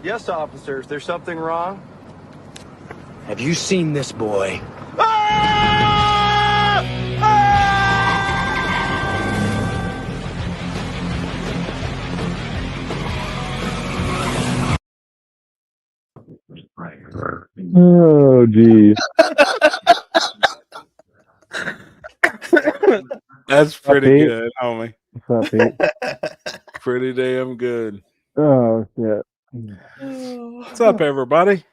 Yes, officers. There's something wrong? Have you seen this boy? Ah! Oh, geez. That's pretty Pete? good, homie. What's up, Pete? Pretty damn good. Oh, shit. What's up, everybody?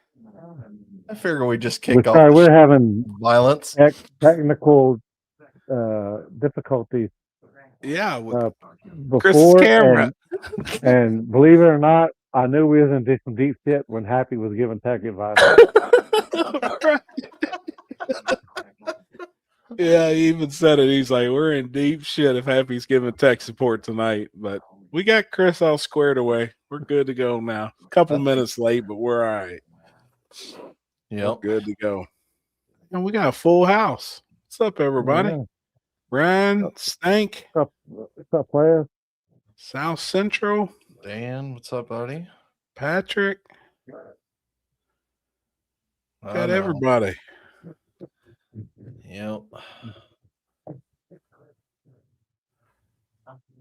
I figure we just We're kick off sorry, the we're having violence. technical difficulties Yeah, Chris's before, camera. and believe it or not, I knew we was in some deep shit when Happy was giving tech advice. Yeah, he even said it. He's like, we're in deep shit if Happy's giving tech support tonight. But we got Chris all squared away. We're good to go now. A couple minutes late, but we're all right. Yep. Good to go. And we got a full house. What's up, everybody? Yeah. Ryan, Stank, What's up, players? South Central, Dan, what's up, buddy? Patrick. I Got know. everybody. Yep.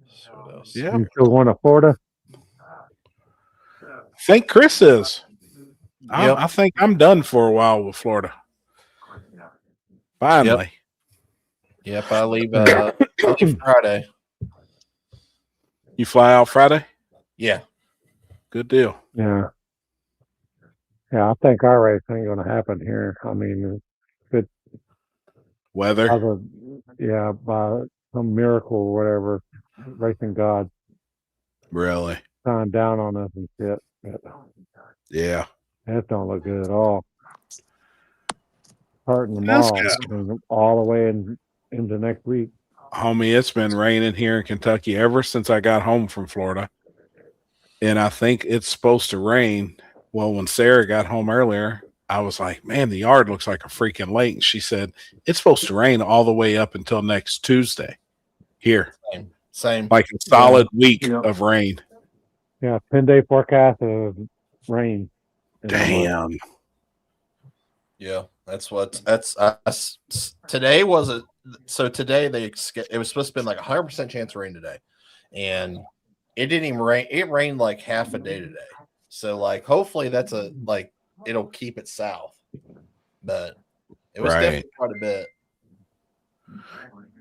So what else? Yeah. You still going to Florida? I think Chris is. Yep. I think I'm done for a while with Florida. Finally. Yep, I leave Friday. You fly out Friday? Yeah. Good deal. Yeah. Yeah, I think our race ain't going to happen here. I mean, Weather. by some miracle or whatever, racing God Really? signed down on us and shit. Yeah. That don't look good at all. Hurting them That's all the way into next week. Homie, it's been raining here in Kentucky ever since I got home from Florida. And I think it's supposed to rain. Well, when Sarah got home earlier, I was like, man, the yard looks like a freaking lake. And she said, it's supposed to rain all the way up until next Tuesday here. Same. Like a solid week of rain. Yeah, 10-day forecast of rain. Damn. Yeah, today wasn't. So today it was supposed to be like 100% chance of rain today, and it didn't even rain. It rained like half a day today. So like, hopefully that's it'll keep it south, but it was definitely quite a bit.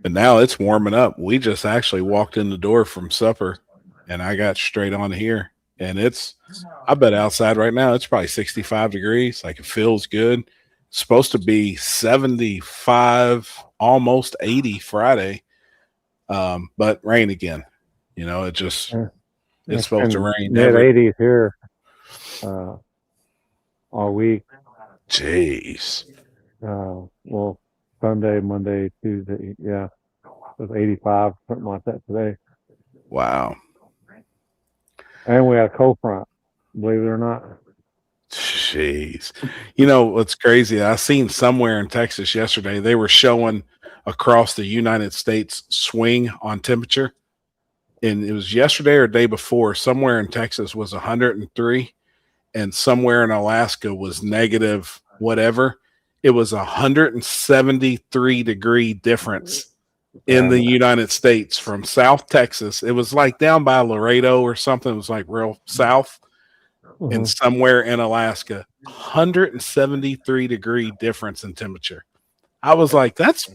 But now it's warming up. We just actually walked in the door from supper, and I got straight on here. And I bet outside right now it's probably 65 degrees. Like, it feels good. It's supposed to be 75, almost 80 Friday, but rain again. You know, it's supposed to rain. Mid-80s here all week. Jeez. Well, Sunday, Monday, Tuesday, yeah, it was 85, something like that today. Wow. And we had a cold front, believe it or not. Jeez. You know what's crazy? I seen somewhere in Texas yesterday, they were showing across the United States swing on temperature. And it was yesterday or day before, somewhere in Texas was 103 and somewhere in Alaska was negative whatever. It was 173 degree difference in the United States from South Texas. It was like down by Laredo or something. It was like real south. And somewhere in Alaska, 173 degree difference in temperature. I was like, that's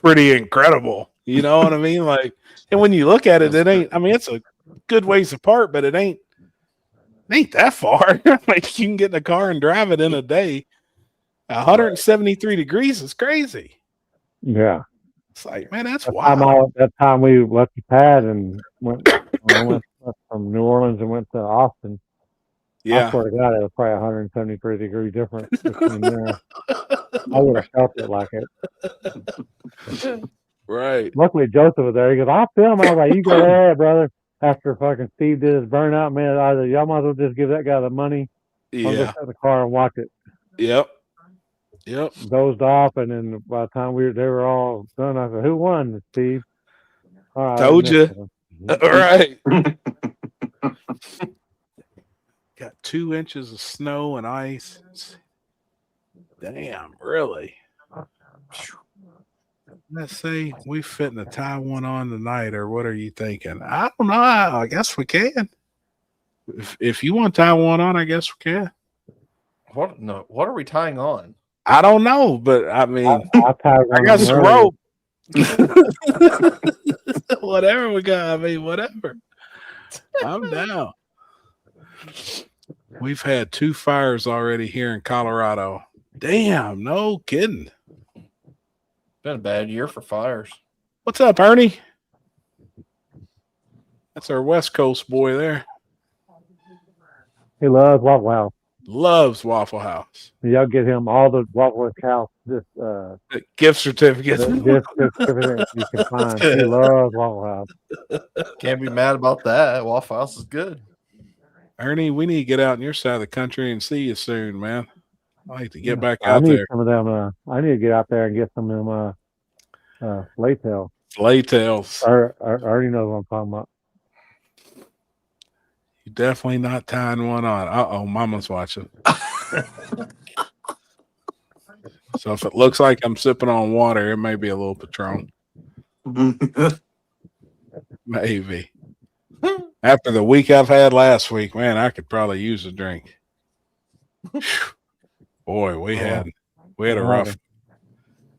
pretty incredible. You know what I mean? Like, and when you look at it, it's a good ways apart, but it ain't that far. Like, you can get in a car and drive it in a day. 173 degrees is crazy. Yeah. It's like, man, that's wild. That time we left the pad and went from New Orleans and went to Austin. Yeah. I swear to God, it was probably 173 degree difference between there. I would have felt it like it. Right. Luckily, Joseph was there. He goes, I'll film. I was like, you go there, brother. After fucking Steve did his burnout, man, I said, y'all might as well just give that guy the money. Yeah. I'll just have the car and watch it. Yep. Dozed off, and then by the time they were all done, I said, who won, Steve? All right, told you. All right. Got 2 inches of snow and ice. Damn, really? Let's say we fitting to tie one on tonight, or what are you thinking? I don't know. I guess we can. If you want to tie one on, I guess we can. What? No. What are we tying on? I don't know, but I mean, I got some rope. Whatever we got. I mean, whatever. I'm down. We've had 2 fires already here in Colorado. Damn, no kidding. Been a bad year for fires. What's up, Ernie? That's our West Coast boy there. He loves Waffle House. Loves Waffle House. Y'all get him all the Waffle House just Gift certificates. everything you can find. He loves Waffle House. Can't be mad about that. Waffle House is good. Ernie, we need to get out in your side of the country and see you soon, man. I like to get back I out need there. some of them. I need to get out there and get some of them flay tails. Flay tails. I already know what I'm talking about. You're definitely not tying one on. Uh-oh, Mama's watching. So if it looks like I'm sipping on water, it may be a little Patron. Maybe. After the week I've had last week, man, I could probably use a drink. Boy, we had a rough,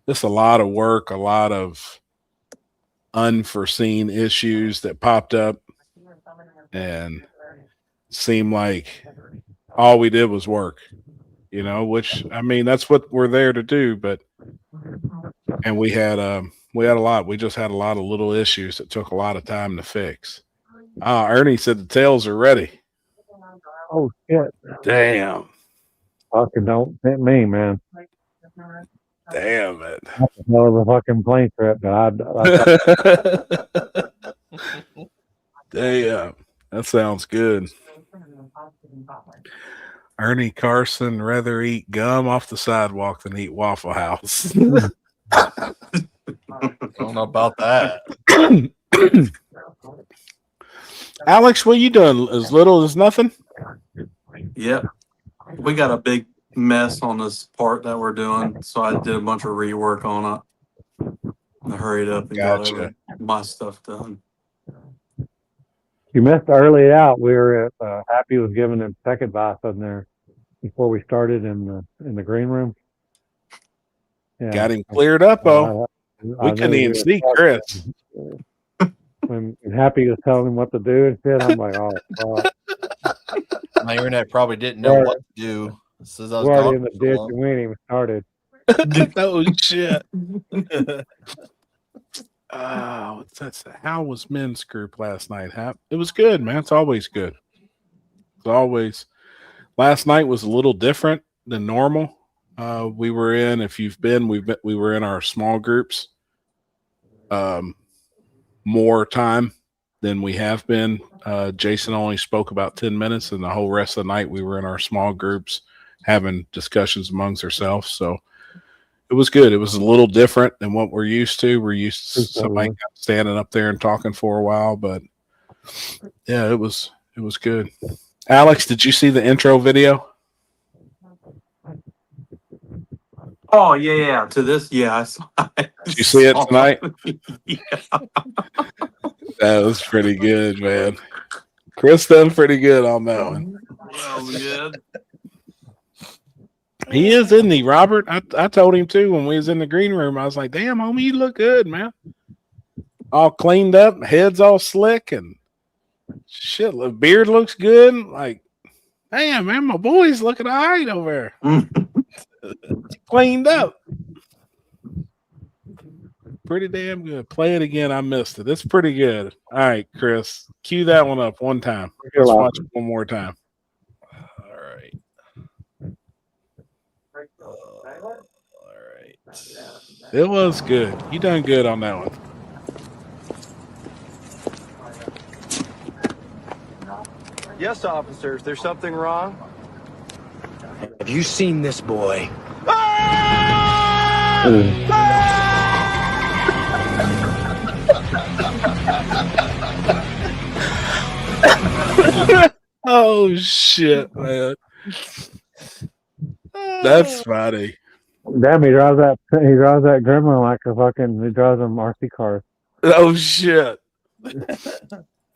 just a lot of work, a lot of unforeseen issues that popped up, and seemed like all we did was work, which, I mean, that's what we're there to do. And we had a lot. We just had a lot of little issues that took a lot of time to fix. Ernie said the tails are ready. Oh shit! Damn. Fucking don't hit me, man. Damn it. That's a hell of a fucking plane trip, but Damn. That sounds good. Ernie Carson rather eat gum off the sidewalk than eat Waffle House. I don't know about that. Alex, what you doing? As little as nothing? Yep. We got a big mess on this part that we're doing, so I did a bunch of rework on it. I hurried up and got my stuff done. you missed early out. We were at Happy was giving him tech advice on there before we started in the green room. Yeah. Got him cleared up, though. We couldn't even see Chris. When Happy was telling him what to do and shit, I'm like, oh, fuck. My internet probably didn't know what to do. Since I was We're already gone in the for so ditch long. and we ain't even started. Oh, shit. What's that? How was men's group last night? It was good, man. It's always good. It's always. Last night was a little different than normal. We were in. If you've been, we were in our small groups. More time than we have been. Jason only spoke about 10 minutes, and the whole rest of the night we were in our small groups having discussions amongst ourselves. So it was good. It was a little different than what we're used to. We're used to somebody standing up there and talking for a while, but yeah, it was good. Alex, did you see the intro video? Oh yeah. To this, yeah. I saw it. Did you see it tonight? Yeah. That was pretty good, man. Chris done pretty good on that one. Well, good. He is, isn't he, Robert? I told him too when we was in the green room. I was like, damn, homie, you look good, man. All cleaned up, head's all slick, and shit, the beard looks good. Like, damn, man, my boy's looking all right over there. Cleaned up. Pretty damn good. Play it again. I missed it. It's pretty good. All right, Chris, cue that one up one time. Let's watch it one more time. All right. All right. It was good. You done good on that one. Yes, officers. There's something wrong? Have you seen this boy? Oh Oh shit, man. That's funny. Damn, he draws that gremlin like a fucking. He draws them RC cars. Oh shit.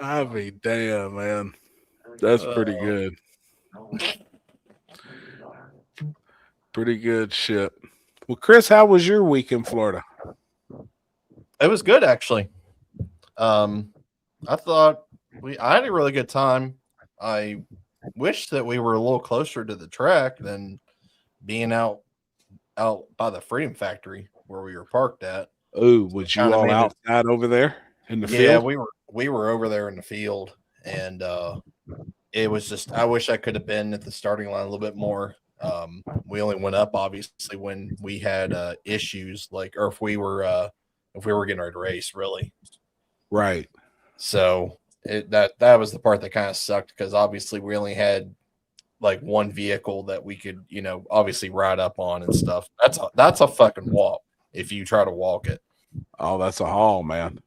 I mean, damn, man. That's pretty good. Pretty good shit. Well, Chris, how was your week in Florida? It was good, actually. I thought I had a really good time. I wish that we were a little closer to the track than being out by the Freedom Factory where we were parked at. Oh, was you Kinda all made it- outside over there in the Yeah, field? we were over there in the field, and it was just I wish I could have been at the starting line a little bit more. We only went up obviously when we had issues, like, or if we were getting ready to race, really. Right. So that was the part that kind of sucked, because obviously we only had like one vehicle that we could, obviously ride up on and stuff. That's a fucking walk if you try to walk it. Oh, that's a haul, man.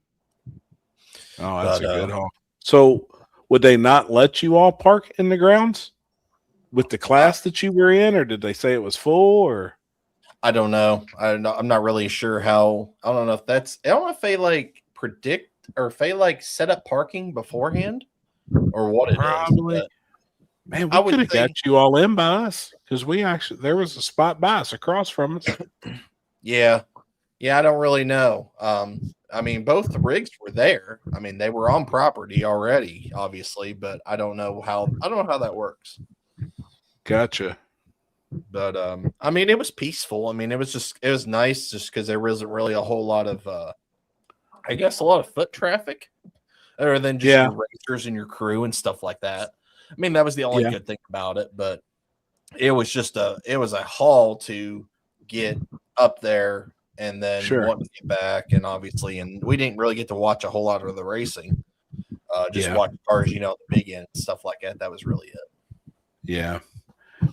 Oh, that's But, a good haul. So, would they not let you all park in the grounds with the class that you were in, or did they say it was full? Or I don't know. I'm not really sure how. I don't know if they like predict, or if they like set up parking beforehand, or what it is. Probably. But man, I we would could have got think- you all in by us because there was a spot by us across from us. Yeah, I don't really know. I mean, both the rigs were there. I mean, they were on property already, obviously, but I don't know how that works. Gotcha. But I mean, it was peaceful. I mean, it was nice just because there wasn't really a whole lot of I guess a lot of foot traffic, other than just your racers and your crew and stuff like that. I mean, that was the only good thing about it, but it was a haul to get up there and then want to get back, and obviously, and we didn't really get to watch a whole lot of the racing. Just watch cars, the big end and stuff like that. That was really it. Yeah.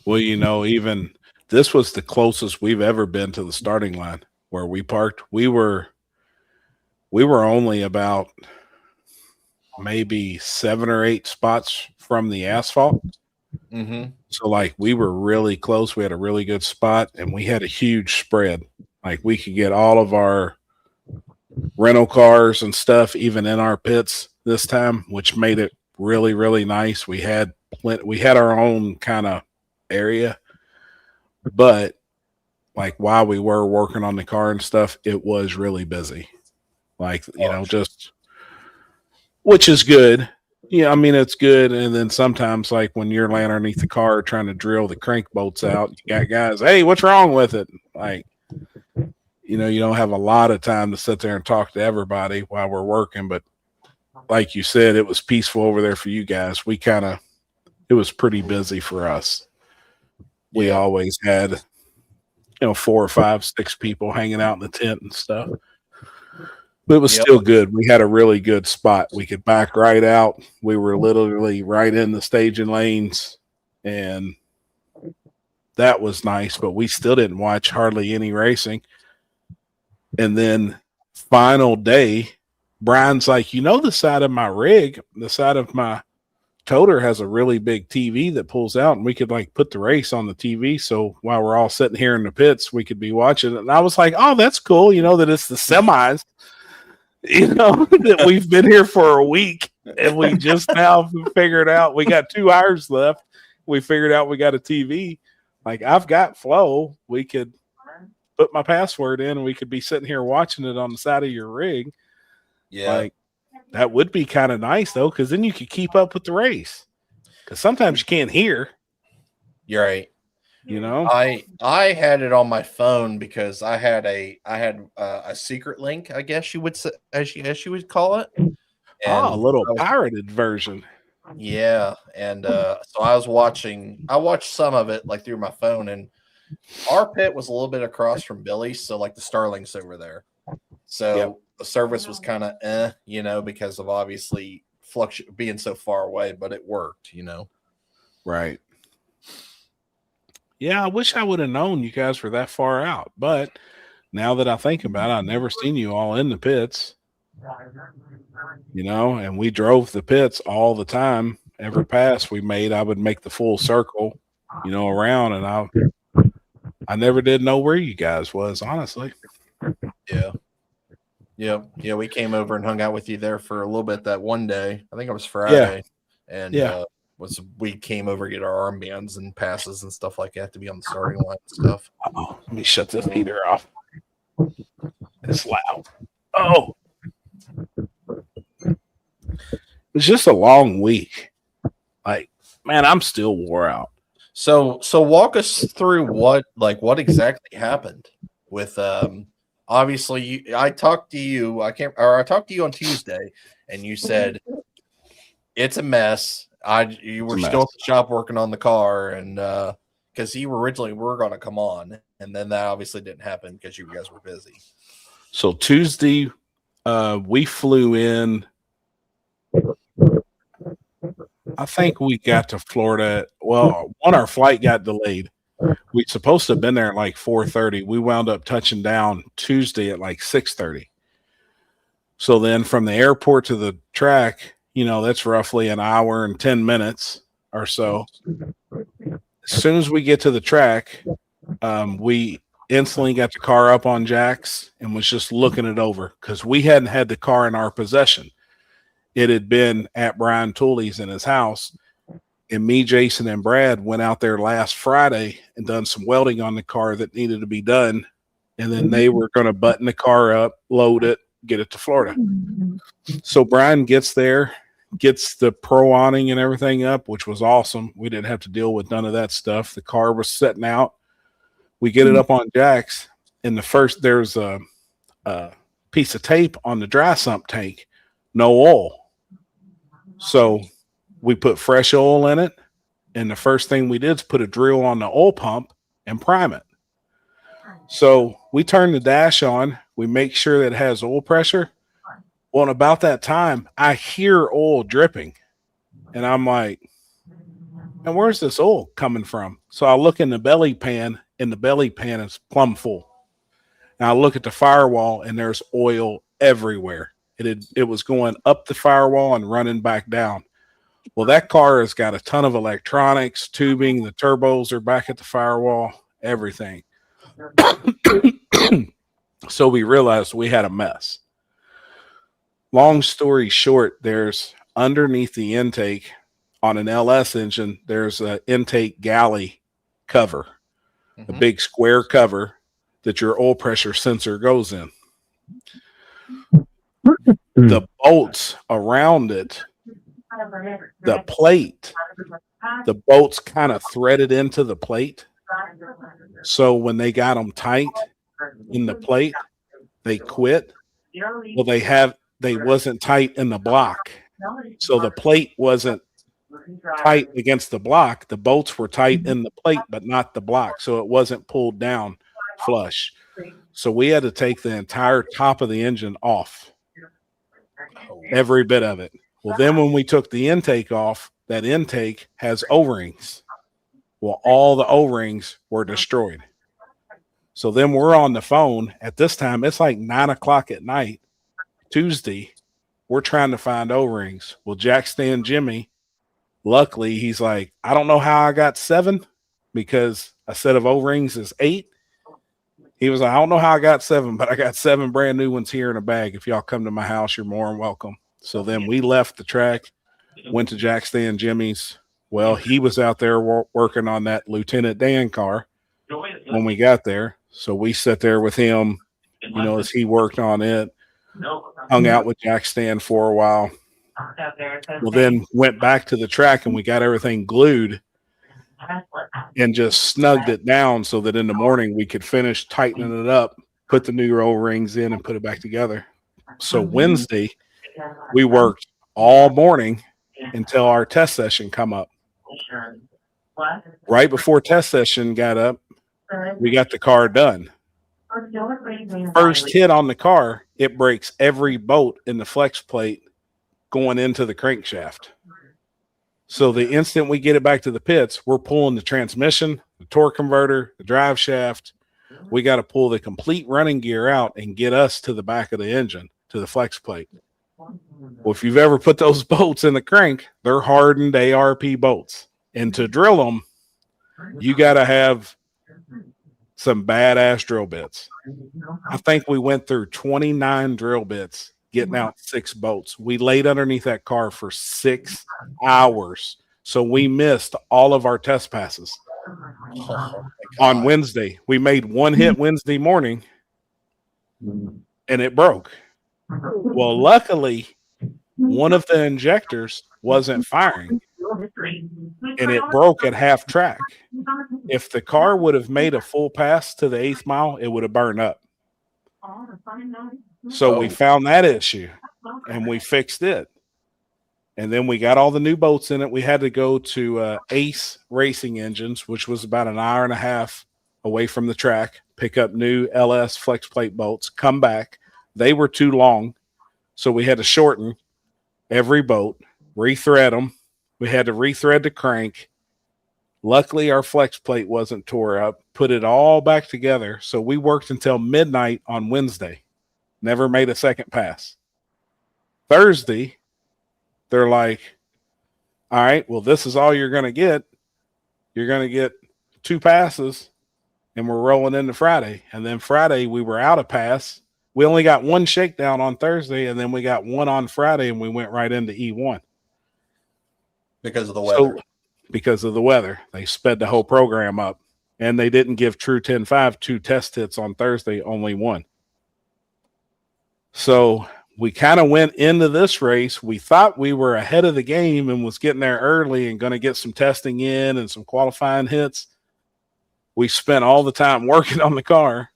Well, even this was the closest we've ever been to the starting line where we parked. We were only about maybe 7 or 8 spots from the asphalt. Mm-hmm. So like we were really close. We had a really good spot, and we had a huge spread. Like we could get all of our rental cars and stuff even in our pits this time, which made it really, really nice. We had our own kind of area, but like while we were working on the car and stuff, it was really busy. Like, just, which is good. Yeah, I mean, it's good. And then sometimes, like when you're laying underneath the car trying to drill the crank bolts out, you got guys, hey, what's wrong with it? Like, you don't have a lot of time to sit there and talk to everybody while we're working. But like you said, it was peaceful over there for you guys. It was pretty busy for us. We always had, 4 or 5, 6 people hanging out in the tent and stuff. But it was still good. We had a really good spot. We could back right out. We were literally right in the staging lanes, and that was nice. But we still didn't watch hardly any racing. And then final day, Brian's like, the side of my rig, the side of my toter has a really big TV that pulls out, and we could like put the race on the TV. So while we're all sitting here in the pits, we could be watching it. And I was like, oh, that's cool. That it's the semis, that we've been here for a week, and we just now figured out we got 2 hours left. We figured out we got a TV. Like I've got Flow. We could put my password in, and we could be sitting here watching it on the side of your rig. Yeah. Like, that would be kind of nice though, because then you could keep up with the race. Because sometimes you can't hear. You're right. I had it on my phone because I had a secret link, I guess you would say, as you would call it. And a little pirated version. Yeah, and so I watched some of it like through my phone, and our pit was a little bit across from Billy's, so like the Starlink's over there. So the service was kind of because of obviously being so far away, but it worked, Right. Yeah, I wish I would have known you guys were that far out, but now that I think about it, I've never seen you all in the pits, and we drove the pits all the time every pass we made, I would make the full circle, around, and I never did know where you guys was, honestly. Yeah. Yeah. We came over and hung out with you there for a little bit that one day. I think it was Friday. And we came over to get our armbands and passes and stuff like that to be on the starting line and stuff. Let me shut this heater off. It's loud. Oh, it's just a long week. Like, man, I'm still wore out. So walk us through what exactly happened with obviously I talked to you I talked to you on Tuesday and you said it's a mess. You were still at the shop working on the car, and because you originally were going to come on, and then that obviously didn't happen because you guys were busy. So Tuesday, we flew in. I think we got to Florida. Well, our flight got delayed. We supposed to have been there at like 4:30. We wound up touching down Tuesday at like 6:30. So then from the airport to the track, that's roughly an hour and 10 minutes or so. As soon as we get to the track, we instantly got the car up on jacks and was just looking it over because we hadn't had the car in our possession. It had been at Brian Tooley's in his house, and me, Jason, and Brad went out there last Friday and done some welding on the car that needed to be done, and then they were going to button the car up, load it, get it to Florida. So Brian gets there, gets the pro awning and everything up, which was awesome. We didn't have to deal with none of that stuff. The car was setting out. We get it up on jacks, and there's a piece of tape on the dry sump tank, no oil. So we put fresh oil in it, and the first thing we did is put a drill on the oil pump and prime it. So we turn the dash on. We make sure that it has oil pressure. Well, and about that time, I hear oil dripping, and I'm like, and where's this oil coming from? So I look in the belly pan, and the belly pan is plumb full. And I look at the firewall, and there's oil everywhere. It was going up the firewall and running back down. Well, that car has got a ton of electronics, tubing, the turbos are back at the firewall, everything. So we realized we had a mess. Long story short, there's underneath the intake on an LS engine, there's an intake galley cover, a big square cover that your oil pressure sensor goes in. The bolts around it, the plate, the bolts kind of threaded into the plate. So when they got them tight in the plate, they quit. Well, they wasn't tight in the block. So the plate wasn't tight against the block. The bolts were tight in the plate, but not the block. So it wasn't pulled down flush. So we had to take the entire top of the engine off, every bit of it. Well, then when we took the intake off, that intake has O-rings. Well, all the O-rings were destroyed. So then we're on the phone. At this time, it's like 9:00 at night, Tuesday. We're trying to find O-rings. Well, Jack Stan Jimmy, luckily, he's like, I don't know how I got 7 because a set of O-rings is 8. He was like, I don't know how I got 7, but I got 7 brand new ones here in a bag. If y'all come to my house, you're more than welcome. So then we left the track, went to Jack Stan Jimmy's. Well, he was out there working on that Lieutenant Dan car when we got there. So we sat there with him, as he worked on it, hung out with Jack Stan for a while. Well, then went back to the track and we got everything glued and just snugged it down so that in the morning we could finish tightening it up, put the new O-rings in and put it back together. So Wednesday, we worked all morning until our test session come up. Right before test session got up, we got the car done. First hit on the car, it breaks every bolt in the flex plate going into the crankshaft. So the instant we get it back to the pits, we're pulling the transmission, the torque converter, the drive shaft. We got to pull the complete running gear out and get us to the back of the engine, to the flex plate. Well, if you've ever put those bolts in the crank, they're hardened ARP bolts. And to drill them, you got to have some badass drill bits. I think we went through 29 drill bits getting out 6 bolts. We laid underneath that car for 6 hours. So we missed all of our test passes. On Wednesday, we made one hit Wednesday morning and it broke. Well, luckily, one of the injectors wasn't firing and it broke at half track. If the car would have made a full pass to the 8th mile, it would have burned up. So we found that issue and we fixed it. And then we got all the new bolts in it. We had to go to Ace Racing Engines, which was about an hour and a half away from the track, pick up new LS flex plate bolts, come back. They were too long, so we had to shorten every bolt, rethread them. We had to rethread the crank. Luckily, our flex plate wasn't tore up, put it all back together. So we worked until midnight on Wednesday. Never made a second pass. Thursday, they're like, all right, well, this is all you're going to get. You're going to get 2 passes, and we're rolling into Friday. And then Friday, we were out of pass. We only got 1 shakedown on Thursday, and then we got 1 on Friday, and we went right into E1. Because of the weather. Because of the weather. They sped the whole program up, and they didn't give True 10.5 2 test hits on Thursday, only 1. So we kind of went into this race. We thought we were ahead of the game and was getting there early and going to get some testing in and some qualifying hits. We spent all the time working on the car,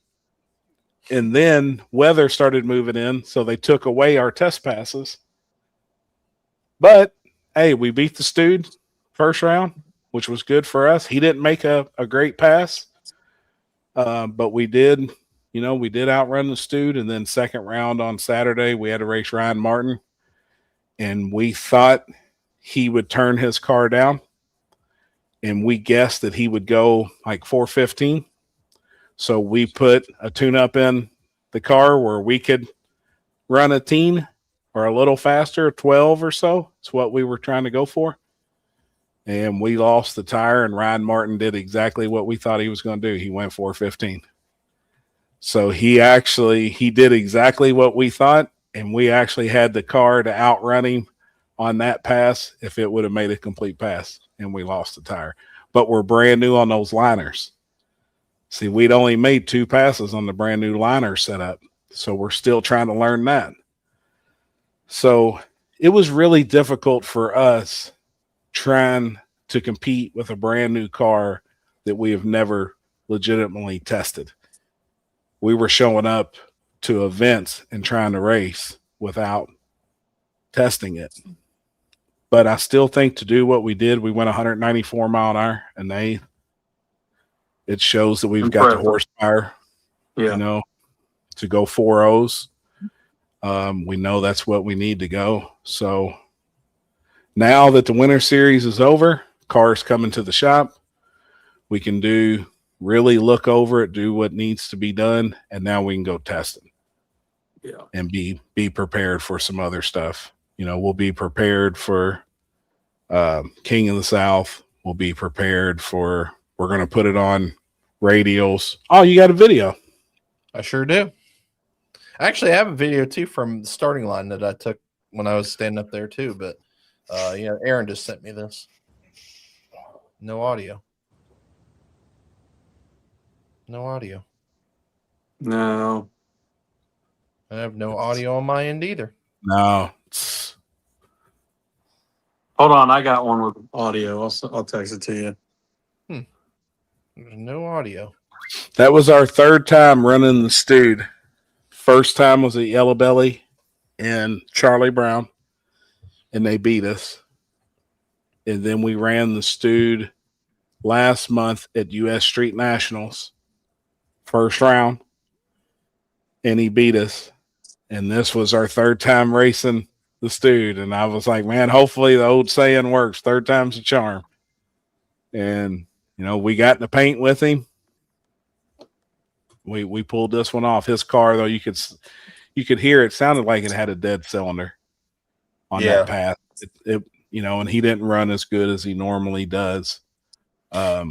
and then weather started moving in, so they took away our test passes. But, hey, we beat the Stewed first round, which was good for us. He didn't make a great pass, but we did – we did outrun the Stewed, and then second round on Saturday, we had to race Ryan Martin, and we thought he would turn his car down, and we guessed that he would go like 415. So we put a tune-up in the car where we could run a teen or a little faster, 12 or so. It's what we were trying to go for. And we lost the tire, and Ryan Martin did exactly what we thought he was going to do. He went 415. So he did exactly what we thought, and we actually had the car to outrun him on that pass if it would have made a complete pass, and we lost the tire. But we're brand new on those liners. See, we'd only made 2 passes on the brand new liner setup, so we're still trying to learn that. So it was really difficult for us trying to compete with a brand new car that we have never legitimately tested. We were showing up to events and trying to race without testing it. But I still think to do what we did, we went 194 mile an hour, and it shows that we've got the horsepower, to go 4.0s. We know that's what we need to go. So now that the Winter Series is over, cars coming to the shop, we can really look over it, do what needs to be done, and now we can go test it. Yeah. And be prepared for some other stuff. We'll be prepared for King of the South. We'll be prepared for, we're going to put it on radials. Oh, you got a video? I sure do. Actually, I have a video too from the starting line that I took when I was standing up there too. But Aaron just sent me this. No audio. No audio. No. I have no audio on my end either. No. Hold on, I got one with audio. I'll text it to you. There's no audio. That was our 3rd time running the Stewed. First time was at Yellow Belly and Charlie Brown, and they beat us. And then we ran the Stewed last month at U.S. Street Nationals. First round, and he beat us. And this was our 3rd time racing the Stewed. And I was like, man, hopefully the old saying works. 3rd time's a charm. And, we got in the paint with him. We pulled this one off. His car, though, you could hear it sounded like it had a dead cylinder. on Yeah. that path. And he didn't run as good as he normally does. So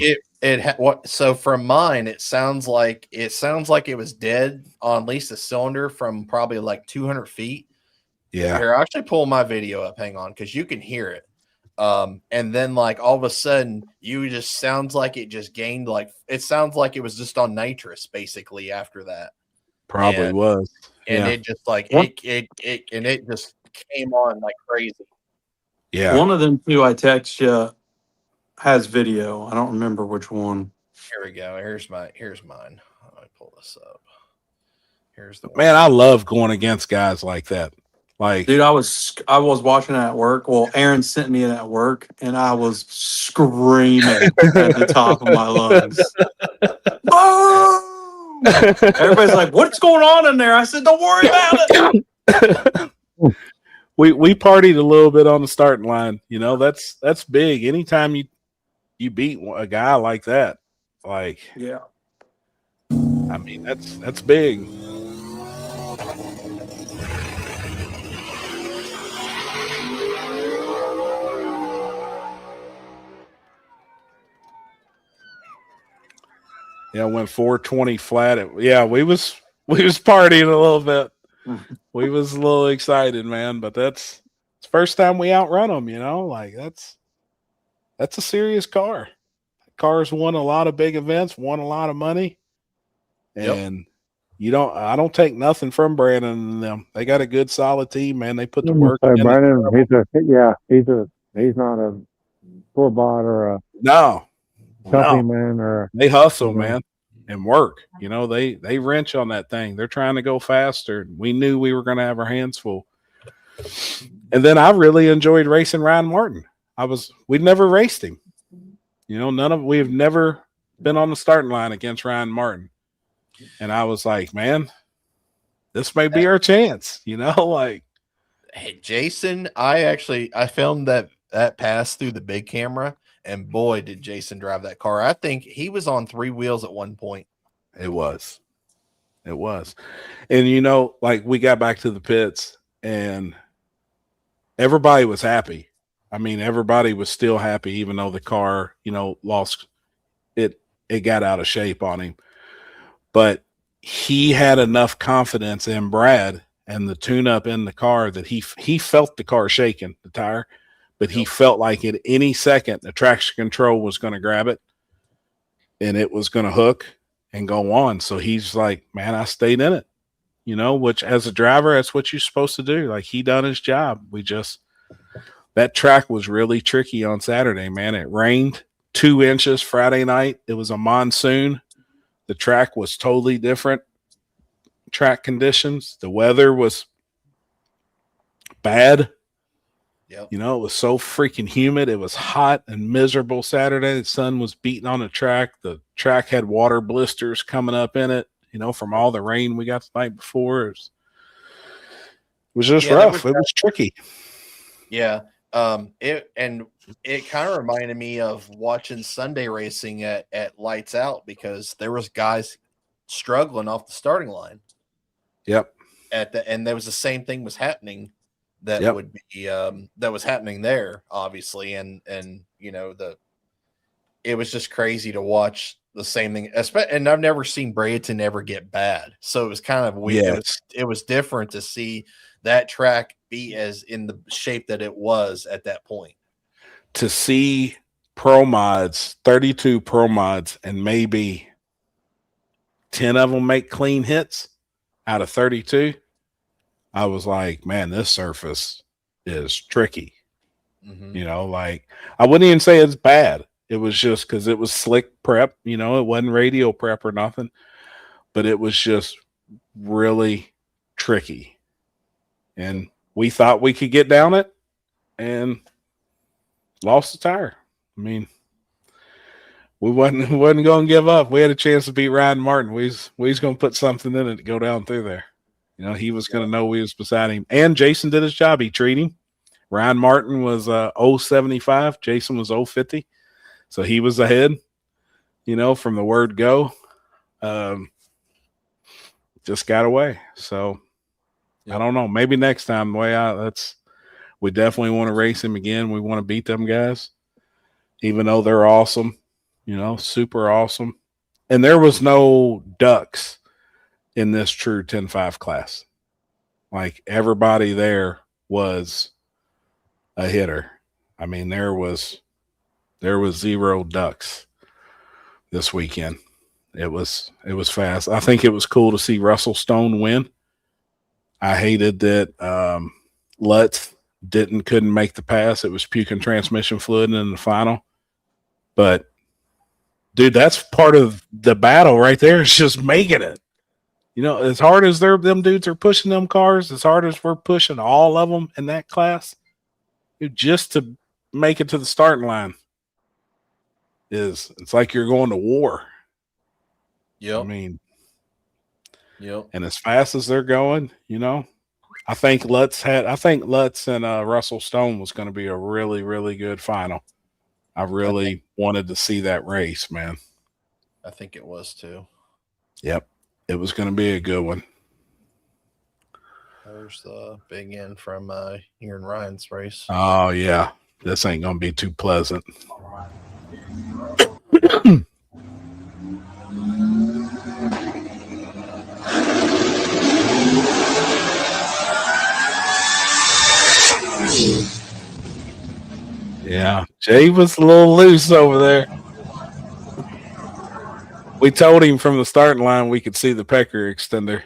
from mine, it sounds like it was dead on at least a cylinder from probably like 200 feet. Yeah. Here, I'll actually pull my video up. Hang on, because you can hear it. And then like all of a sudden, you just sounds like it just gained it sounds like it was just on nitrous basically after that. Probably was. And Yeah. it just like it just came on like crazy. Yeah. One of them two I text you has video. I don't remember which one. Here we go. Here's mine. Let me pull this up. Here's the one. Man, I love going against guys like that. Like, Dude, I was watching it at work. Well, Aaron sent me it at work, and I was screaming at the top of my lungs. Boom! Everybody's like, "What's going on in there?" I said, "Don't worry about it." we partied a little bit on the starting line. That's big. Anytime you beat a guy like that, like, Yeah. I mean, that's big. Yeah, went 420 flat. We was partying a little bit. We was a little excited, man. But it's the first time we outrun them. Like that's a serious car. Car's won a lot of big events, won a lot of money, and I don't take nothing from Brandon and them. They got a good, solid team, man. They put the work in. Brandon, he's not a poor bot or a company man or they hustle, man, and work. They wrench on that thing. They're trying to go faster. We knew we were going to have our hands full. And then I really enjoyed racing Ryan Martin. We'd never raced him. We've never been on the starting line against Ryan Martin. And I was like, man, this may be our chance, like. Hey, Jason, I filmed that pass through the big camera, and boy, did Jason drive that car. I think he was on 3 wheels at one point. It was. And, like, we got back to the pits and everybody was happy. I mean, everybody was still happy, even though the car, lost it. It got out of shape on him. But he had enough confidence in Brad and the tune-up in the car that he felt the car shaking, the tire, but he felt like at any second the traction control was going to grab it and it was going to hook and go on. So he's like, man, I stayed in it, which as a driver, that's what you're supposed to do. Like, he done his job. That track was really tricky on Saturday, man. It rained 2 inches Friday night. It was a monsoon. The track was totally different track conditions. The weather was bad. Yep. It was so freaking humid. It was hot and miserable Saturday. The sun was beating on the track. The track had water blisters coming up in it, from all the rain we got the night before. It was just rough. It was tricky. Yeah. It kind of reminded me of watching Sunday racing at Lights Out, because there was guys struggling off the starting line. Yep. And there was the same thing was happening that would be that was happening there, obviously, and it was just crazy to watch the same thing. And I've never seen Bradenton ever get bad, so it was kind of weird. Yes. It was different to see that track be as in the shape that it was at that point. To see pro mods, 32 pro mods, and maybe 10 of them make clean hits out of 32, I was like, man, this surface is tricky. Mm-hmm. Like, I wouldn't even say it's bad. It was just because it was slick prep, it wasn't radio prep or nothing, but it was just really tricky. And we thought we could get down it and lost the tire. I mean, we wasn't going to give up. We had a chance to beat Ryan Martin. We was going to put something in it to go down through there. He was going to know we was beside him. And Jason did his job. He treated him. Ryan Martin was 075. Jason was 050. So he was ahead, from the word go. Just got away. So I don't know. Maybe next time, We definitely want to race him again. We want to beat them guys, even though they're awesome, super awesome. And there was no ducks in this true 10-5 class. Like everybody there was a hitter. I mean, there was zero ducks this weekend. It was fast. I think it was cool to see Russell Stone win. I hated that Lutz couldn't make the pass. It was puking transmission fluid in the final. But dude, that's part of the battle right there. Is just making it. As hard as them dudes are pushing them cars, as hard as we're pushing all of them in that class, just to make it to the starting line it's like you're going to war. Yep. I mean, yep. And as fast as they're going, I think Lutz and Russell Stone was going to be a really, really good final. I really wanted to see that race, man. I think it was too. Yep. It was going to be a good one. There's the big end from here in Ryan's race. Oh, yeah. This ain't going to be too pleasant. Yeah, Jay was a little loose over there. We told him from the starting line we could see the pecker extender.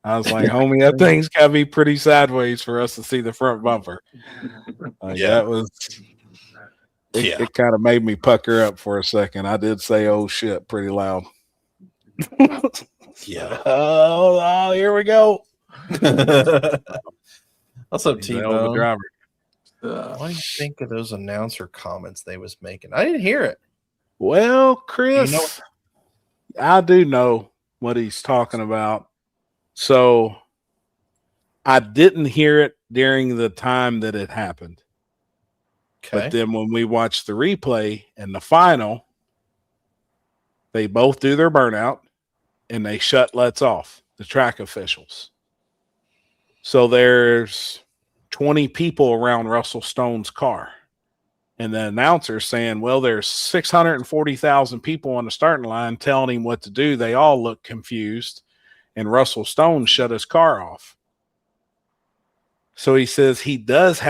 I was like, homie, that thing's got to be pretty sideways for us to see the front bumper. Yeah. It kind of made me pucker up for a second. I did say, oh, shit, pretty loud. Yeah. Oh, here we go. What's up, T-Bone? Driver. What do you think of those announcer comments they was making? I didn't hear it. Well, Chris, I do know what he's talking about. So I didn't hear it during the time that it happened. Okay. But then when we watch the replay and the final, they both do their burnout and they shut Lutz off, the track officials. So there's 20 people around Russell Stone's car. And the announcer saying, well, there's 640,000 people on the starting line telling him what to do. They all look confused. And Russell Stone shut his car off. So he says he has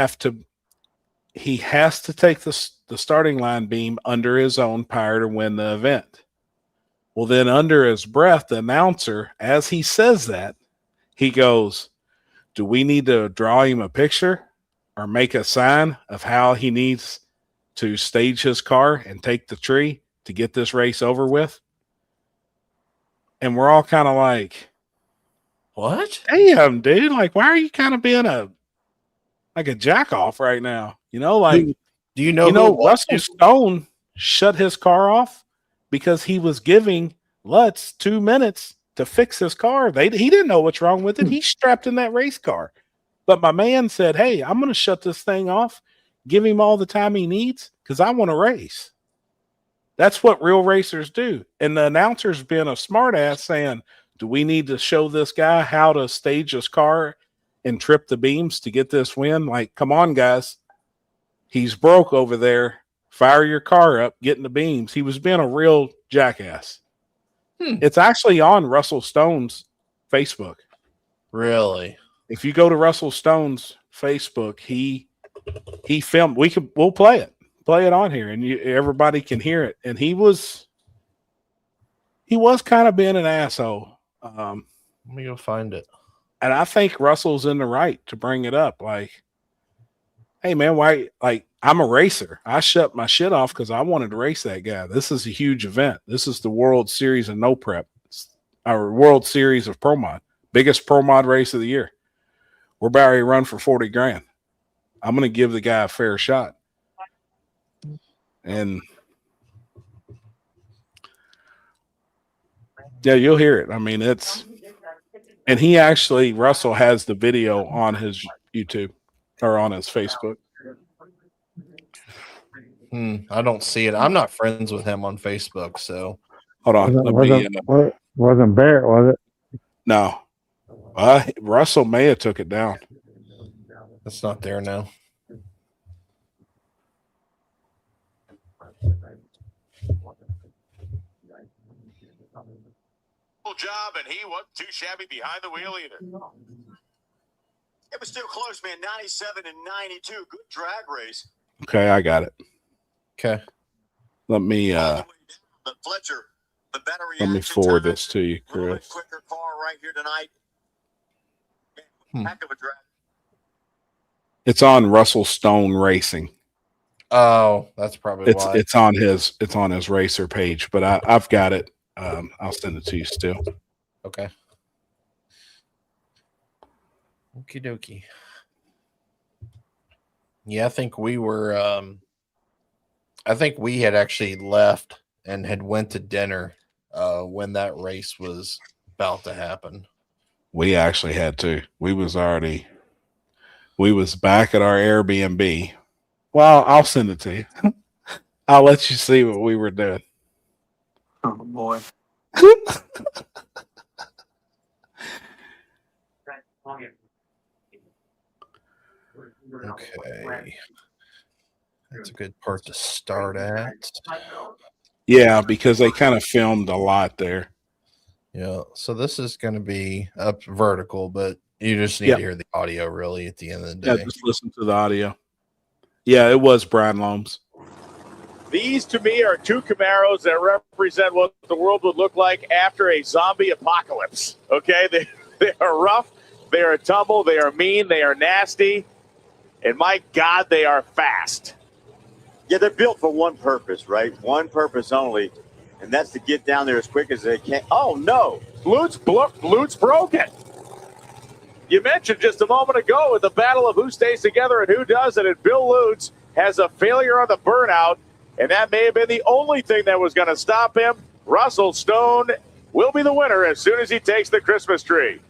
to take the starting line beam under his own power to win the event. Well, then under his breath, the announcer, as he says that, he goes, do we need to draw him a picture or make a sign of how he needs to stage his car and take the tree to get this race over with? And we're all kind of like, what? Damn, dude. Like, why are you kind of being a jack off right now? Do you know Russell Stone shut his car off because he was giving Lutz 2 minutes to fix his car. He didn't know what's wrong with it. He's strapped in that race car. But my man said, hey, I'm going to shut this thing off, give him all the time he needs because I want to race. That's what real racers do. And the announcer's been a smart ass saying, do we need to show this guy how to stage his car and trip the beams to get this win? Like, come on, guys. He's broke over there. Fire your car up, get in the beams. He was being a real jackass. It's actually on Russell Stone's Facebook. Really? If you go to Russell Stone's Facebook, he filmed. We'll play it on here, and everybody can hear it. And he was kind of being an asshole. Let me go find it. And I think Russell's in the right to bring it up. Like, hey man, why? Like, I'm a racer. I shut my shit off because I wanted to race that guy. This is a huge event. This is the World Series of No Prep, our World Series of Pro Mod, biggest Pro Mod race of the year. We're about to run for 40 grand. I'm going to give the guy a fair shot. And yeah, you'll hear it. I mean, and Russell has the video on his YouTube or on his Facebook. I don't see it. I'm not friends with him on Facebook, so hold on. Wasn't Barrett, was it? No. Russell may have took it down. it's not there now. job, and he wasn't too shabby behind the wheel either. It was still close, man. 97 and 92. Good drag race. Okay, I got it. Okay. Let me But Fletcher, the better let me reaction forward time, this to you, a little bit Chris. quicker car right here tonight. Heck of a drag. It's on Russell Stone Racing. Oh, that's probably why. It's on his racer page, but I've got it. I'll send it to you still. Okay. Okie dokie. Yeah, I think we were. I think we had actually left and had went to dinner when that race was about to happen. We actually had to. We was back at our Airbnb. Well, I'll send it to you. I'll let you see what we were doing. Oh boy. Okay. That's a good part to start at. Yeah, because they kind of filmed a lot there. Yeah. So this is going to be up vertical, but you just need to hear the audio really at the end of the day. Yeah, just listen to the audio. Yeah, it was Brian Loams. These, to me, are two Camaros that represent what the world would look like after a zombie apocalypse. Okay? They are rough. They are tumble. They are mean. They are nasty. And my God, they are fast. Yeah, they're built for one purpose, right? One purpose only, and that's to get down there as quick as they can. Oh, no. Lute's broken. You mentioned just a moment ago with the battle of who stays together and who doesn't, and Bill Lutz has a failure on the burnout, and that may have been the only thing that was going to stop him. Russell Stone will be the winner as soon as he takes the Christmas tree.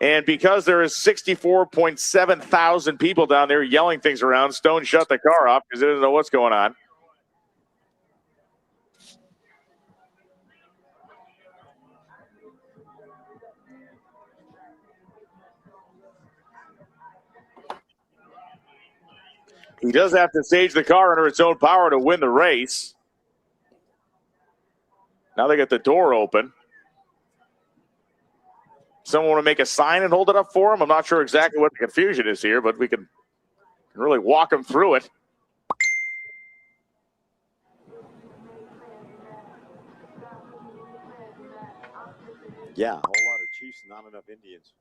And because there is 64.7 thousand people down there yelling things around, Stone shut the car off because he doesn't know what's going on. He does have to stage the car under its own power to win the race. Now they got the door open. Someone want to make a sign and hold it up for him? I'm not sure exactly what the confusion is here, but we can really walk him through it. Yeah, a whole lot of Chiefs, not enough Indians.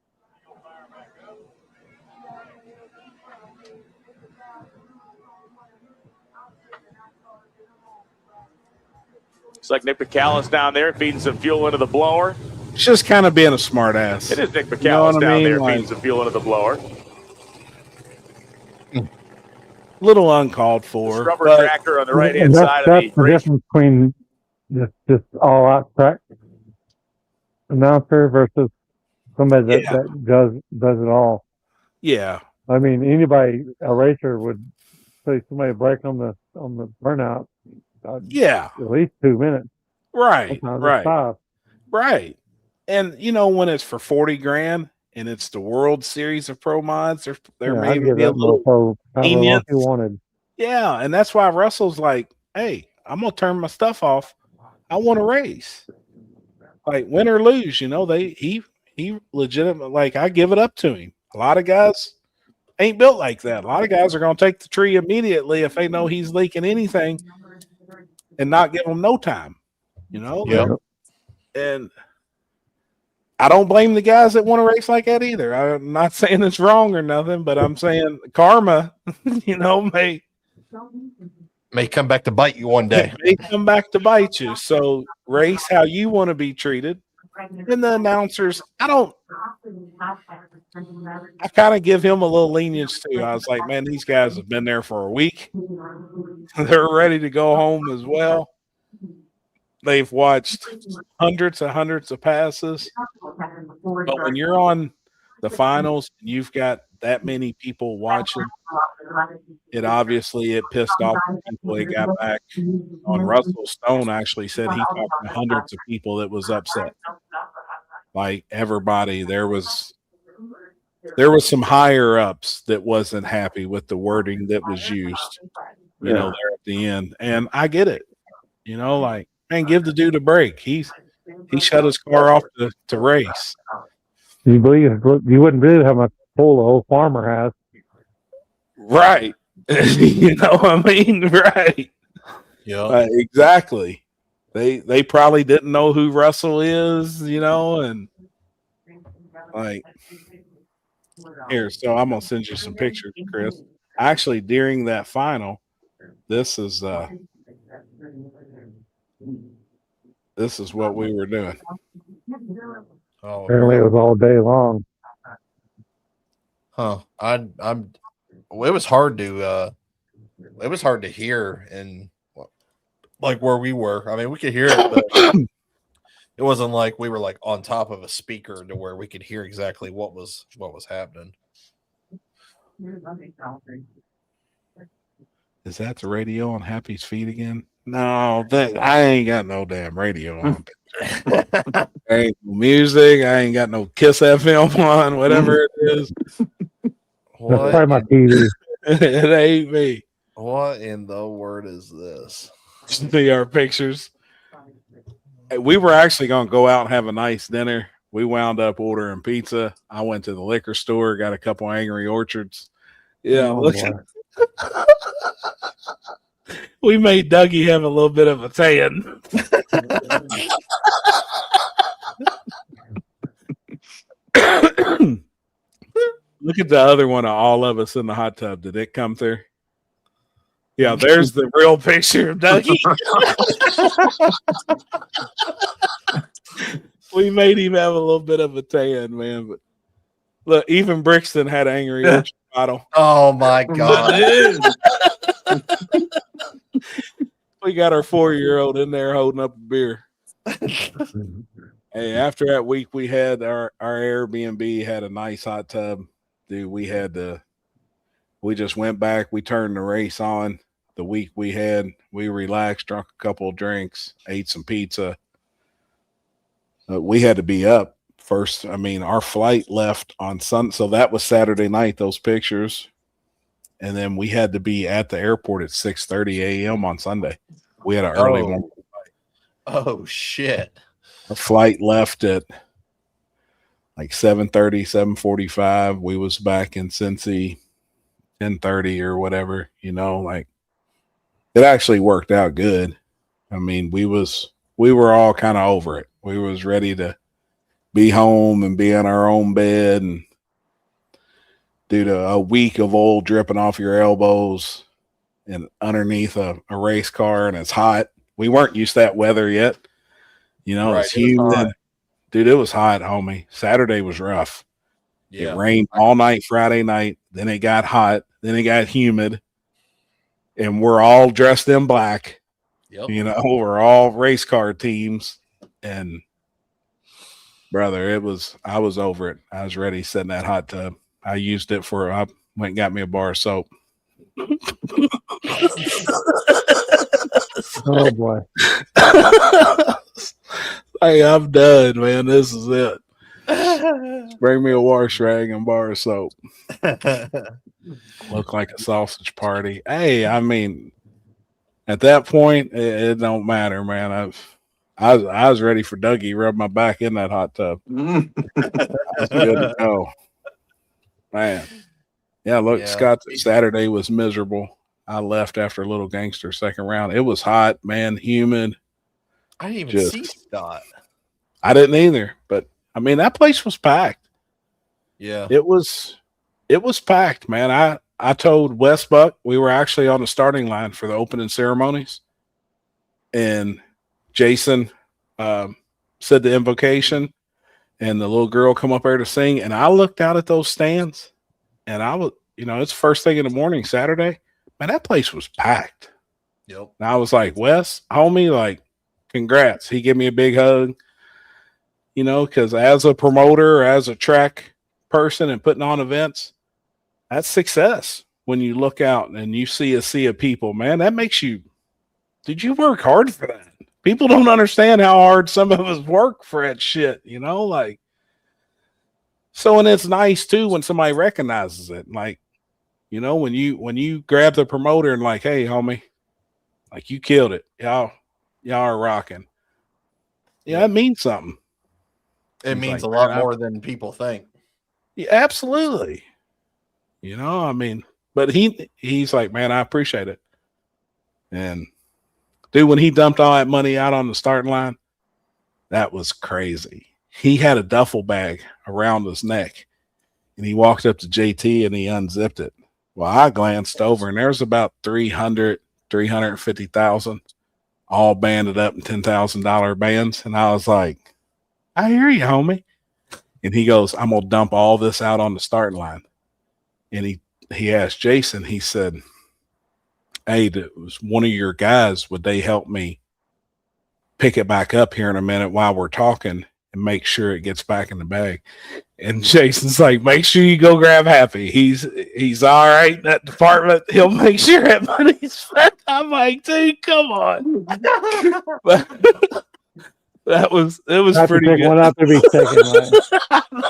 It's like Nick McCallum down there feeding some fuel into the blower. It's just kind of being a smart ass. It is Nick McCallum You know what I down mean? there Like- feeding some fuel into the blower. Little uncalled for. Rubber but tractor on the right hand That's- side that's of the the race. difference between just all out track announcer versus somebody that, Yeah. that does it all. yeah, I mean, anybody, a racer would say somebody break on the burnout yeah, at least 2 minutes. right, Sometimes it's right, 5. right. And you know, when it's for 40 grand and it's the World Series of Pro Mods, there Yeah, may I'd give be a that little, mofo however long lenience. he wanted. yeah, and that's why Russell's like, hey, I'm gonna turn my stuff off. I want to race, like win or lose. You know, he legitimate. Like I give it up to him. A lot of guys ain't built like that. A lot of guys are gonna take the tree immediately if they know he's leaking anything, and not give him no time. You know, Yep. and I don't blame the guys that want to race like that either. I'm not saying it's wrong or nothing, but I'm saying karma, you know, May come back to bite you one day. may come back to bite you. So race how you want to be treated. And the announcers, I kind of give him a little lenience too. I was like, man, these guys have been there for a week. They're ready to go home as well. They've watched hundreds of passes. But when you're on the finals and you've got that many people watching, it pissed off the people that got back on. Russell Stone actually said he talked to hundreds of people that was upset. Like everybody, there was some higher ups that wasn't happy with the wording that was used. you know, there at the end. And I get it. You know, like, man, give the dude a break. He shut his car off to race. You wouldn't believe how much pull the old farmer has. Right. You know what I mean? Right. Yeah. Exactly. They probably didn't know who Russell is, you know, and like here, so I'm gonna send you some pictures, Chris. Actually, during that final, this is what we were doing. Oh, Apparently, it was all day long. huh. It was hard to hear and like where we were. I mean, we could hear it, but it wasn't like we were like on top of a speaker to where we could hear exactly what was happening. Is that the radio on Happy's feet again? No, I ain't got no damn radio on. Ain't no music. I ain't got no Kiss FM on, whatever it is. That's probably my TV. It ain't me. What in the word is this? See our pictures. We were actually going to go out and have a nice dinner. We wound up ordering pizza. I went to the liquor store, got a couple Angry Orchards. Yeah, look at we made Dougie have a little bit of a tan. Look at the other one of all of us in the hot tub. Did it come through? Yeah, there's the real picture of Dougie. We made him have a little bit of a tan, man. But look, even Brixton had an Angry Orchard bottle. Oh my god! We got our 4-year-old in there holding up a beer. Hey, after that week, we had our Airbnb had a nice hot tub. Dude, we just went back. We turned the race on. The week we relaxed, drunk a couple of drinks, ate some pizza. We had to be up first. I mean, our flight left on Sunday, so that was Saturday night, those pictures. And then we had to be at the airport at 6:30 a.m. on Sunday. We had an early morning flight. Oh, shit. Our flight left at like 7:30, 7:45. We was back in Cincy 10:30 or whatever, you know, like it actually worked out good. I mean, we were all kind of over it. We was ready to be home and be in our own bed and do a week of oil dripping off your elbows and underneath a race car, and it's hot. We weren't used to that weather yet. You know, Right, it's humid. Dude, it was hot, homie. Saturday was rough. Yeah. It rained all night Friday night. Then it got hot. Then it got humid. And we're all dressed in black. Yep. You know, we're all race car teams. And brother, I was over it. I was ready to sit in that hot tub. I used it I went and got me a bar of soap. Oh boy. Hey, I'm done, man. This is it. Bring me a wash rag and bar of soap. Look like a sausage party. Hey, I mean, at that point, it don't matter, man. I was ready for Dougie rub my back in that hot tub. I was good to go. Man. Yeah, look, Yeah. Scott, Saturday was miserable. I left after a little gangster second round. It was hot, man, humid. I didn't even see Scott. I didn't either, but I mean that place was packed. Yeah. It was packed, man. I told Wes Buck we were actually on the starting line for the opening ceremonies, and Jason said the invocation, and the little girl come up there to sing, and I looked out at those stands, and I was, you know, it's first thing in the morning Saturday, man. That place was packed. Yep. And I was like, Wes, homie, like, congrats. He gave me a big hug. You know, because as a promoter, as a track person and putting on events, that's success. When you look out and you see a sea of people, man, that makes you, did you work hard for that? People don't understand how hard some of us work for that shit, you know, like, so, and it's nice too when somebody recognizes it. Like, You know, when you grab the promoter and like, hey, homie, like you killed it. Y'all are rocking. Yeah, that means something. It He's means like, a lot "Man, more than people think. Yeah, absolutely. You know, I mean, but he's like, man, I appreciate it. And dude, when he dumped all that money out on the starting line, that was crazy. He had a duffel bag around his neck and he walked up to JT and he unzipped it. Well, I glanced over and there's about 350,000 all banded up in $10,000 bands. And I was like, I hear you, homie. And he goes, I'm going to dump all this out on the starting line. And he asked Jason, he said, hey, it was one of your guys, would they help me pick it back up here in a minute while we're talking and make sure it gets back in the bag? And Jason's like, make sure you go grab Happy. He's all right in that department. He'll make sure that money's spent. I'm like, dude, come on. It was Have pretty to pick good. one up to be taken. Right?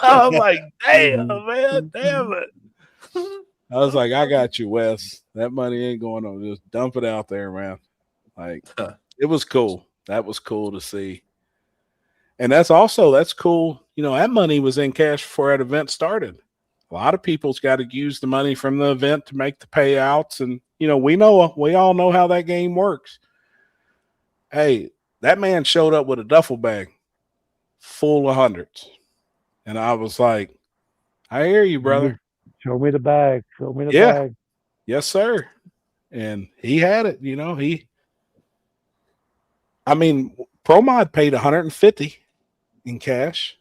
I'm like, damn, man, damn it. I was like, I got you, Wes. That money ain't going on. Just dump it out there, man. Like, it was cool. That was cool to see. And that's cool. You know, that money was in cash before that event started. A lot of people's got to use the money from the event to make the payouts. And, you know, we all know how that game works. Hey, that man showed up with a duffel bag full of hundreds. And I was like, I hear you, brother. Show me the bag. Show me the bag. Yes, sir. And he had it, you know, ProMod paid $150 in cash.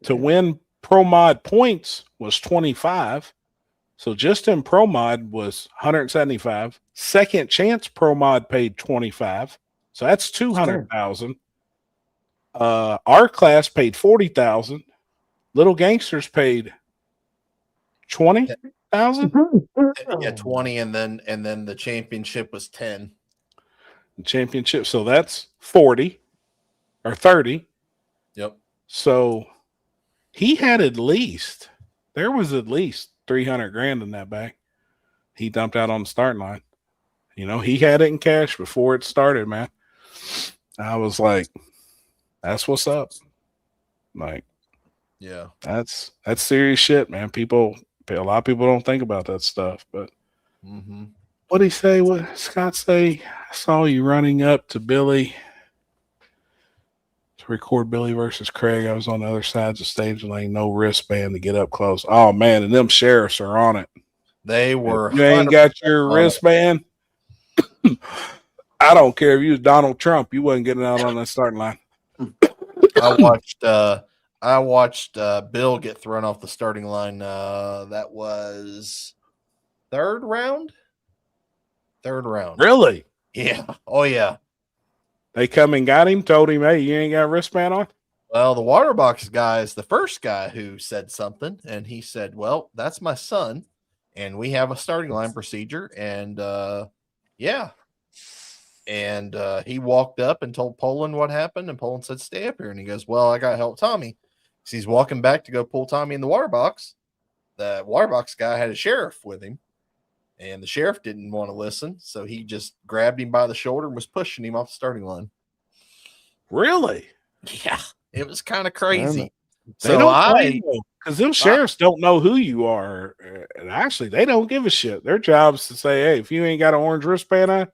To win ProMod points was $25. So just in ProMod was $175. Second chance ProMod paid $25. So that's $200,000. Our class paid $40,000. Little Gangsters paid $20,000. Yeah, 20, and then the championship was 10. The championship, so that's 40 or 30. Yep. So he had there was at least 300 grand in that bag. He dumped out on the starting line. You know, he had it in cash before it started, man. I was like, that's what's up. Like, yeah, that's serious shit, man. A lot of people don't think about that stuff, but what did he say? What did Scott say? I saw you running up to Billy to record Billy versus Craig. I was on the other side of the stage lane, no wristband to get up close. Oh man, and them sheriffs are on it. They were. If you ain't got your wristband. I don't care if you was Donald Trump, you wasn't getting out on that starting line. I watched Bill get thrown off the starting line. That was third round. Really? Yeah. Oh yeah. They come and got him, told him, hey, you ain't got a wristband on? Well, the water box guy is the first guy who said something, and he said, well, that's my son, and we have a starting line procedure, and yeah. And he walked up and told Poland what happened, and Poland said, stay up here. And he goes, well, I got to help Tommy. So he's walking back to go pull Tommy in the water box. The water box guy had a sheriff with him, and the sheriff didn't want to listen. So he just grabbed him by the shoulder and was pushing him off the starting line. Really? Yeah, it was kind of crazy. Because them sheriffs don't know who you are. And actually, they don't give a shit. Their job is to say, hey, if you ain't got an orange wristband on,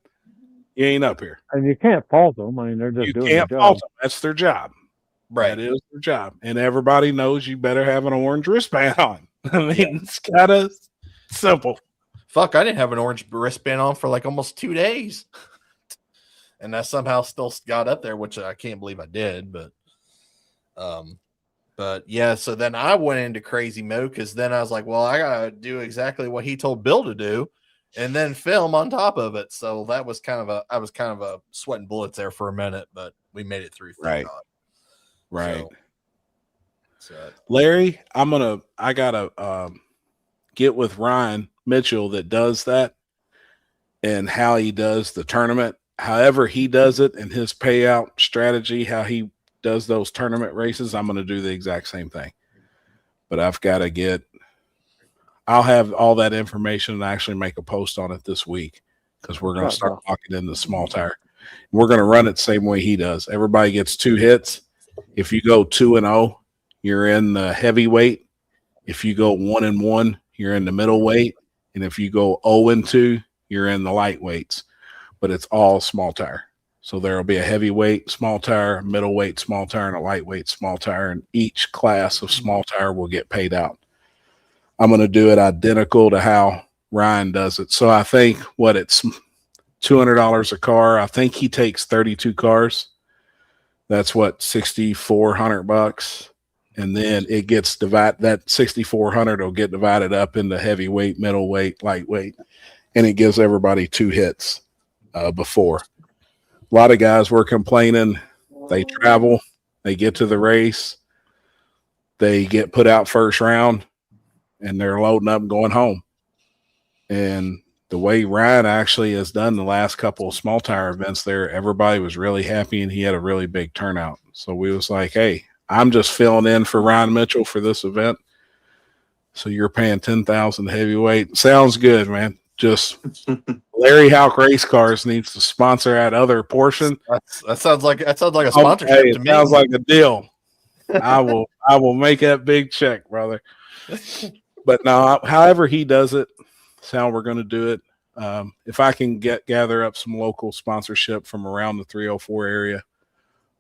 you ain't up here. And you can't fault them. I mean, they're just doing their job. That's their job. Right. That is their job. And everybody knows you better have an orange wristband on. I mean, it's kind of simple. Fuck, I didn't have an orange wristband on for like almost 2 days. And I somehow still got up there, which I can't believe I did. But yeah, so then I went into crazy mode because then I was like, well, I got to do exactly what he told Bill to do and then film on top of it. So that was I was kind of a sweating bullets there for a minute, but we made it through. Right. God. Right. So, Larry, I gotta get with Ryan Mitchell that does that and how he does the tournament. However he does it and his payout strategy, how he does those tournament races, I'm going to do the exact same thing. But I've got to get I'll have all that information and actually make a post on it this week because we're going to start locking in the small tire. We're going to run it the same way he does. Everybody gets 2 hits. If you go 2-0, you're in the heavyweight. If you go 1-1, you're in the middleweight. And if you go 0-2, you're in the lightweights. But it's all small tire. So there will be a heavyweight small tire, a middleweight small tire, and a lightweight small tire. And each class of small tire will get paid out. I'm going to do it identical to how Ryan does it. So I think it's $200 a car. I think he takes 32 cars. That's $6,400. And then it gets divided. That 6,400 will get divided up into heavyweight, middleweight, lightweight, and it gives everybody 2 hits before. A lot of guys were complaining. They travel, they get to the race, they get put out first round, and they're loading up and going home. And the way Ryan actually has done the last couple of small tire events there, everybody was really happy, and he had a really big turnout. So we was like, hey, I'm just filling in for Ryan Mitchell for this event. So you're paying $10,000 heavyweight. Sounds good, man. Just Larry Houck Race Cars needs to sponsor that other portion. That sounds like a sponsorship to me. Sounds like a deal. I will make that big check, brother. But no, however he does it, that's how we're going to do it. If I can gather up some local sponsorship from around the 304 area,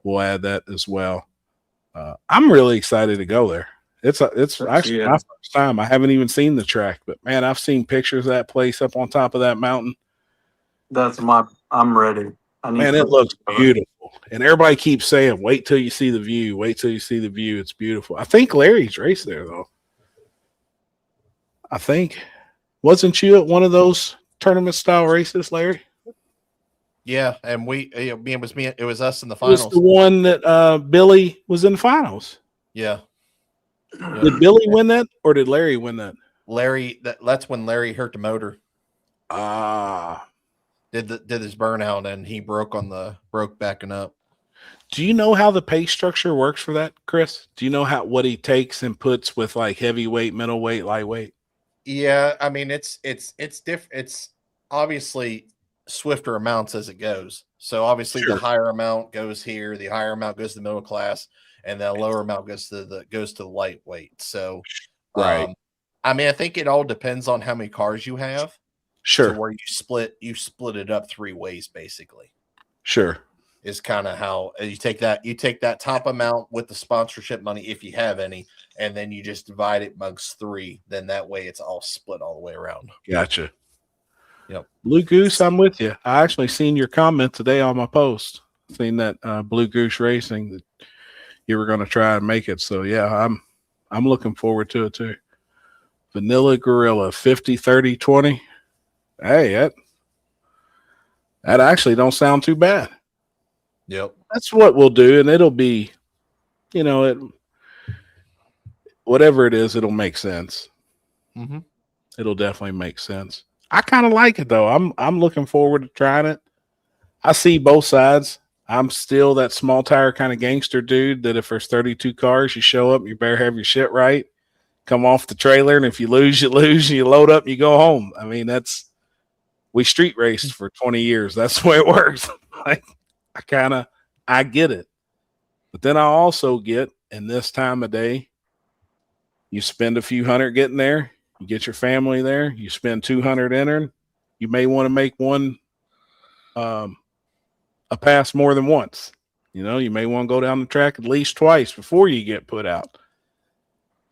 we'll add that as well. I'm really excited to go there. It's actually my first time. I haven't even seen the track, but man, I've seen pictures of that place up on top of that mountain. I'm ready. Man, it looks beautiful. And everybody keeps saying, wait till you see the view. Wait till you see the view. It's beautiful. I think Larry's raced there, though. I think. Wasn't you at one of those tournament style races, Larry? Yeah, and it was us in the finals. It was the one that Billy was in the finals. Yeah. Did Billy win that, or did Larry win that? Larry, that's when Larry hurt the motor. Did his burnout, and he broke backing up. Do you know how the pay structure works for that, Chris? Do you know what he takes and puts with like heavyweight, middleweight, lightweight? Yeah, I mean it's different. It's obviously swifter amounts as it goes. So obviously the higher amount goes here, the higher amount goes to the middle class, and the lower amount goes to the lightweight. So right. I mean, I think it all depends on how many cars you have. Sure. So where you split it up 3 ways basically. Sure. Is kind of how you take that top amount with the sponsorship money if you have any, and then you just divide it amongst 3. Then that way it's all split all the way around. Gotcha. Yep. Blue Goose, I'm with you. I actually seen your comment today on my post. Seen that Blue Goose Racing that you were going to try and make it. So yeah, I'm looking forward to it too. Vanilla Gorilla 50, 30, 20. Hey, that actually don't sound too bad. Yep. That's what we'll do, and it'll be, whatever it is, it'll make sense. Mm-hmm. It'll definitely make sense. I kind of like it though. I'm looking forward to trying it. I see both sides. I'm still that small tire kind of gangster dude that if there's 32 cars, you show up, you better have your shit right. Come off the trailer, and if you lose, you lose. You load up, and you go home. I mean, we street raced for 20 years. That's the way it works. Like, I get it. But then I also get, in this time of day, you spend a few hundred getting there. You get your family there. You spend 200 entering. You may want to make one a pass more than once. You may want to go down the track at least twice before you get put out.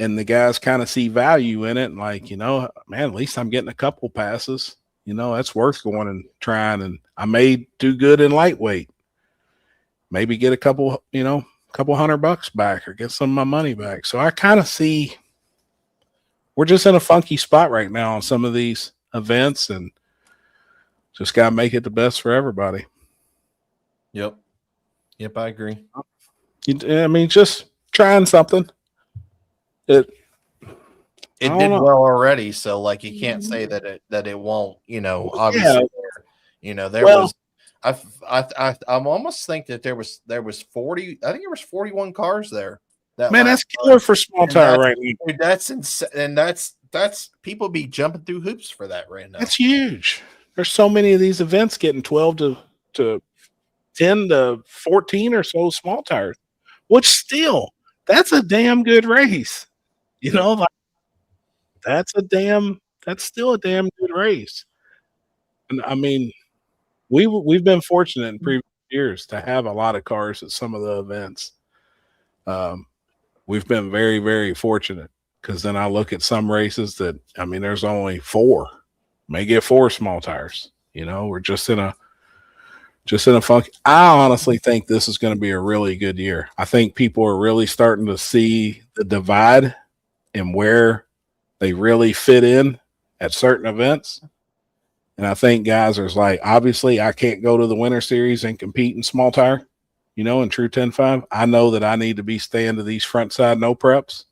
And the guys kind of see value in it. And like, man, at least I'm getting a couple passes. That's worth going and trying. And I may do good in lightweight. Maybe get a couple $100 back or get some of my money back. So I kind of see we're just in a funky spot right now on some of these events, and just got to make it the best for everybody. Yep, I agree. I mean, just trying something. It did well already, so like you can't say that it won't. Obviously, there was. I almost think that there was 40. I think there was 41 cars there. That's killer for small tire right now. Dude, that's insane, and that's that's people be jumping through hoops for that right now. That's huge. There's so many of these events getting 12 to 10 to 14 or so small tires, which still, that's a damn good race. You know, like that's still a damn good race. And I mean, we've been fortunate in previous years to have a lot of cars at some of the events. We've been very, very fortunate, because then I look at some races that, I mean, there's only 4, may get 4 small tires. You know, we're just in a funk. I honestly think this is going to be a really good year. I think people are really starting to see the divide and where they really fit in at certain events. And I think guys are like, obviously I can't go to the Winter Series and compete in small tire, you know, in true 10.5. I know that I need to be staying to these front side no preps.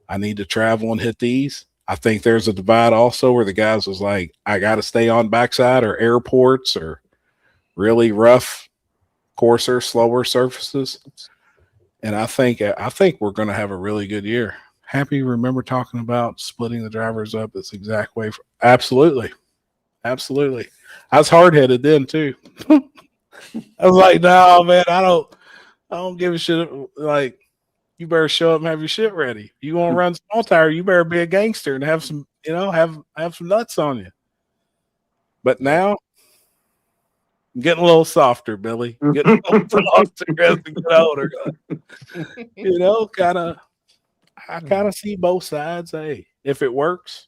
I need to travel and hit these. I think there's a divide also where the guys was like, I got to stay on backside or airports or really rough, coarser, slower surfaces. And I think we're going to have a really good year. Happy, remember talking about splitting the drivers up this exact way? Absolutely. Absolutely. I was hard-headed then too. I was like, no, man, I don't give a shit. Like, you better show up and have your shit ready. You want to run small tire, you better be a gangster and have some, you know, have some nuts on you. But now I'm getting a little softer, Billy. Getting a little softer as we get older. You know, I kind of see both sides. Hey, if it works,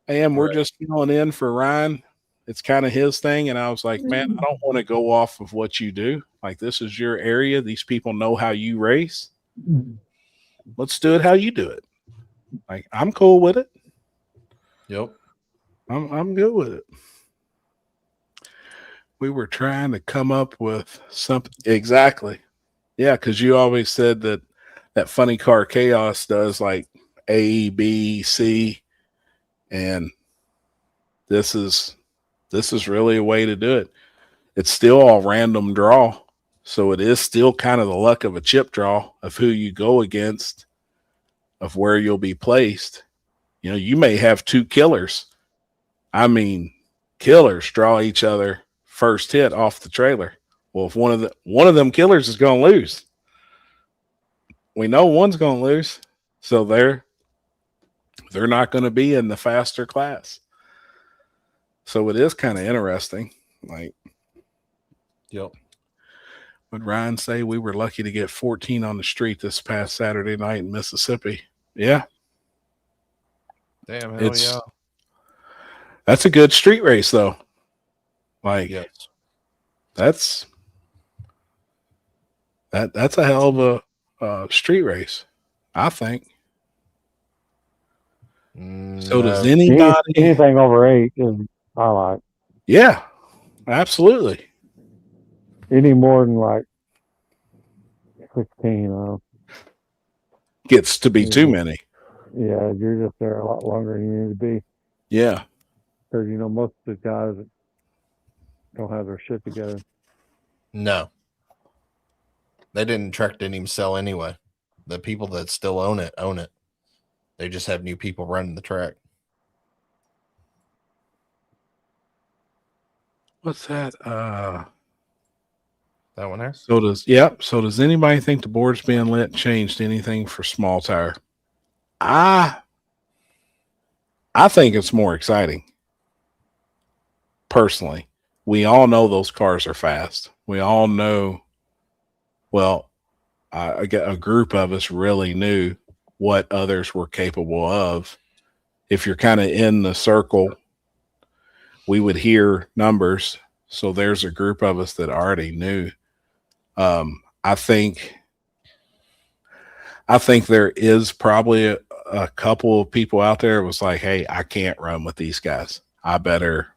and we're just filling in for Ryan, it's kind of his thing. And I was like, man, I don't want to go off of what you do. Like, this is your area. These people know how you race. Let's do it how you do it. Like, I'm cool with it. Yep. I'm good with it. We were trying to come up with something. Exactly. Yeah, because you always said that Funny Car Chaos does like A, B, C, and this is really a way to do it. It's still all random draw, so it is still kind of the luck of a chip draw of who you go against, of where you'll be placed. You know, you may have 2 killers. I mean, killers draw each other first hit off the trailer. Well, if one of them killers is going to lose, we know one's going to lose, so they're not going to be in the faster class. So it is kind of interesting. Like, yep. Would Ryan say we were lucky to get 14 on the street this past Saturday night in Mississippi? Yeah. Damn, hell yeah. That's a good street race, though. Like, yes. That's a hell of a street race, I think. So does anybody? Anything over 8 is I like. Yeah, absolutely. Any more than like 16, gets to be too many. Yeah, you're just there a lot longer than you need to be. Yeah. Because, most of the guys don't have their shit together. No. Truck didn't even sell anyway. The people that still own it. They just have new people running the track. What's that? That one there? So does anybody think the boards being lit changed anything for small tire? I think it's more exciting. Personally, we all know those cars are fast. We all know, well, a group of us really knew what others were capable of. If you're kind of in the circle, we would hear numbers. So there's a group of us that already knew. I think there is probably a couple of people out there was like, hey, I can't run with these guys. I better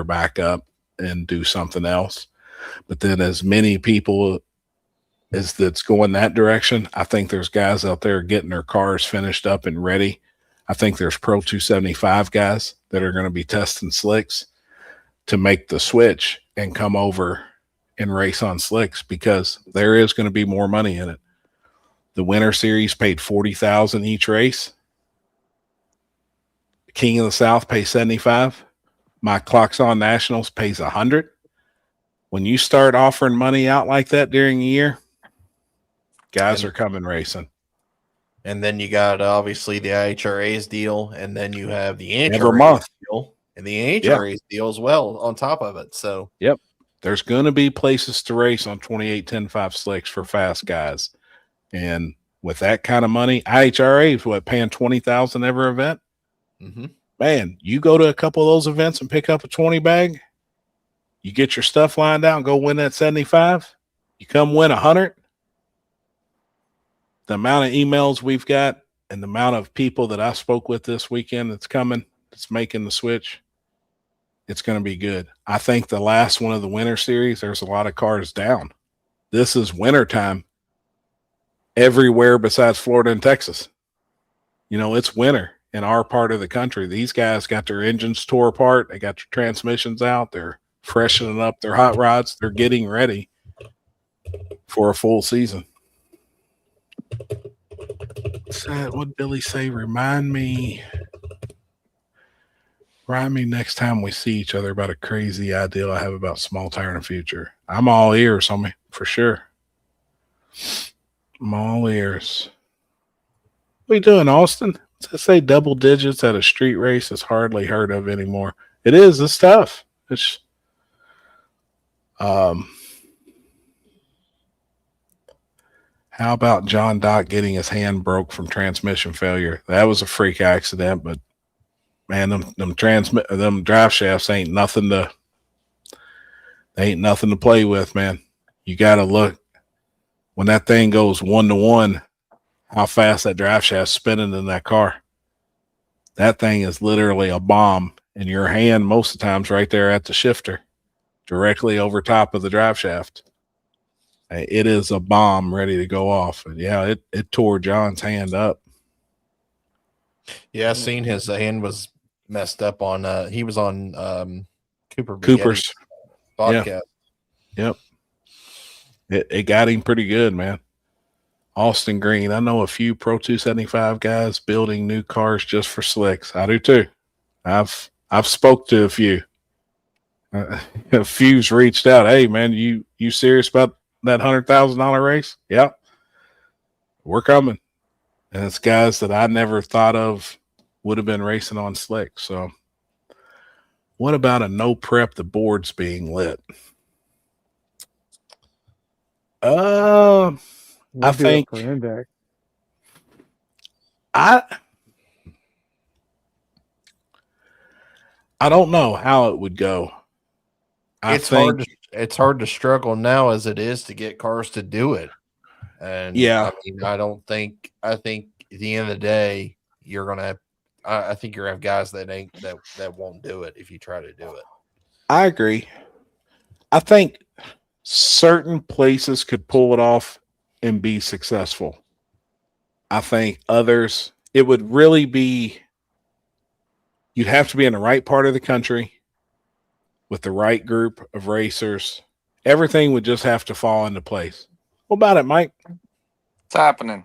back up and do something else. But then as many people as that's going that direction, I think there's guys out there getting their cars finished up and ready. I think there's Pro 275 guys that are going to be testing slicks to make the switch and come over and race on slicks, because there is going to be more money in it. The Winter Series paid $40,000 each race. King of the South pays 75. My Clocks On Nationals pays 100. When you start offering money out like that during the year, guys are coming racing. And then you got obviously the IHRA's deal, and then you have the Every NHRA's month. deal and the NHRA's deal as well on top of it. So Yep. There's going to be places to race on 28-10-5 slicks for fast guys. And with that kind of money, IHRA is what, paying $20,000 every event? Man, you go to a couple of those events and pick up a 20 bag, you get your stuff lined out and go win that 75, you come win 100. The amount of emails we've got and the amount of people that I spoke with this weekend that's coming, that's making the switch, it's going to be good. I think the last one of the winter series, there's a lot of cars down. This is wintertime everywhere besides Florida and Texas. You know, it's winter in our part of the country. These guys got their engines tore apart. They got their transmissions out. They're freshening up their hot rods. They're getting ready for a full season. What did Billy say? Remind me next time we see each other about a crazy idea I have about small tire in the future. I'm all ears on me, for sure. I'm all ears. What are you doing, Austin? To say double digits at a street race is hardly heard of anymore. It is. It's tough. It's how about John Dock getting his hand broke from transmission failure? That was a freak accident, but man, them drive shafts ain't nothing to play with, man. You got to look when that thing goes 1-to-1, how fast that drive shaft's spinning in that car. That thing is literally a bomb in your hand most of the times right there at the shifter, directly over top of the drive shaft. It is a bomb ready to go off. And yeah, it tore John's hand up. yeah, I seen his hand was messed up on he was on Cooper's podcast. Yeah. Yep. It got him pretty good, man. Austin Green. I know a few Pro 275 guys building new cars just for slicks. I do too. I've spoke to a few. A few's reached out. Hey man, you serious about that $100,000 race? Yeah. We're coming. And it's guys that I never thought of would have been racing on slick. So what about a no prep, the board's being lit? I think for index. I don't know how it would go. It's hard to struggle now as it is to get cars to do it. And yeah, I mean, I think at the end of the day, I think you're gonna have guys that won't do it if you try to do it. I agree. I think certain places could pull it off and be successful. I think others, it would really be, you'd have to be in the right part of the country with the right group of racers. Everything would just have to fall into place. What about it, Mike? It's happening.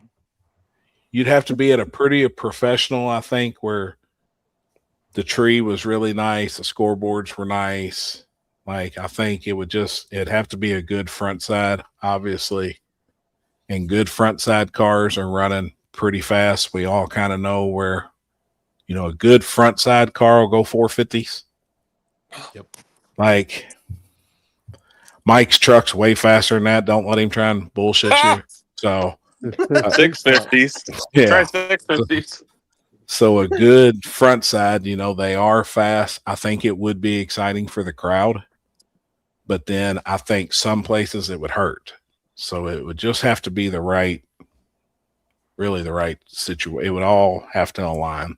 You'd have to be at a pretty professional, I think, where the tree was really nice, the scoreboards were nice. Like, I think it'd have to be a good front side, obviously. And good front side cars are running pretty fast. We all kind of know where, a good front side car will go 450s. Yep. Like, Mike's truck's way faster than that. Don't let him try and bullshit you. So 650s. Yeah. Try 650s. So a good front side, they are fast. I think it would be exciting for the crowd, but then I think some places it would hurt. So it would just have to be the right situation. It would all have to align.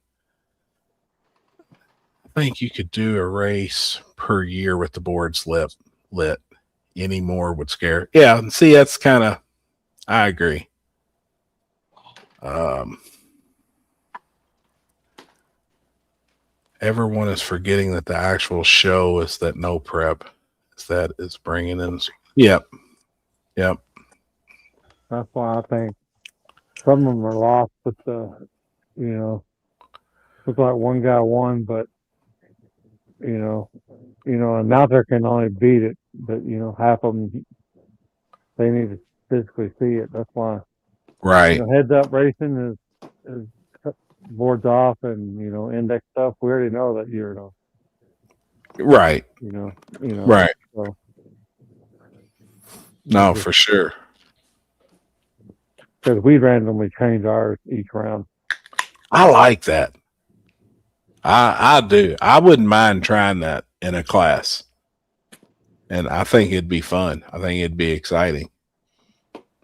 I think you could do a race per year with the boards lit. Any more would scare. Yeah, and see, that's kind of, I agree. Everyone is forgetting that the actual show is that no prep. Is bringing in. Yep. That's why I think some of them are lost with the, looked like one guy won, but an announcer can only beat it, but half of them they need to physically see it. That's why Right. heads up racing is boards off and index stuff. We already know that you're Right. Right. So, No, for sure. because we randomly change ours each round. I like that. I do. I wouldn't mind trying that in a class. And I think it'd be fun. I think it'd be exciting.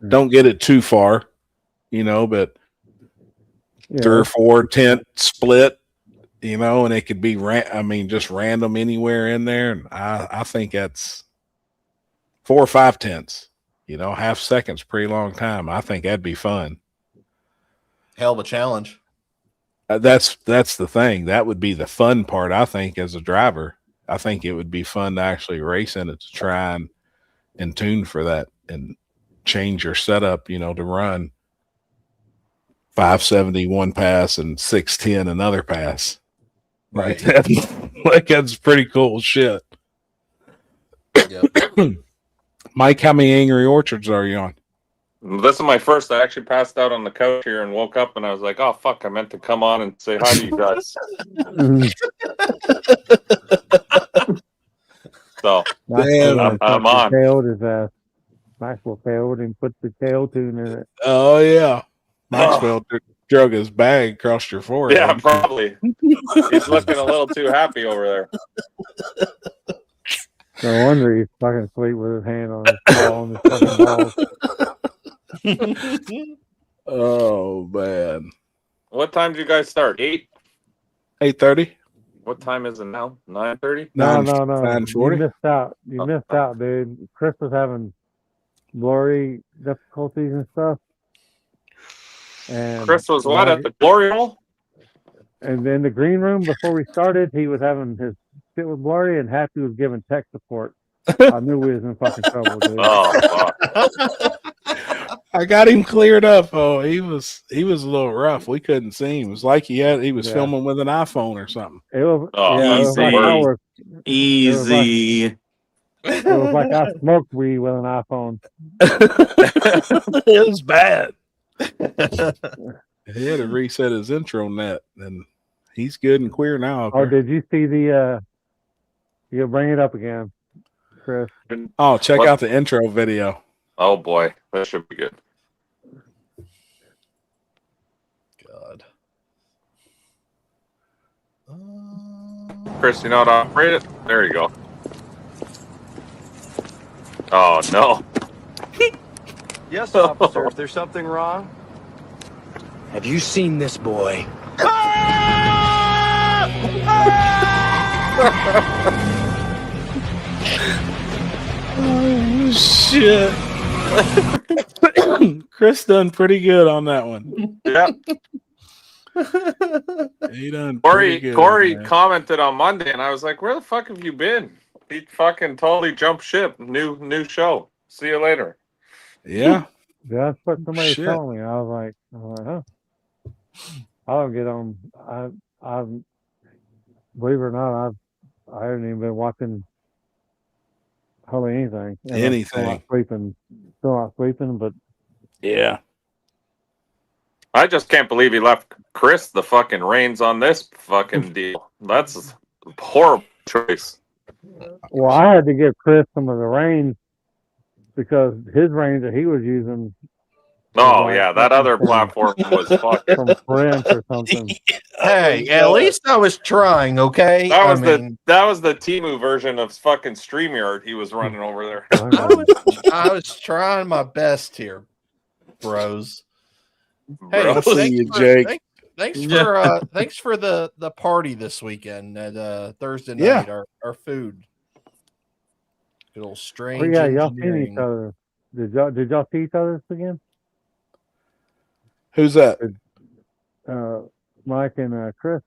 Don't get it too far, but 3 or 4 tent split, and it could be just random anywhere in there. And I think that's 4 or 5 tents, half second's a pretty long time. I think that'd be fun. Hell of a challenge. That's the thing. That would be the fun part, I think, as a driver. I think it would be fun to actually race in it, to try and tune for that and change your setup, to run 570 one pass and 610 another pass. Right. Like that's pretty cool shit. Yep. Mike, how many Angry Orchards are you on? This is my first. I actually passed out on the couch here and woke up and I was like, oh, fuck, I meant to come on and say hi to you guys. So, I'm on. Tailed his ass. Maxwell tailed and put the tail tune in it. Oh, yeah. Maxwell drug his bag across your forehead. Yeah, probably. He's looking a little too happy over there. No wonder he's fucking asleep with his hand on his fucking balls. Oh, man. What time do you guys start? 8:30? What time is it now? 9:30? No. 9:40? You missed out. You missed out, dude. Chris was having glory difficulties and stuff. And Chris was what, at the glory hole? And in the green room before we started, he was having his shit with Glory, and Happy was giving tech support. I knew we was in fucking trouble, dude. Oh, fuck. I got him cleared up. Oh, he was a little rough. We couldn't see him. It was like he was filming with an iPhone or something. It was, Oh, easy. It was like I smoked weed with an iPhone. It was bad. He had to reset his intro net, and he's good and queer now. Oh, did you see the? You bring it up again, Chris. Oh, check out the intro video. Oh, boy. That should be good. God. Chris, you know how to operate it? There you go. Oh, no. Yes, officer. If there's something wrong. Have you seen this boy? Oh, shit. Chris done pretty good on that one. Yeah. He done pretty good. Corey commented on Monday, and I was like, where the fuck have you been? He fucking totally jumped ship. New show. See you later. Yeah. Yeah, that's what somebody was Shit. telling me. I was like, huh? I don't get on. I believe it or not, I haven't even been watching hardly anything. And I'm still not sleeping, but Yeah. I just can't believe he left Chris the fucking reins on this fucking deal. That's a horrible choice. well, I had to give Chris some of the reins because his reins that he was using Oh, yeah, that other platform was fucking... from Prince or something. Hey, at least I was trying, okay? That was the Temu version of fucking StreamYard he was running over there. I was trying my best here, bros. Hey, Bros. Jake. thanks for the party this weekend at Thursday night. Yeah. Our food. Good old strange. Oh yeah, y'all seen engineering. each other. Did y'all see each other again? Who's that? Mike and Chris.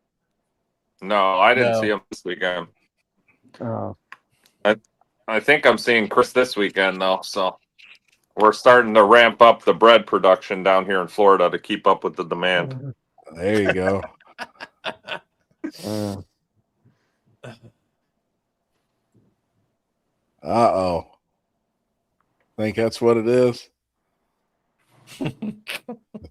No, I didn't No. see him this weekend. Oh, I think I'm seeing Chris this weekend, though, so we're starting to ramp up the bread production down here in Florida to keep up with the demand. There you go. Uh-oh. Think that's what it is? I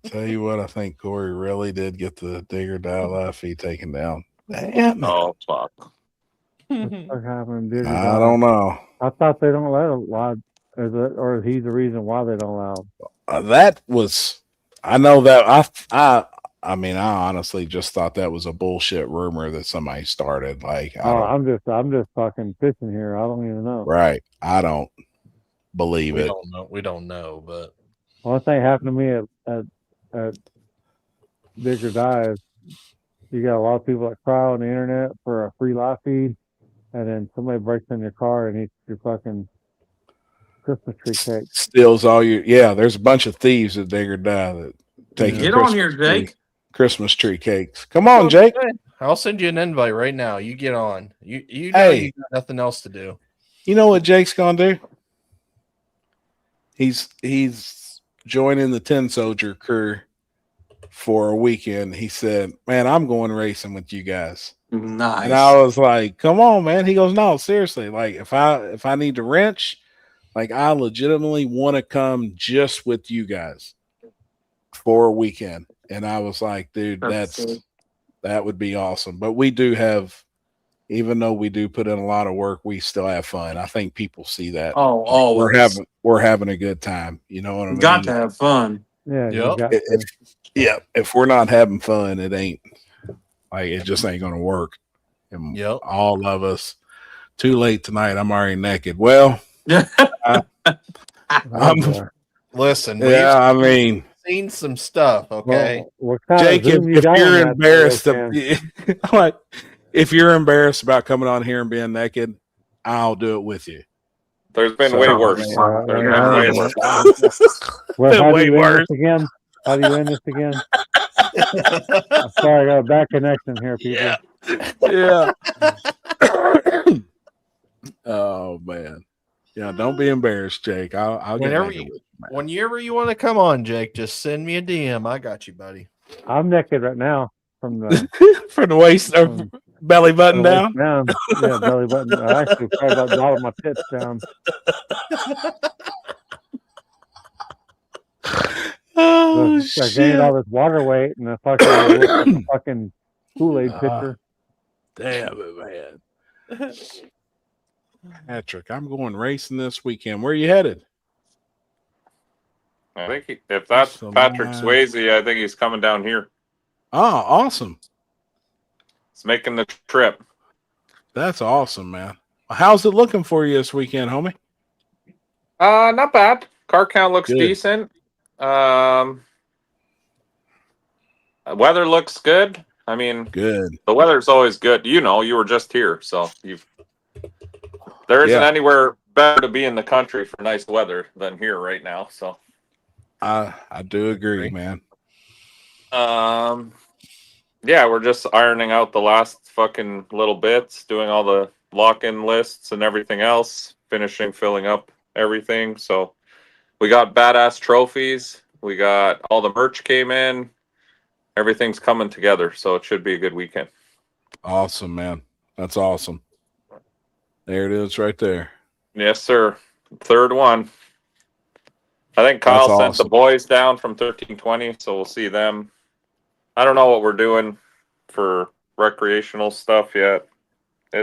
tell you what, I think Corey really did get the Digger Dial fee taken down. Damn it. Oh fuck. What the fuck happened? Digger I died? don't know. I thought they don't let him. Why? Is it, or is he the reason why they don't allow him? That was, I know that I mean, I honestly just thought that was a bullshit rumor that somebody started. Like, I'm just fucking fishing here. I don't even know. Right. I don't believe We it. don't know. We don't know, but One thing happened to me at Digger Dive. You got a lot of people that cry on the internet for a free live feed, and then somebody breaks in your car and eats your fucking Christmas tree cake. Steals all your, yeah, there's a bunch of thieves at Digger Die that take your Get on here, Jake. Christmas tree cakes. Come on, Jake. I'll send you an invite right now. You get on. You know you got nothing else to do. You know what Jake's gonna do? He's joining the Tin Soldier crew for a weekend. He said, "Man, I'm going racing with you guys." Nice. And I was like, "Come on, man." He goes, "No, seriously. Like, if I need to wrench, like, I legitimately want to come just with you guys for a weekend." And I was like, "Dude, that would be awesome." But we do have, even though we do put in a lot of work, we still have fun. I think people see that. Oh, always. We're having a good time. You know what I mean? Got to have fun. Yeah. Yep. If we're not having fun, it ain't like, it just ain't gonna work. And Yep. all of us. Too late tonight. I'm already naked. Well, Listen. Yeah, I mean, seen some stuff. Okay, Jake, if you're embarrassed, like, if you're embarrassed about coming on here and being naked, I'll do it with you. There's been way worse. There's been way worse. Well, how do Way you end worse. this again? How do you end this again? I'm sorry, I got a bad connection here, people. Yeah. Oh man. Yeah, don't be embarrassed, Jake. I'll get whenever naked you, with you, man. whenever you want to come on, Jake, just send me a DM. I got you, buddy. I'm naked right now from the from the waist or belly button down. down. Yeah, belly button. I actually probably about bottom of my tits down. Oh, I shit. gained all this water weight and a fucking Kool-Aid pitcher. Damn it, man. Patrick, I'm going racing this weekend. Where are you headed? I think if that's Patrick Swayze, I think he's coming down here. Oh, awesome. He's making the trip. That's awesome, man. How's it looking for you this weekend, homie? Not bad. Car count looks Good. decent. Weather looks good. I mean, good. The weather's always good. You know, you were just here, so there isn't anywhere better to be in the country for nice weather than here right now. So I do agree, man. Yeah, we're just ironing out the last fucking little bits, doing all the lock-in lists and everything else, filling up everything. So we got badass trophies. We got all the merch came in. Everything's coming together, so it should be a good weekend. Awesome, man. That's awesome. There it is right there. Yes, sir. Third one. I think Kyle That's sent awesome. the boys down from 1320, so we'll see them. I don't know what we're doing for recreational stuff yet.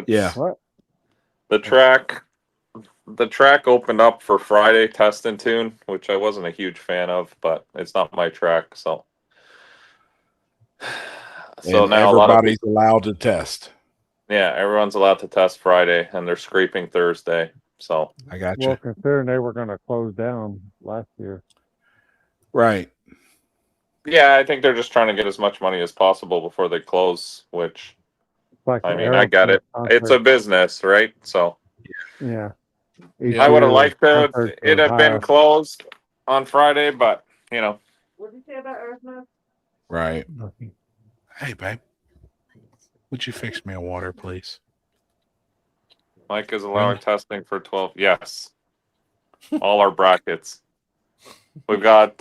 Yeah. The track opened up for Friday test and tune, which I wasn't a huge fan of, but it's not my track, so And now a lot of everybody's allowed to test. yeah, everyone's allowed to test Friday, and they're scraping Thursday. So I got you. Well, considering they were going to close down last year. Right. yeah, I think they're just trying to get as much money as possible before they close. Which Like I mean, I get it. It's a business, right? So yeah. I would have liked to concerts it were have been higher. closed on Friday, but you know. What did you say about Earthmas? Right. Hey, babe. Would you fix me a water, please? Mike is allowing testing for 12. Yes. All our brackets. We got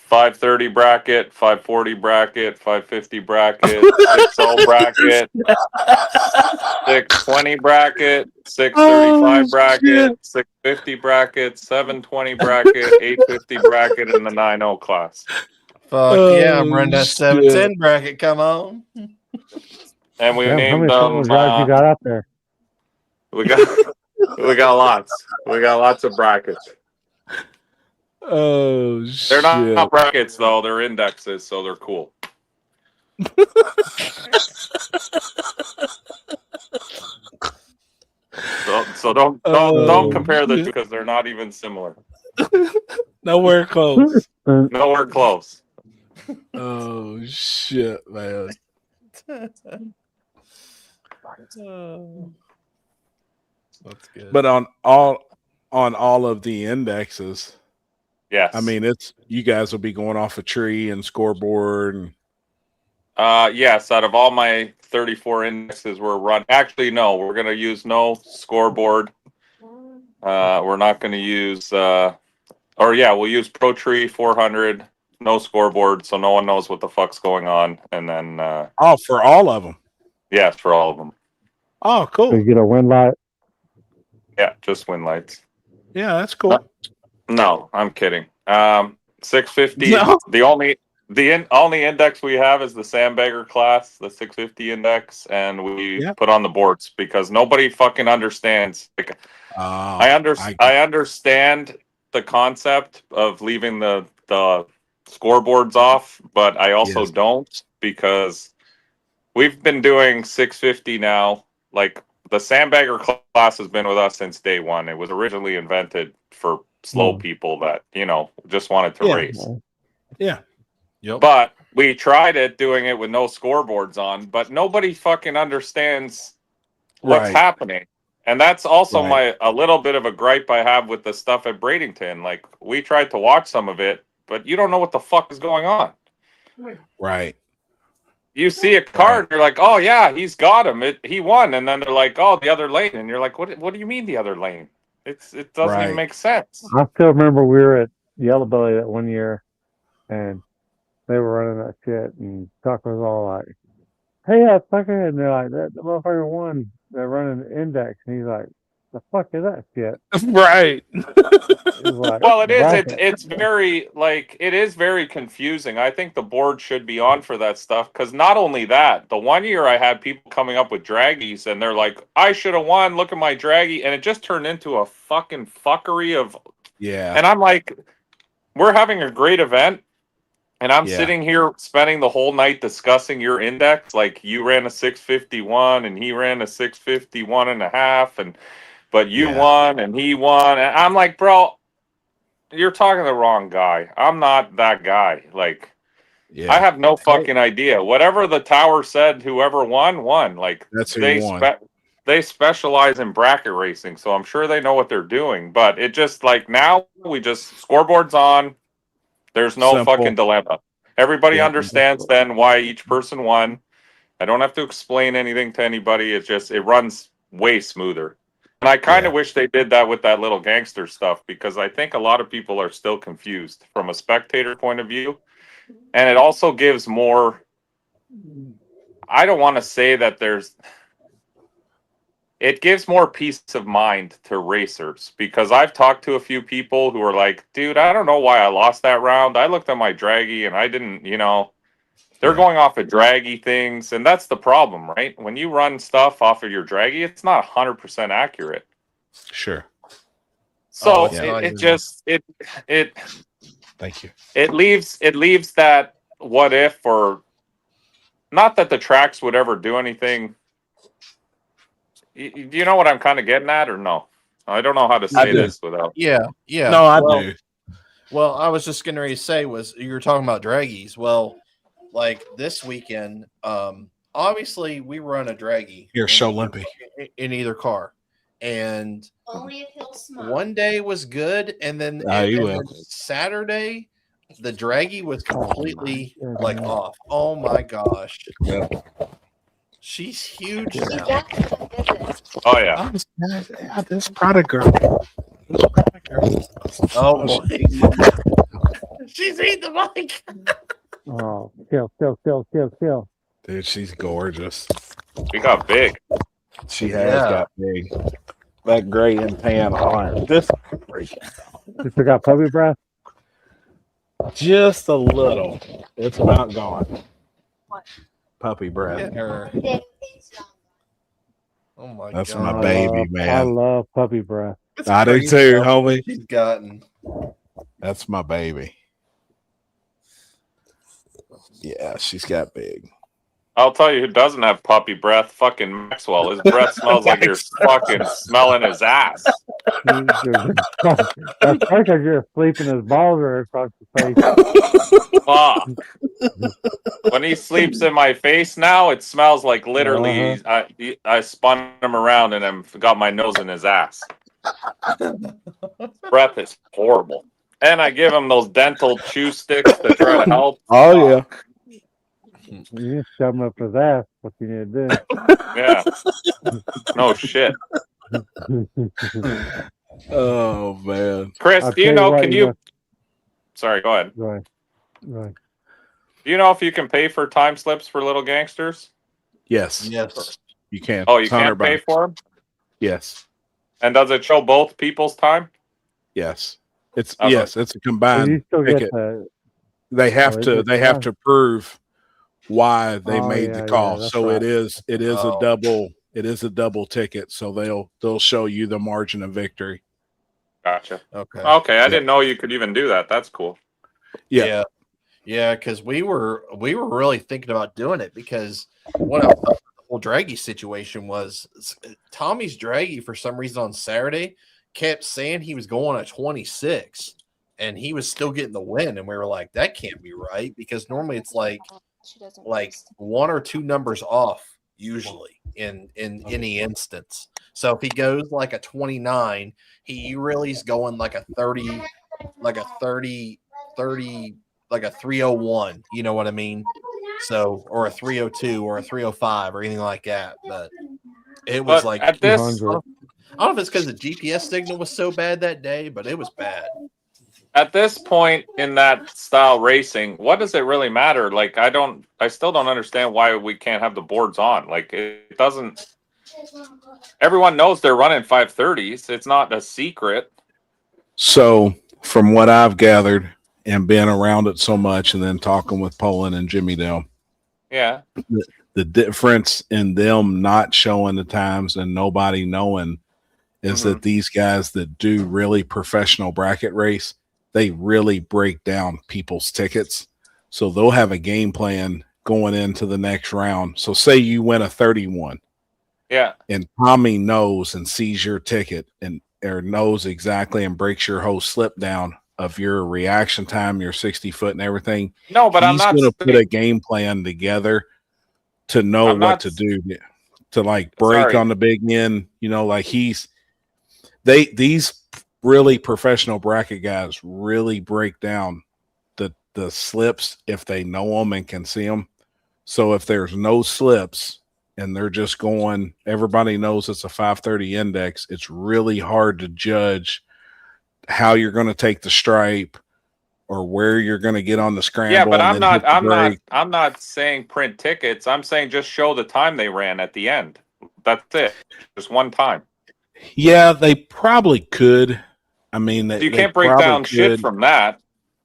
530 bracket, 540 bracket, 550 bracket, 60 bracket, 620 bracket, 635 bracket, 650 bracket, 720 bracket, 850 bracket, and the 90 class. Fuck yeah, I'm running that 710 bracket. Come on. And we Damn, how named many football them. guys you got out there? We got lots. We got lots of brackets. Oh shit! They're not brackets though; they're indexes, so they're cool. So don't compare the two because they're not even similar. Nowhere close. Nowhere close. Oh shit, man! That's good. But on all of the indexes, Yes. I mean it's you guys will be going off a tree and scoreboard and. Yes, out of all my 34 indexes we're run. Actually, no, we're gonna use no scoreboard. We're not gonna use we'll use Pro Tree 400, no scoreboard, so no one knows what the fuck's going on. And then for all of them. yes, for all of them. Oh, cool. So you get a wind light. Yeah, just win lights. Yeah, that's cool. No, I'm kidding. 650. No. The only index we have is the Sandbagger class, the 650 index, and we put on the boards because nobody fucking understands. Like, I understand the concept of leaving the scoreboards off, but I also don't because we've been doing 650 now. Like the Sandbagger class has been with us since day one. It was originally invented for slow people that just wanted to race. Yeah. Yep. But we tried it doing it with no scoreboards on, but nobody fucking understands what's happening. And that's also a little bit of a gripe I have with the stuff at Bradenton. Like we tried to watch some of it, but you don't know what the fuck is going on. Right. You see a card, you're like, oh yeah, he's got him. He won. And then they're like, oh, the other lane. And you're like, what do you mean the other lane? It doesn't even make sense. I still remember we were at Yellow Belly that one year, and they were running that shit, and Tuck was all like, "Hey, fucker!" And they're like, "That the motherfucker won. They're running the index," and he's like, "The fuck is that shit?" Right. Like, well, it is. It's very it is very confusing. I think the board should be on for that stuff because not only that, the one year I had people coming up with draggies and they're like, "I should have won. Look at my draggy," and it just turned into a fucking fuckery of. Yeah. And I'm like, we're having a great event. And I'm sitting here spending the whole night discussing your index. Like you ran a 651 and he ran a 651.5 but you won and he won. And I'm like, bro, you're talking to the wrong guy. I'm not that guy. Like I have no fucking idea. Whatever the tower said, whoever won. Like that's who won. They specialize in bracket racing, so I'm sure they know what they're doing. But it just like now we just scoreboards on. There's no fucking dilemma. Everybody understands then why each person won. I don't have to explain anything to anybody. It runs way smoother. And I kind of wish they did that with that little gangster stuff because I think a lot of people are still confused from a spectator point of view. And it also gives more. I don't want to say that it gives more peace of mind to racers because I've talked to a few people who are like, dude, I don't know why I lost that round. I looked at my draggy and I didn't, they're going off of draggy things. And that's the problem, right? When you run stuff off of your draggy, it's not 100% accurate. Sure. So Thank you. It leaves that what if, or not that the tracks would ever do anything. Do you know what I'm kind of getting at, or no? I don't know how to say this without. Yeah. No, I do. Well, I was just getting ready to say you were talking about draggies. Well, like this weekend, obviously we run a draggy. Here, show Limpy in either car, and only if he'll smoke. One day was good, and then Saturday, the draggy was completely off. Oh my gosh! Yeah. She's huge now. Oh yeah. This product girl. Oh boy. She's eating the mic. Oh, kill. Dude, she's gorgeous. We got big. She has got big. That gray and tan on her. This freaking You still got puppy breath? just a little. It's about gone. What? Puppy breath. Get her. Oh my That's god. my baby, I man. love puppy breath. It's I do crazy too, how homie. She's gotten. That's my baby. Yeah, she's got big. I'll tell you who doesn't have puppy breath. Fucking Maxwell. His breath smells like you're fucking smelling his ass. That's like you're sleeping his balls are across the face. Fuck. When he sleeps in my face now, it smells like literally I spun him around and I've got my nose in his ass. Breath is horrible. And I give him those dental chew sticks to try to help. Oh yeah. You need to shove him up his ass. What you need to do? Yeah. No shit. Oh man. Chris, I'll do you tell know, what, can you... Sorry, go ahead. Right. Do you know if you can pay for time slips for little gangsters? Yes. Yes. You can. Oh, you It's $100 can't pay for them? Yes. And does it show both people's time? Yes. It's Okay. yes, it's a So combined you still get ticket. the They have Oh, to is it they have combined? to prove why they Oh, made yeah, the yeah, call. that's So right. it is Oh. a double ticket. So they'll show you the margin of victory. Gotcha. Okay. Okay, I didn't know you could even do that. That's cool. Yeah. Yeah, because we were really thinking about doing it because what I thought the whole Draggy situation was Tommy's Draggy for some reason on Saturday kept saying he was going at 26 and he was still getting the win, and we were like, that can't be right because normally it's like one or two numbers off usually in any instance. So if he goes like a 29, he really is going like a 30, like a 301, you know what I mean? So, or a 302 or a 305 or anything like that. But it was But like at this, 200. I don't know if it's because the GPS signal was so bad that day, but it was bad. at this point in that style racing, what does it really matter? Like, I still don't understand why we can't have the boards on. Like, it doesn't. Everyone knows they're running 530s. It's not a secret. So from what I've gathered and been around it so much and then talking with Poland and Jimmy Dale, Yeah. the difference in them not showing the times and nobody knowing is that these guys that do really professional bracket race, they really break down people's tickets. So they'll have a game plan going into the next round. So say you win a 31 Yeah. and Tommy knows and sees your ticket and or knows exactly and breaks your whole slip down of your reaction time, your 60 foot and everything. No, but I'm He's not going to put saying- a game plan together to know I'm what not to do to like break Sorry. on the big end. You know, like these really professional bracket guys really break down the slips if they know them and can see them. So if there's no slips and they're just going, everybody knows it's a 530 index, it's really hard to judge how you're going to take the stripe or where you're going to get on the scramble. Yeah, but and then hit the brake. I'm not saying print tickets. I'm saying just show the time they ran at the end. That's it. Just one time. Yeah, they probably could. I mean, You can't break down shit from that.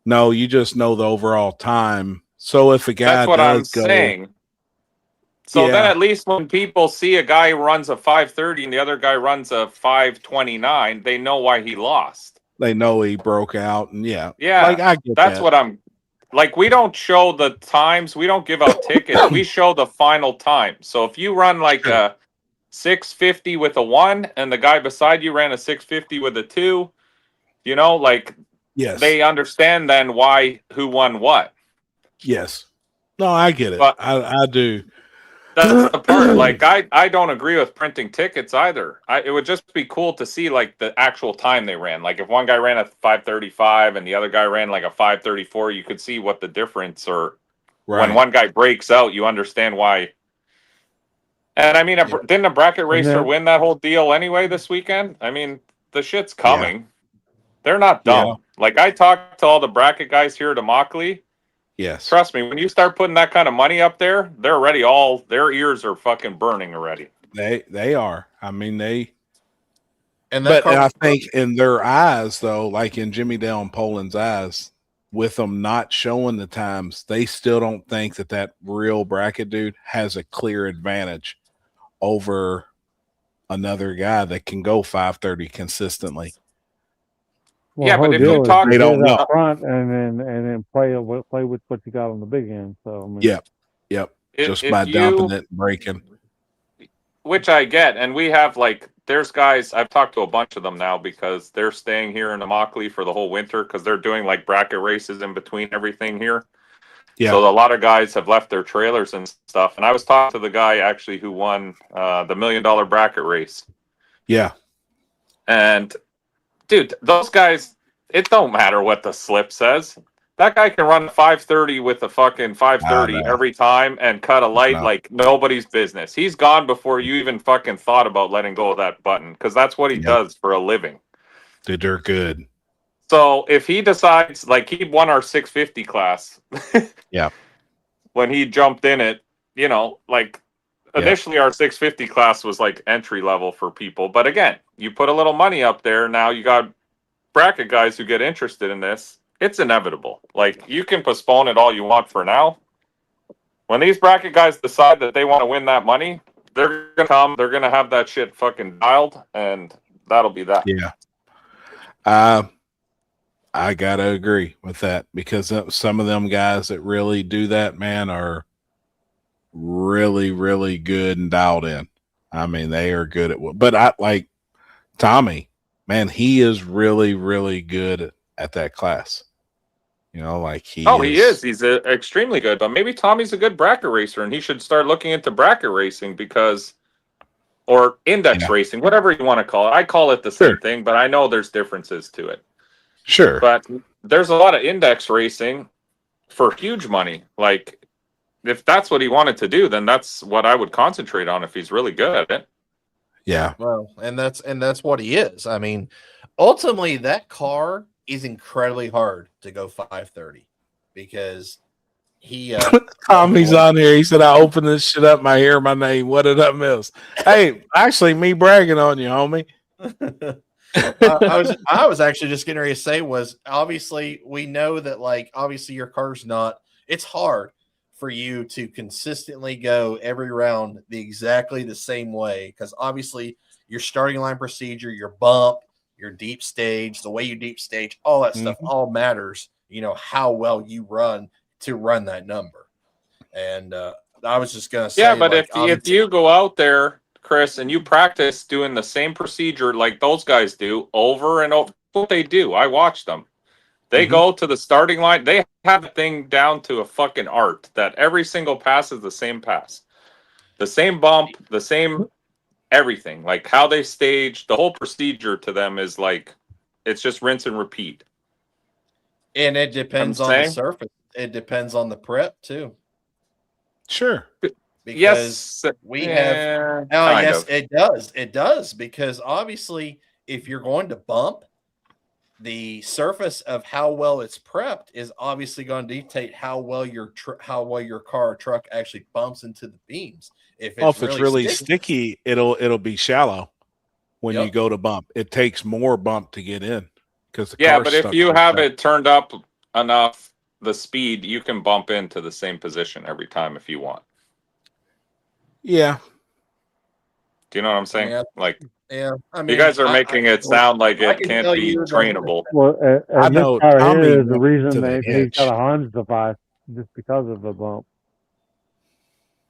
No, you just know the overall time. So if a guy That's what I'm does go, saying. So Yeah. then at least when people see a guy who runs a 530 and the other guy runs a 529, they know why he lost. they know he broke out, and yeah, Yeah, like I get that's that. what I'm like. We don't show the times. We don't give out tickets. We show the final time. So if you run like a 650 with a 1 and the guy beside you ran a 650 with a 2, you know, like Yes, they understand then who won what. yes. No, I get it. But- I do. That's the part. Like I don't agree with printing tickets either. It would just be cool to see like the actual time they ran. Like if one guy ran a 535 and the other guy ran like a 534, you could see what the difference or Right. when one guy breaks out, you understand why. And I mean, didn't a bracket racer then- win that whole deal anyway this weekend? I mean, the shit's coming. They're not dumb. Yeah. Like I talked to all the bracket guys here at Immokalee. Yes. Trust me, when you start putting that kind of money up there, they're already their ears are fucking burning already. They are. I mean, And that but I think in their eyes, though, like in Jimmy Dale and Poland's eyes, with them not showing the times, they still don't think that real bracket dude has a clear advantage over another guy that can go 530 consistently. Well, Yeah, the but whole if deal you is talk- They don't get it know. up front and then play with what you got on the big end. So I mean, Yep. If- Just if by you- dumping it and breaking. Which I get, and we have there's guys, I've talked to a bunch of them now because they're staying here in Immokalee for the whole winter because they're doing like bracket races in between everything here. Yeah. So a lot of guys have left their trailers and stuff. And I was talking to the guy actually who won the $1 million bracket race. Yeah. And dude, those guys, it don't matter what the slip says. That guy can run 530 with a fucking 530 I know. every time and cut a light No. like nobody's business. He's gone before you even fucking thought about letting go of that button because that's what he Yep. does for a living. Dude, they're good. So if he decides, like he won our 650 class, Yeah. when he jumped in it, like Yeah. initially our 650 class was like entry level for people. But again, you put a little money up there. Now you got bracket guys who get interested in this. It's inevitable. Like you can postpone it all you want for now. When these bracket guys decide that they want to win that money, they're gonna come. They're gonna have that shit fucking dialed, and that'll be that. Yeah. I gotta agree with that because some of them guys that really do that, man, are really, really good and dialed in. I mean, they are good at what, but I like Tommy, man, he is really, really good at that class. Like he is. He's extremely good. But maybe Tommy's a good bracket racer, and he should start looking into bracket racing or index racing, whatever you want to call it. I call it the same thing, but I know there's differences to it. Sure. But there's a lot of index racing for huge money. Like, if that's what he wanted to do, then that's what I would concentrate on if he's really good at it. Yeah. Well, and that's what he is. I mean, ultimately, that car is incredibly hard to go 530 because he. Tommy's on here. He said, "I opened this shit up. I hear my name. What did I miss?" Hey, actually, me bragging on you, homie. I was actually just getting ready to say was obviously we know that obviously your car's not. It's hard for you to consistently go every round exactly the same way because obviously your starting line procedure, your bump, your deep stage, the way you deep stage, all that stuff all matters. How well you run to run that number. And I was just gonna say, yeah, but if you go out there, Chris, and you practice doing the same procedure like those guys do over and over, what they do, I watch them. They go to the starting line. They have the thing down to a fucking art that every single pass is the same pass, the same bump, the same everything. Like how they stage, the whole procedure to them is like it's just rinse and repeat. And it depends on the surface. It depends on the prep too. Sure. Because we have yes, it does. It does because obviously if you're going to bump, the surface of how well it's prepped is obviously going to dictate how well your car or truck actually bumps into the beams. If it's really sticky, it'll be shallow when you go to bump. It takes more bump to get in because but if you have it turned up enough, the speed, you can bump into the same position every time if you want. Yeah. Do you know what I'm saying? Yeah, I mean, you guys are making it sound like it can't be trainable. Well, I know this car Tommy here is the went reason to the that he's hitch. got a Hans device just because of the bump.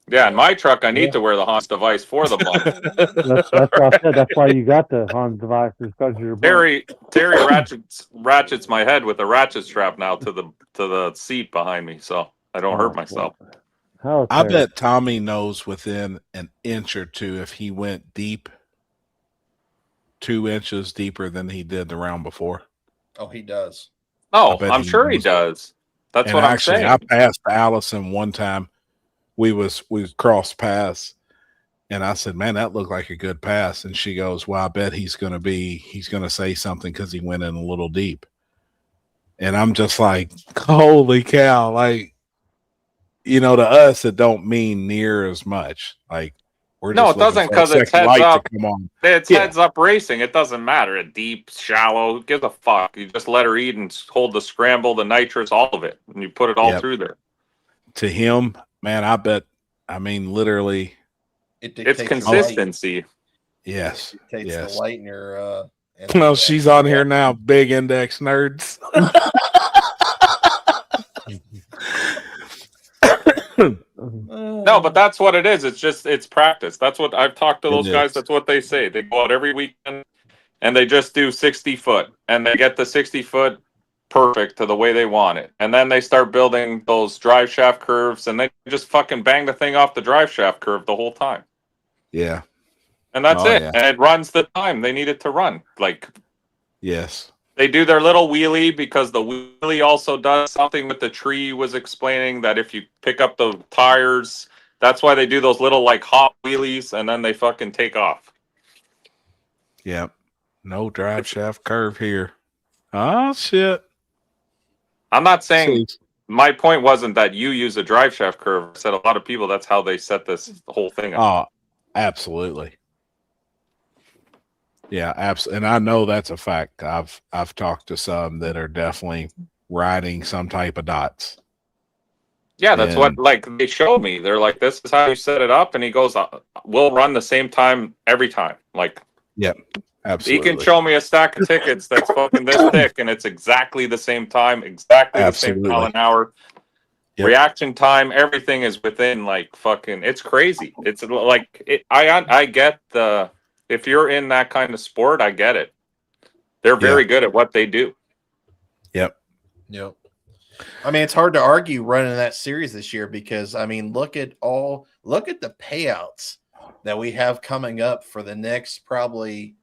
Yeah, in my truck, I need to wear the Hans device for the bump. That's why I said that's why you got the Hans device is because you're Terry ratchets my head with a ratchet strap now to the seat behind me, so I don't hurt myself. I bet Tommy knows within an inch or two if he went deep, 2 inches deeper than he did the round before. Oh, he does. Oh, I'm sure he does. That's what I'm saying. I passed Allison one time. We crossed paths, And I said, man, that looked like a good pass. And she goes, well, I bet he's going to say something because he went in a little deep. And I'm just like, holy cow. Like, to us, it don't mean near as much. Like, we're No, just it doesn't, looking for a because it's second heads light up. to come on. It's Yeah. heads up racing. It doesn't matter. Deep, shallow. Who gives a fuck? You just let her eat and hold the scramble, the nitrous, all of it. And you put it all Yep. through there. To him, man, I bet, literally, It It's dictates consistency. yes. The light. It dictates Yes. the light in your. Well, she's on here now. Big index nerds. No, but that's what it is. It's practice. That's what I've talked to those It guys. is. That's what they say. They go out every weekend and they just do 60 foot and they get the 60 foot perfect to the way they want it. And then they start building those drive shaft curves and they just fucking bang the thing off the drive shaft curve the whole time. Yeah. And that's Oh, it. yeah. And it runs the time they need it to run. Like, Yes. they do their little wheelie because the wheelie also does something with the tree. Was explaining that if you pick up the tires, that's why they do those little like hop wheelies and then they fucking take off. Yep. No drive shaft curve here. Oh, shit. I'm not saying See, my point wasn't that you use a drive shaft curve. I said a lot of people, that's how they set this whole thing up. oh, absolutely. Yeah, absolutely. And I know that's a fact. I've talked to some that are definitely riding some type of dots. Yeah, that's what and- like they showed me. They're like, this is how you set it up. And he goes, we'll run the same time every time. Like, Absolutely. he can show me a stack of tickets that's fucking this thick and it's exactly the same time, exactly the same mile an hour. Yep. Reaction time, everything is within like fucking, it's crazy. It's like, I get the, if you're in that kind of sport, I get it. They're very good at what they do. Yep. Yep. I mean, it's hard to argue running that series this year because I mean, look at the payouts that we have coming up for the next probably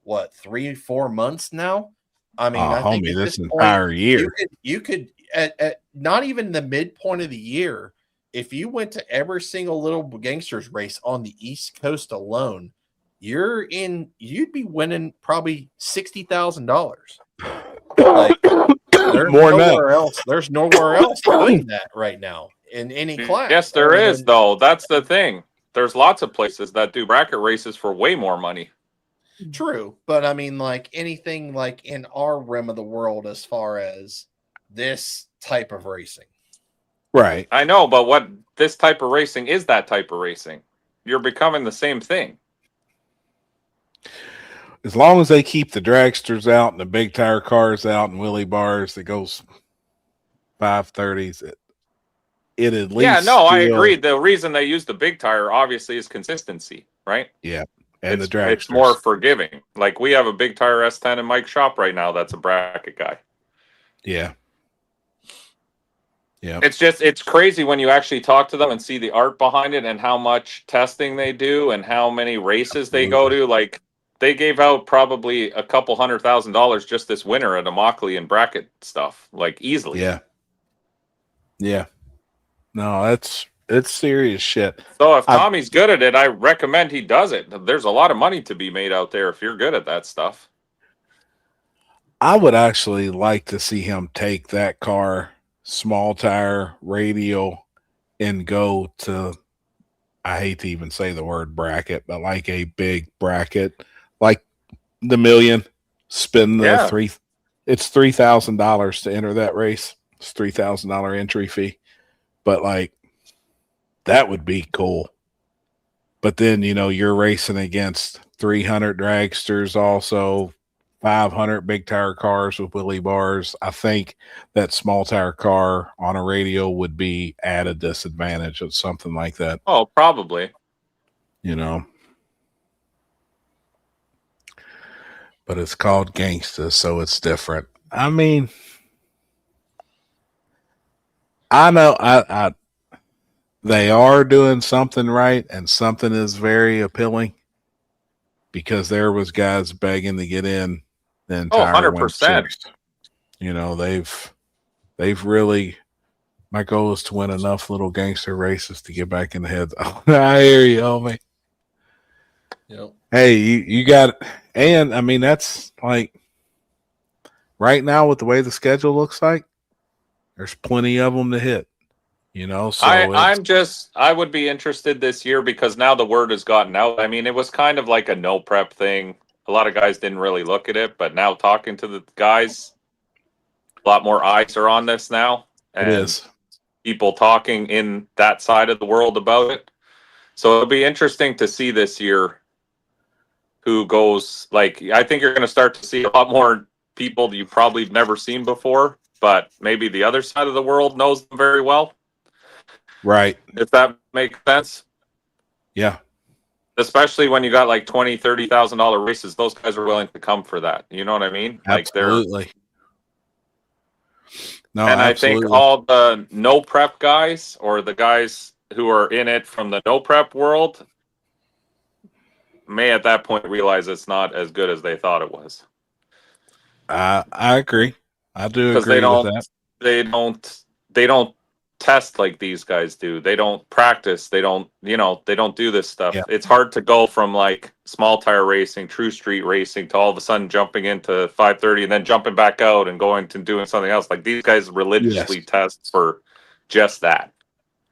3-4 months now. I mean, I think homie, at this point, entire year. you could at not even the midpoint of the year, if you went to every single little gangsters race on the East Coast alone, you'd be winning probably $60,000. Like, there's More than nowhere else. There's nowhere else doing that right now in any class. Yes, there other is than- though. That's the thing. There's lots of places that do bracket races for way more money. True, but I mean, like anything like in our rim of the world, as far as this type of racing. Right. I know, but what this type of racing is that type of racing. You're becoming the same thing. As long as they keep the dragsters out and the big tire cars out and wheelie bars that goes 530s, it at least. Yeah, no, I still- agree. The reason they use the big tire obviously is consistency, right? Yeah. And it's, the dragsters. it's more forgiving. Like we have a big tire S10 in Mike's shop right now. That's a bracket guy. Yeah. Yeah. It's crazy when you actually talk to them and see the art behind it and how much testing they do and how many races they go to. Like they gave out probably a couple $100,000 just this winter at Immokalee and bracket stuff, like easily. Yeah. Yeah. No, it's serious shit. So if Tommy's good at it, I recommend he does it. There's a lot of money to be made out there if you're good at that stuff. I would actually like to see him take that car, small tire, radial, and go to, I hate to even say the word bracket, but like a big bracket, like the million, spend the it's $3,000 to enter that race. It's $3,000 entry fee. But like, that would be cool. But then, you're racing against 300 dragsters, also 500 big tire cars with wheelie bars. I think that small tire car on a radio would be at a disadvantage of something like that. Oh, probably. But it's called Gangsta, so it's different. I mean, I know they are doing something right, and something is very appealing because there was guys begging to get in the entire 100%. They've really. My goal is to win enough little gangster races to get back in the heads. I hear you, homie. Yep. Hey, you got, and I mean, that's like right now with the way the schedule looks like, there's plenty of them to hit, you know. So I would be interested this year because now the word has gotten out. I mean, it was kind of like a no prep thing. A lot of guys didn't really look at it, but now talking to the guys, a lot more eyes are on this now. it is. People talking in that side of the world about it. So it'll be interesting to see this year who goes. Like, I think you're going to start to see a lot more people you probably never seen before, but maybe the other side of the world knows them very well. Right. If that makes sense. Yeah. Especially when you got like $20,000-$30,000 races, those guys are willing to come for that. You know what I mean? Absolutely. No, and absolutely. I think all the no prep guys or the guys who are in it from the no prep world may at that point realize it's not as good as they thought it was. I agree. I do agree with that. They don't test like these guys do. They don't practice. They don't do this stuff. Yeah. It's hard to go from like small tire racing, true street racing to all of a sudden jumping into 530 and then jumping back out and going to doing something else. Like these guys religiously test for just that.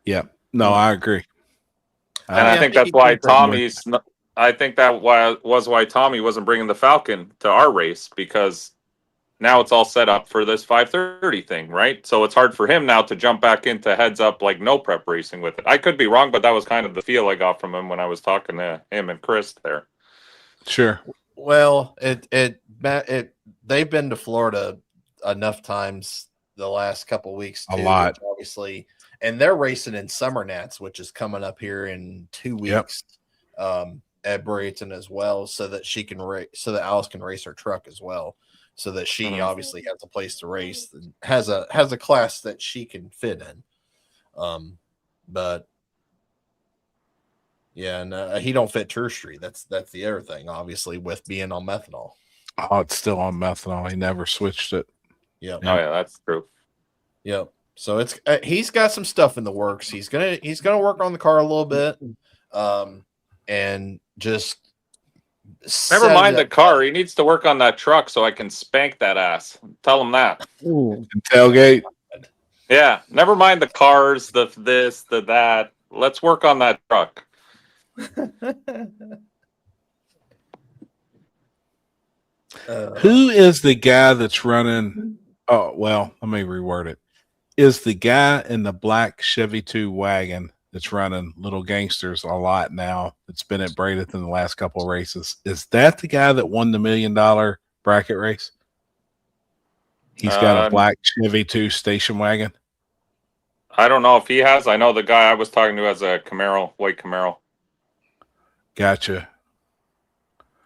Yeah. No, I agree. And I think that's why why Tommy wasn't bringing the Falcon to our race, because now it's all set up for this 530 thing, right? So it's hard for him now to jump back into heads up like no prep racing with it. I could be wrong, but that was kind of the feel I got from him when I was talking to him and Chris there. Sure. Well, they've been to Florida enough times the last couple of weeks too, a lot, obviously, and they're racing in Summer Nats, which is coming up here in 2 weeks. At Brayton as well, so that she can race, so that Alice can race her truck as well, so that she obviously has a place to race and has a class that she can fit in. But yeah, and he don't fit True Street. That's the other thing, obviously, with being on methanol. Oh, it's still on methanol. He never switched it. Yep. Oh yeah, that's true. Yep. So it's he's got some stuff in the works. He's gonna work on the car a little bit, and just never mind the car. He needs to work on that truck so I can spank that ass. Tell him that. Ooh. And tailgate. Yeah. Never mind the cars, the this, the that. Let's work on that truck. Who is the guy that's running? Oh, well, let me reword it. Is the guy in the black Chevy 2 wagon that's running Little Gangsters a lot now, that's been at Bradenton in the last couple of races, is that the guy that won the $1 million bracket race? He's got a black Chevy 2 station wagon. I don't know if he has. I know the guy I was talking to has a Camaro, white Camaro. Gotcha.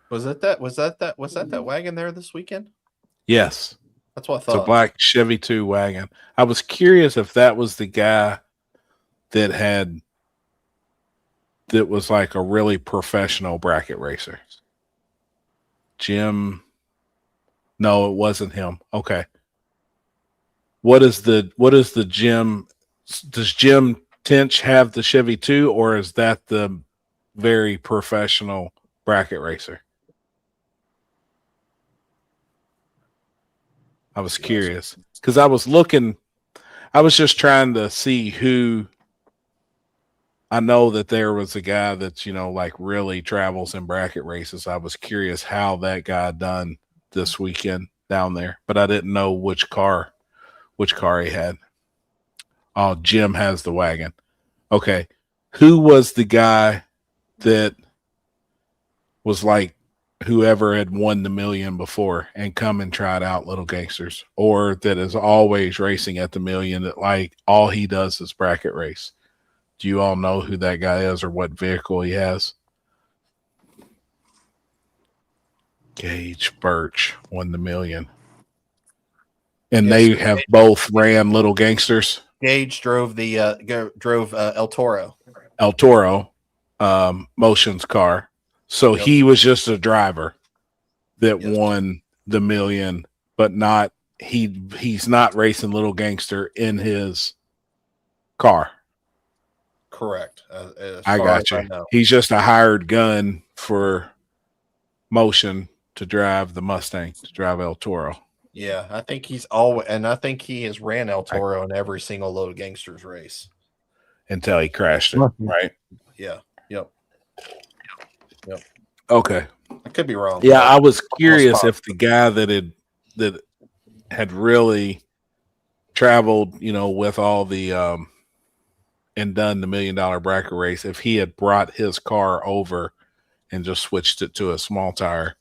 Was that wagon there this weekend? Yes. That's what I thought. It's a black Chevy 2 wagon. I was curious if that was the guy that was like a really professional bracket racer. Jim. No, it wasn't him. Okay. What is the Jim? Does Jim Tinch have the Chevy 2, or is that the very professional bracket racer? I was curious because I was just trying to see who. I know that there was a guy that's, like really travels in bracket races. I was curious how that guy done this weekend down there, but I didn't know which car he had. Oh, Jim has the wagon. Okay. Who was the guy that was like whoever had won the $1 million before and come and tried out Little Gangsters, or that is always racing at the $1 million, that like all he does is bracket race? Do you all know who that guy is or what vehicle he has? Gage Birch won the $1 million. And they have both ran Little Gangsters. Gage drove El Toro. El Toro, Motion's car. So he was just a driver that won the $1 million, but not he's not racing Little Gangster in his car. Correct. I got you. He's just a hired gun for motion to drive the Mustang, to drive El Toro. Yeah, I think he's always, and I think he has ran El Toro in every single Load of Gangsters race until he crashed it, right? Yeah. Yep. Okay. I could be wrong. Yeah, I was curious if the guy that had really traveled, with all the and done the $1 million bracket race, if he had brought his car over and just switched it to a small tire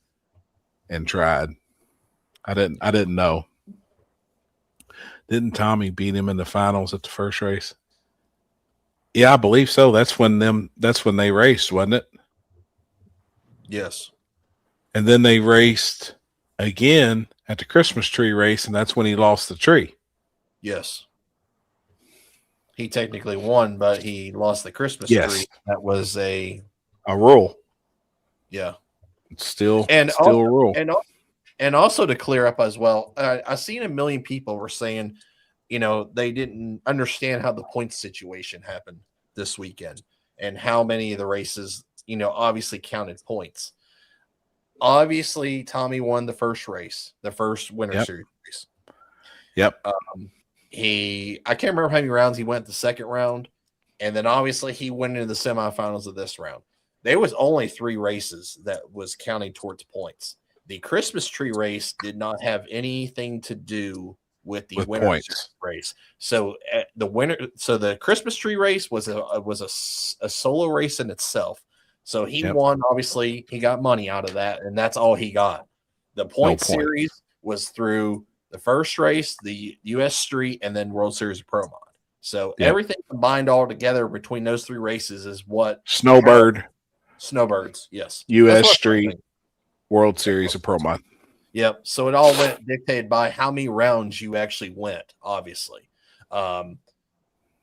and tried. I didn't know. Didn't Tommy beat him in the finals at the first race? Yeah, I believe so. That's when they raced, wasn't it? Yes. And then they raced again at the Christmas tree race, and that's when he lost the tree. Yes. He technically won, but he lost the Christmas tree. That was a rule. Yeah. It's still a rule. And also to clear up as well, I seen 1 million people were saying, they didn't understand how the points situation happened this weekend and how many of the races, obviously counted points. Obviously, Tommy won the first race, the first Winter Series race. Yep. I can't remember how many rounds he went the second round, and then obviously he went into the semifinals of this round. There was only 3 races that was counting towards points. The Christmas tree race did not have anything to do with the winter points race. So the Christmas tree race was a solo race in itself. So he won. Obviously, he got money out of that, and that's all he got. The point series was through the first race, the U.S. Street, and then World Series of Pro Mod. So everything combined all together between those 3 races is what Snowbirds, yes, U.S. Street, World Series of Pro Mod. Yep. So it all went dictated by how many rounds you actually went, obviously.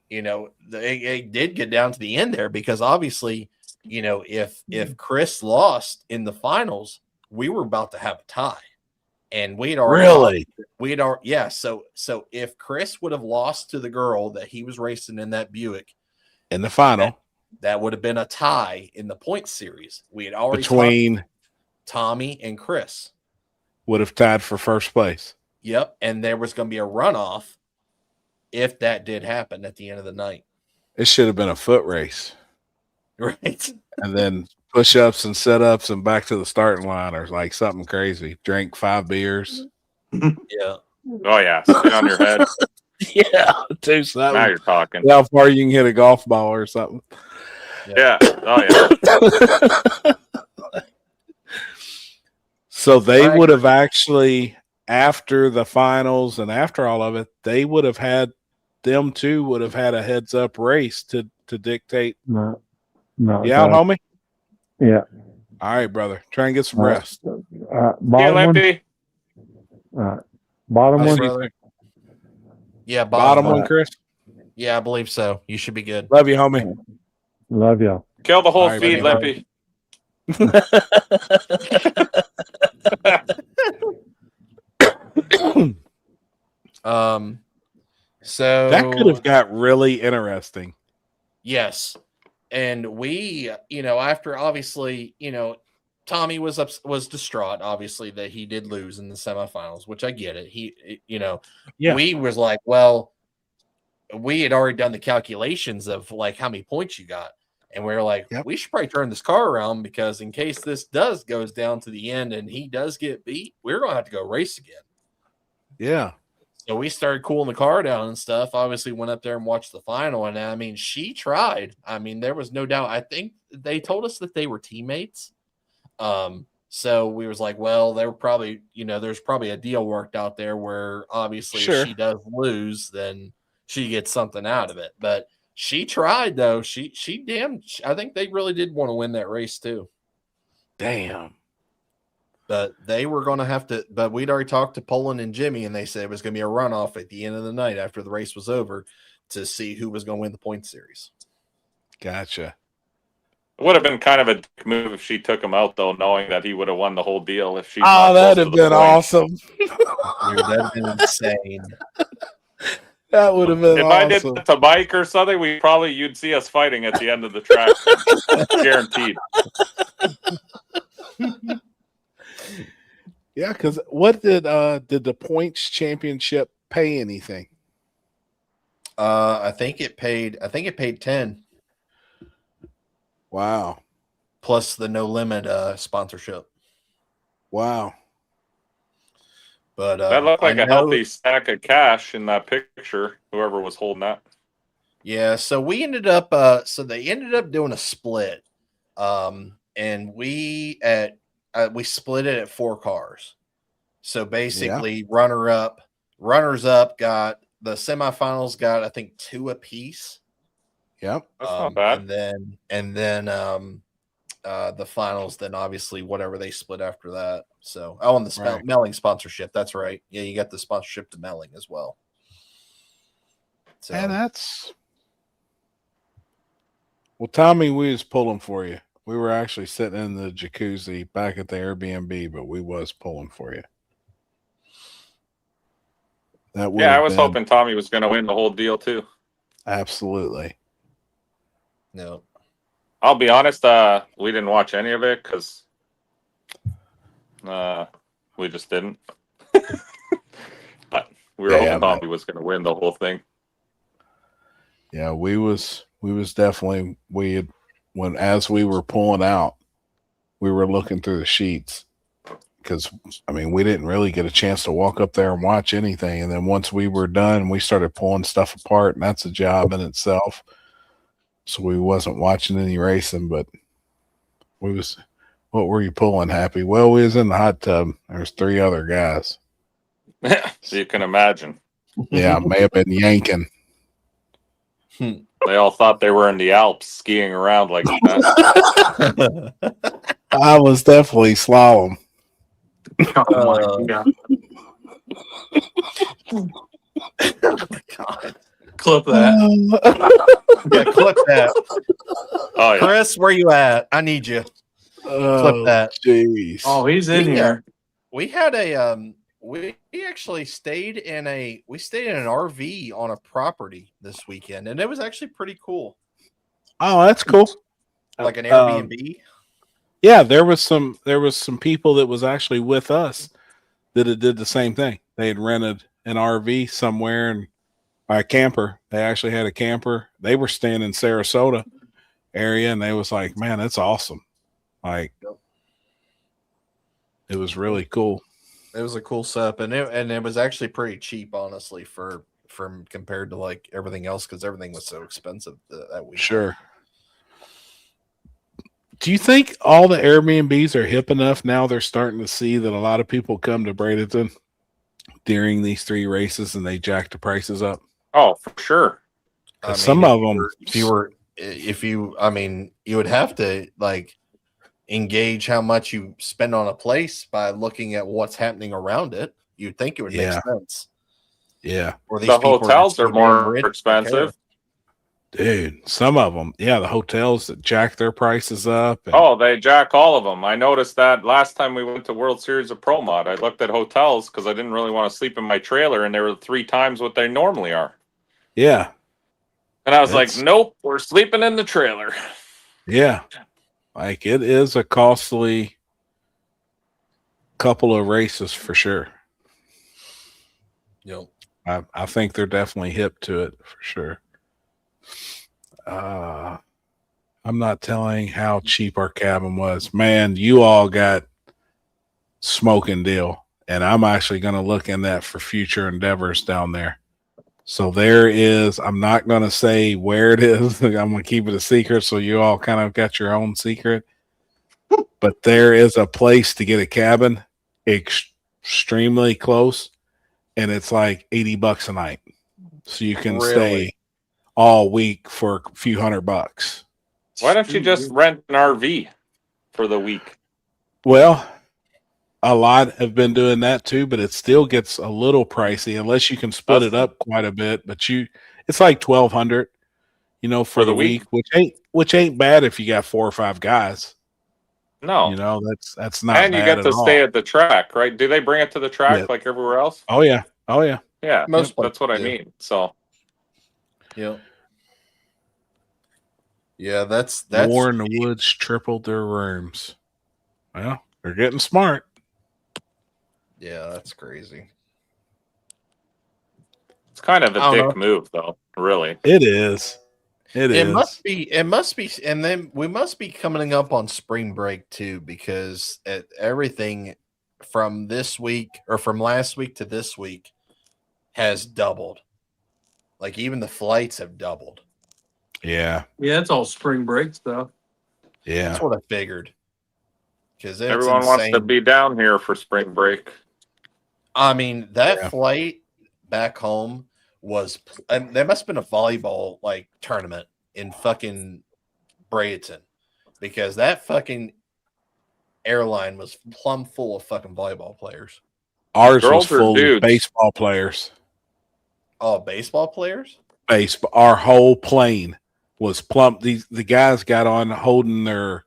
It did get down to the end there because obviously, if Chris lost in the finals, we were about to have a tie. And we'd already So if Chris would have lost to the girl that he was racing in that Buick in the final, that would have been a tie in the point series. We had already between Tommy and Chris. Would have tied for first place. Yep. And there was going to be a runoff if that did happen at the end of the night. It should have been a foot race. Right. And then push-ups and sit-ups and back to the starting line or like something crazy. Drink 5 beers. Yeah. Oh, yeah. Sit on your head. Yeah. Do something. Now you're talking. How far you can hit a golf ball or something. Yeah. Oh, yeah. So they would have actually, after the finals and after all of it, they would have had them two would have had a heads up race to dictate. No. You out, homie? Yeah. All right, brother. Try and get some rest. Bottom one. Bottom one. Brother. Yeah, bottom one, Chris. Yeah, I believe so. You should be good. Love you, homie. Love y'all. Kill the whole right, feed, Lippy. So that could have got really interesting. Yes. And we, after obviously, Tommy was distraught, obviously, that he did lose in the semifinals, which I get it. We was like, well, we had already done the calculations of like how many points you got. And we were like, we should probably turn this car around because in case this goes down to the end and he does get beat, we're going to have to go race again. Yeah. So we started cooling the car down and stuff. Obviously went up there and watched the final. And I mean, she tried. I mean, there was no doubt. I think they told us that they were teammates. So we was like, well, they were probably, there's probably a deal worked out there where obviously if she does lose, then she gets something out of it. But she tried though. I think they really did want to win that race too. Damn. But they were going to have to, but we'd already talked to Poland and Jimmy, and they said it was going to be a runoff at the end of the night after the race was over to see who was going to win the point series. Gotcha. It would have been kind of a dick move if she took him out, though, knowing that he would have won the whole deal. If she, that'd have been awesome. Dude, that'd have been insane. That would have been if awesome. I did that to Mike or something, you'd see us fighting at the end of the track. Guaranteed. Yeah, because what did the points championship pay anything? I think it paid 10 Wow. plus the no limit sponsorship. Wow. But That looked like I a know, healthy stack of cash in that picture. Whoever was holding that. yeah. So we ended up they ended up doing a split. And we split it at 4 cars. So basically, runners up got the semifinals got I think 2 apiece. Yep. That's not bad. And then the finals, then obviously whatever they split after that. So and the Right. Melling sponsorship. That's right. Yeah, you got the sponsorship to Melling as well. So And that's well, Tommy, we was pulling for you. We were actually sitting in the jacuzzi back at the Airbnb, but we was pulling for you. That would Yeah, I have was been hoping Tommy was going to win the whole deal too. absolutely. no. I'll be honest, we didn't watch any of it because we just didn't. But we were hoping Tommy was going to win the whole thing. Yeah, we was definitely as we were pulling out, we were looking through the sheets because I mean we didn't really get a chance to walk up there and watch anything, and then once we were done, we started pulling stuff apart, and that's a job in itself. So we wasn't watching any racing, but we was. What were you pulling, Happy? Well, we was in the hot tub. There's 3 other guys. So you can imagine. Yeah, may have been yanking. They all thought they were in the Alps skiing around like that. I was definitely slalom. Oh my God. God. Clip that. Yeah, clip that. Oh yeah. Chris, where you at? I need you. Clip that. Jeez. Oh, he's in here. We had a we actually stayed in an RV on a property this weekend, and it was actually pretty cool. Oh, that's cool. Like an Airbnb. Yeah, there was some people that was actually with us that had did the same thing. They had rented an RV somewhere and by a camper. They actually had a camper. They were staying in Sarasota area, and they was like, "Man, that's awesome!" Like, it was really cool. It was a cool setup, and it was actually pretty cheap, honestly, from compared to like everything else, because everything was so expensive that week. Sure. Do you think all the Airbnbs are hip enough now? They're starting to see that a lot of people come to Bradenton during these 3 races, and they jack the prices up. Oh, for sure. I mean, Some of them, you would have to like engage how much you spend on a place by looking at what's happening around it. You'd think it would make sense. Yeah. Or The hotels are more expensive. Dude, some of them, yeah, the hotels that jack their prices up. And, Oh, they jack all of them. I noticed that last time we went to World Series of Pro Mod. I looked at hotels because I didn't really want to sleep in my trailer, and they were 3 times what they normally are. yeah, And I was like, nope, we're sleeping in the trailer. yeah. Like, it is a costly couple of races for sure. Yep. I think they're definitely hip to it for sure. I'm not telling how cheap our cabin was. Man, you all got smoking deal. And I'm actually going to look in that for future endeavors down there. So there is, I'm not going to say where it is. I'm going to keep it a secret. So you all kind of got your own secret. But there is a place to get a cabin extremely close. And it's like $80 a night. So you can stay all week for a few $100. Why don't you just rent an RV for the week? Well, a lot have been doing that too, but it still gets a little pricey unless you can split it up quite a bit. But it's like $1,200, for the week, which ain't bad if you got 4 or 5 guys. No, that's not. And you get to stay at the track, right? Do they bring it to the track like everywhere else? Oh yeah, yeah. That's what I do. mean. So, yeah, that's War in the Woods tripled their rooms. Well, they're getting smart. Yeah, that's crazy. It's kind of a I don't dick move, though. Really. It is. It must be. It must be. And then we must be coming up on spring break too, because everything from this week or from last week to this week has doubled. Like even the flights have doubled. Yeah. Yeah, it's all spring break stuff. Yeah. That's what I figured. Because Everyone wants to be down here for spring break. I mean, that flight back home was. There must have been a volleyball like tournament in fucking Bradenton, because that fucking airline was plumb full of fucking volleyball players. Ours was Girls or full of dudes? baseball players. Oh, baseball players? Baseball. Our whole plane was plump. The guys got on holding their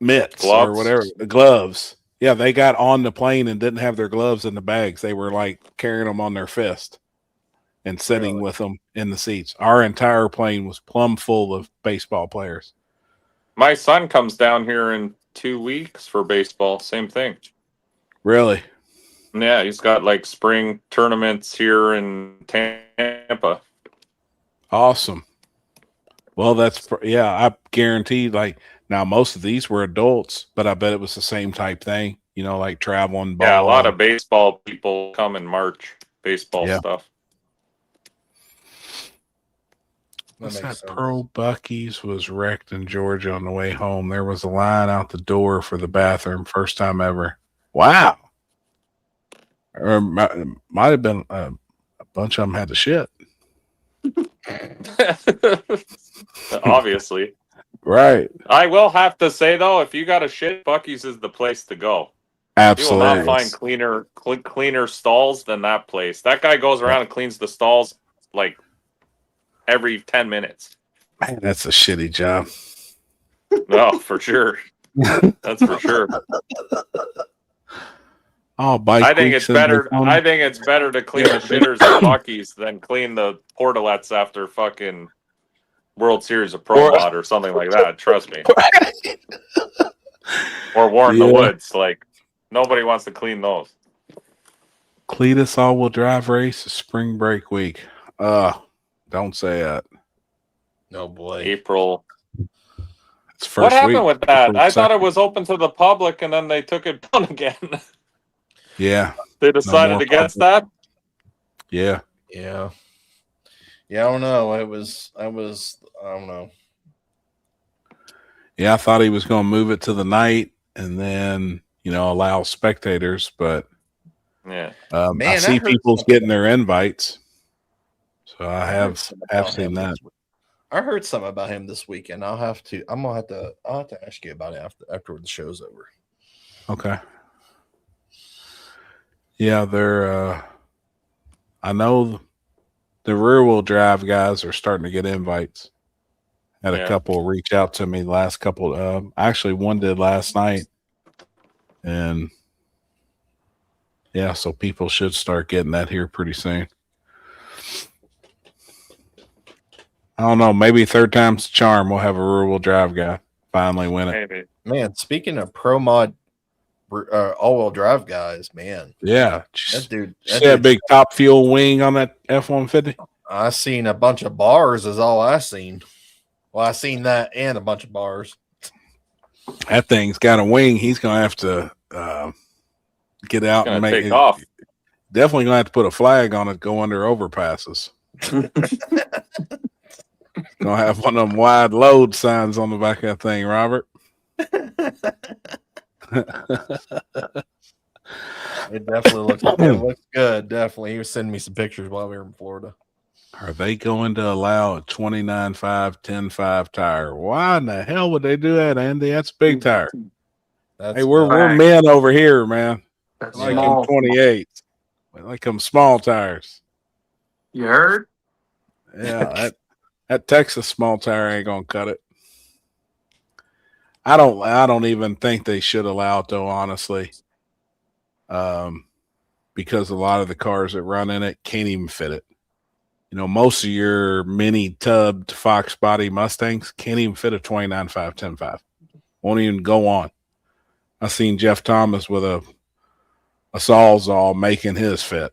mitts Gloves? or whatever, the gloves. Yeah, they got on the plane and didn't have their gloves in the bags. They were like carrying them on their fist and sitting with them in the seats. Our entire plane was plumb full of baseball players. My son comes down here in 2 weeks for baseball. Same thing. Really? Yeah, he's got like spring tournaments here in Tampa. Awesome. Well, I guarantee, like, now most of these were adults, but I bet it was the same type thing, like traveling. Yeah, a lot of baseball people come in March. Baseball stuff. What's that? Pearl Bucky's was wrecked in Georgia on the way home. There was a line out the door for the bathroom. First time ever. Wow. Or might have been a bunch of them had to shit. Obviously. Right. I will have to say, though, if you got a shit, Bucky's is the place to go. Absolutely. You will not find cleaner stalls than that place. That guy goes around and cleans the stalls like every 10 minutes. Man, that's a shitty job. No, for sure. That's for sure. Oh, I think it's better. I think it's better to clean the shitters at Bucky's than clean the portalets after fucking World Series of Pro Mod or something like that. Trust me. Or Warren the Woods. Like nobody wants to clean those. Cletus all-wheel drive race, spring break week. Don't say that. No boy. April. It's first what happened week. with that? April I thought 2nd. it was open to the public, and then they took it down again. Yeah. They decided against that. Yeah. Yeah. Yeah, I don't know. I don't know. Yeah, I thought he was going to move it to the night and then, allow spectators, but yeah. I see people's getting their invites. So I have seen that. I heard something about him this weekend. I'll have to ask you about it after the show's over. Okay. Yeah, they're I know the rear wheel drive guys are starting to get invites. Had a couple reach out to me last couple. Actually, one did last night, and so people should start getting that here pretty soon. I don't know. Maybe third time's the charm. We'll have a rear wheel drive guy finally win it. Maybe. Man, speaking of pro mod all-wheel drive guys, man. Yeah, that dude. See that big top fuel wing on that F-150? I seen a bunch of bars is all I seen. Well, I seen that and a bunch of bars. That thing's got a wing. He's gonna have to get out and make take it off. Definitely gonna have to put a flag on it. Go under overpasses. Gonna have one of them wide load signs on the back of that thing, Robert. It definitely looks good. Definitely. He was sending me some pictures while we were in Florida. Are they going to allow a 29.5, 10.5 tire? Why in the hell would they do that, Andy? That's a big tire. We're men over here, man. That's like small. them 28. We like them small tires. You heard? Yeah, that Texas small tire ain't gonna cut it. I don't even think they should allow it though, honestly. Because a lot of the cars that run in it can't even fit it. Most of your mini tubbed Fox body Mustangs can't even fit a 29.5, 10.5. Won't even go on. I seen Jeff Thomas with a Sawzall making his fit.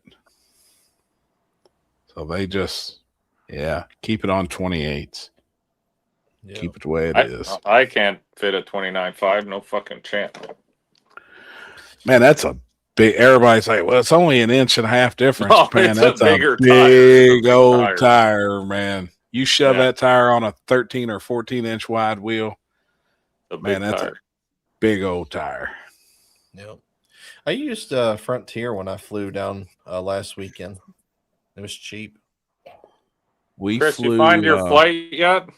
So they just, keep it on 28s. Yeah. Keep it the way it is. I can't fit a 29.5. No fucking chance. Man, that's a big. Everybody's like, well, it's only an inch and a half difference. No, Man, it's that's a bigger big tire. old tire, man. You shove Yeah. that tire on a 13 or 14 inch wide wheel. Man, that's a big old tire. Yep. I used Frontier when I flew down last weekend. It was cheap. Chris, you find your flight yet?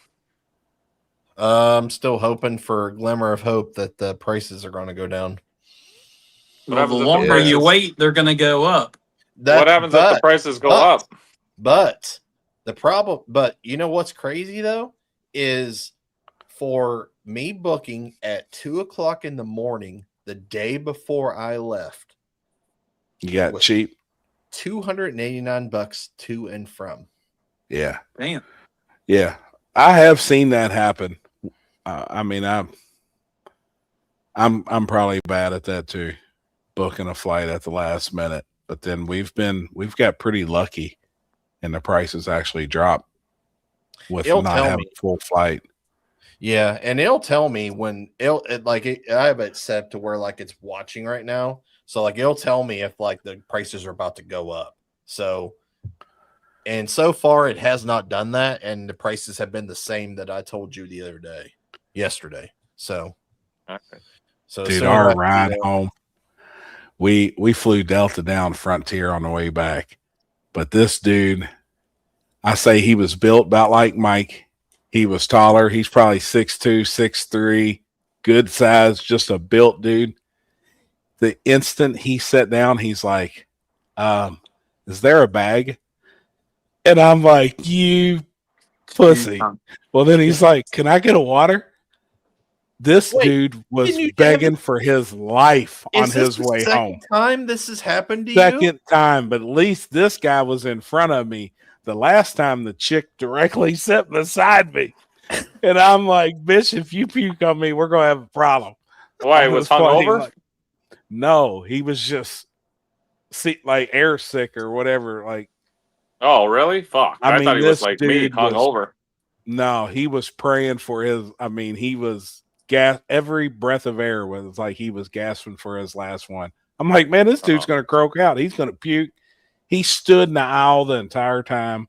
I'm still hoping for a glimmer of hope that the prices are going to go down. Well, the longer you wait, they're going to go up. What happens if the prices go up? But the problem, you know what's crazy though, is for me booking at 2:00 in the morning the day before I left. You got cheap. $289 to and from. Yeah. Damn. Yeah. I have seen that happen. I mean, I'm probably bad at that too, booking a flight at the last minute. But then we've got pretty lucky, and the prices actually drop with not having a full flight. Yeah, and it'll tell me when I have it set to where like it's watching right now. So like it'll tell me if like the prices are about to go up. So and so far it has not done that, and the prices have been the same that I told you the other day, yesterday. So Dude, our ride home, we flew Delta down Frontier on the way back. But this dude, I say he was built about like Mike. He was taller. He's probably 6'2", 6'3", good size, just a built dude. The instant he sat down, he's like, is there a bag? And I'm like, you pussy. Well, then he's like, can I get a water? This dude was begging for his life on his way home. Time this has happened to you? Second time, but at least this guy was in front of me. The last time the chick directly sat beside me. And I'm like, bitch, if you puke on me, we're going to have a problem. Why, was hungover? Like, no, he was just like air sick or whatever. Like, oh, really? Fuck. I mean, thought he was like me, hungover. No, he was praying for his, he was every breath of air was like he was gasping for his last one. I'm like, man, this dude's going to croak out. He's going to puke. He stood in the aisle the entire time.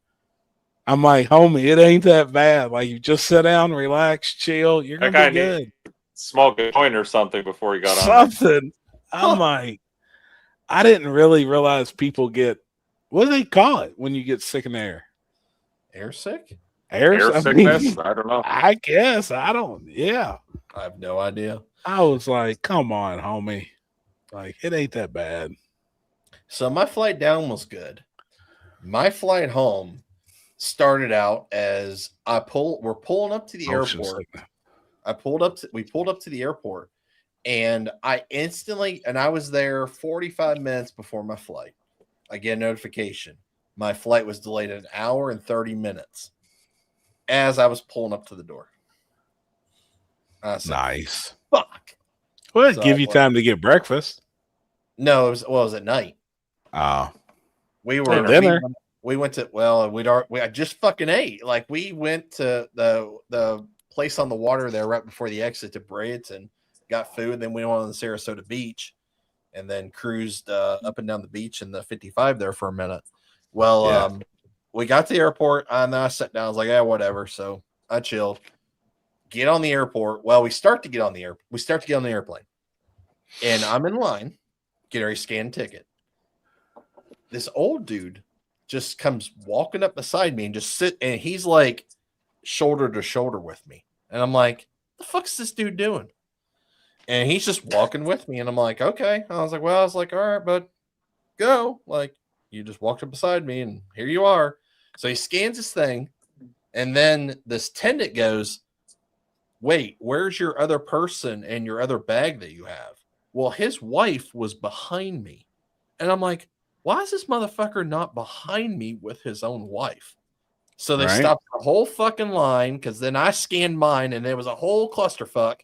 I'm like, homie, it ain't that bad. Like, you just sit down, relax, chill. You're going to be good. Smoke a joint or something before he got on. Something. I'm like, I didn't really realize people get, what do they call it when you get sick in the air? Air sick? Air sickness? I don't know. I guess. I don't. Yeah. I have no idea. I was like, come on, homie. Like, it ain't that bad. So my flight down was good. My flight home started out as we're pulling up to the airport. We pulled up to the airport, and I was there 45 minutes before my flight. I get a notification. My flight was delayed an hour and 30 minutes as I was pulling up to the door. I said, nice. Fuck. Well, it'd give you time to get breakfast. No, it was at night. Oh. We were dinner. We went to I just fucking ate. Like, we went to the place on the water there right before the exit to Bradenton, got food, then we went on the Sarasota beach, and then cruised up and down the beach in the 55 there for a minute. Well, we got to the airport, and then I sat down. I was like, yeah, whatever. So I chilled. Get on the airport. Well, we start to get on the airplane, and I'm in line, get a scan ticket. This old dude just comes walking up beside me and just and he's like shoulder to shoulder with me. And I'm like, the fuck's this dude doing? And he's just walking with me. And I'm like, okay. I was like, all right, bud, go. Like, you just walked up beside me and here you are. So he scans his thing. And then this attendant goes, wait, where's your other person and your other bag that you have? Well, his wife was behind me. And I'm like, why is this motherfucker not behind me with his own wife? So they stopped the whole fucking line, because then I scanned mine and there was a whole clusterfuck.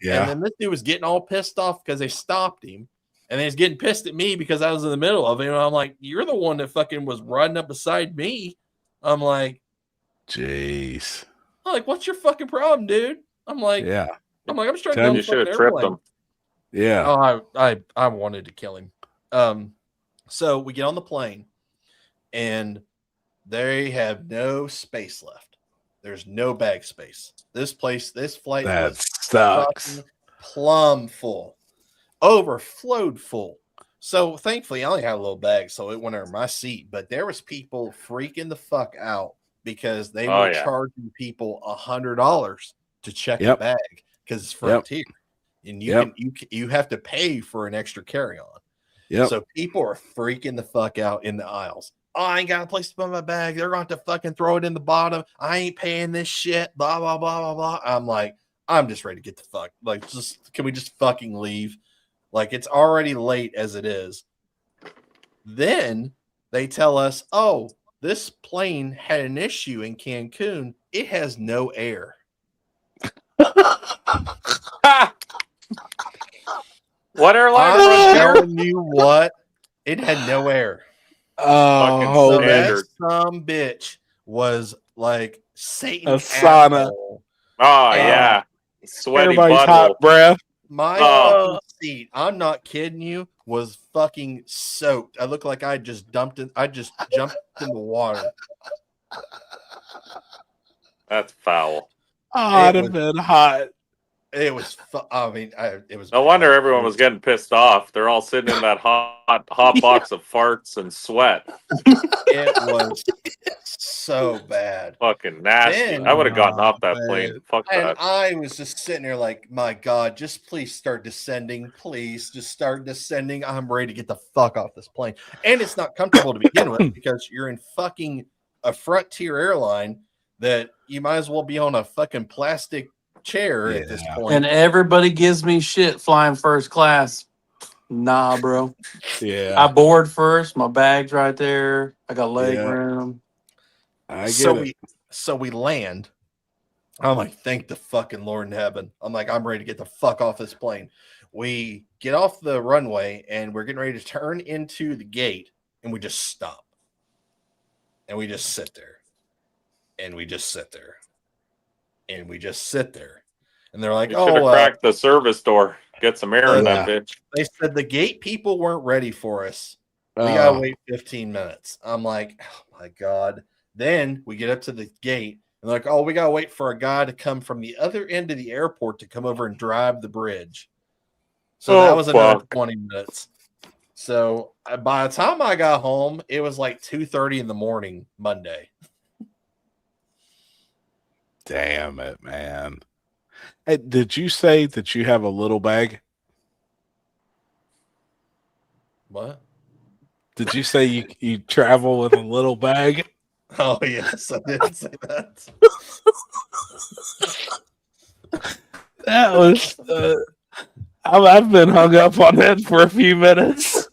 Yeah. And then this dude was getting all pissed off because they stopped him. And then he's getting pissed at me because I was in the middle of it. And I'm like, you're the one that fucking was riding up beside me. I'm like, jeez. I'm like, what's your fucking problem, dude? I'm like, Yeah. I'm just trying Tell to You should have tripped him. Yeah. Oh, I wanted to kill him. So we get on the plane and they have no space left. There's no bag space. This flight That was sucks. fucking plumb full, overflowed full. So thankfully, I only had a little bag, so it went over my seat. But there was people freaking the fuck out because they were charging people $100 to check a bag because it's Frontier, and you have to pay for an extra carry-on. Yep. So people are freaking the fuck out in the aisles. Oh, I ain't got a place to put my bag. They're going to fucking throw it in the bottom. I ain't paying this shit. Blah, blah, blah, blah, blah. I'm like, I'm just ready to get the fuck. Like, can we just fucking leave? Like, it's already late as it is. Then they tell us, oh, this plane had an issue in Cancun. It has no air. What airline? I'm telling you what, it had no air. Oh, So that some bitch was like Satan. A sauna. Oh yeah, sweaty Everybody's butthole. hot breath. My fucking seat, I'm not kidding you, was fucking soaked. I looked like I just jumped in the water. That's foul. Oh, I'd have been hot. It was. It was. No wonder everyone was getting pissed off. They're all sitting in that hot box of farts and sweat. It was so bad. Fucking nasty. Then- I would have gotten off that plane. Fuck And that. I was just sitting there like, my God, just please start descending. Please just start descending. I'm ready to get the fuck off this plane. And it's not comfortable to begin with because you're in fucking a Frontier airline that you might as well be on a fucking plastic chair at this point. And everybody gives me shit flying first class. Nah, bro. Yeah. I board first. My bag's right there. I got leg room. I get it. So we land. I'm like, thank the fucking Lord in heaven. I'm like, I'm ready to get the fuck off this plane. We get off the runway and we're getting ready to turn into the gate and we just stop. And we just sit there. And we just sit there. And we just sit there. And they're like, You should have cracked the service door. Get some air in that bitch. They said the gate people weren't ready for us. We gotta wait 15 minutes. I'm like, oh my God. Then we get up to the gate and they're like, oh, we gotta wait for a guy to come from the other end of the airport to come over and drive the bridge. So that was another 20 minutes. So by the time I got home, it was like 2:30 in the morning Monday. Damn it, man. Hey, did you say that you have a little bag? What? Did you say you travel with a little bag? Oh, yes, I did say that. That was. I've been hung up on that for a few minutes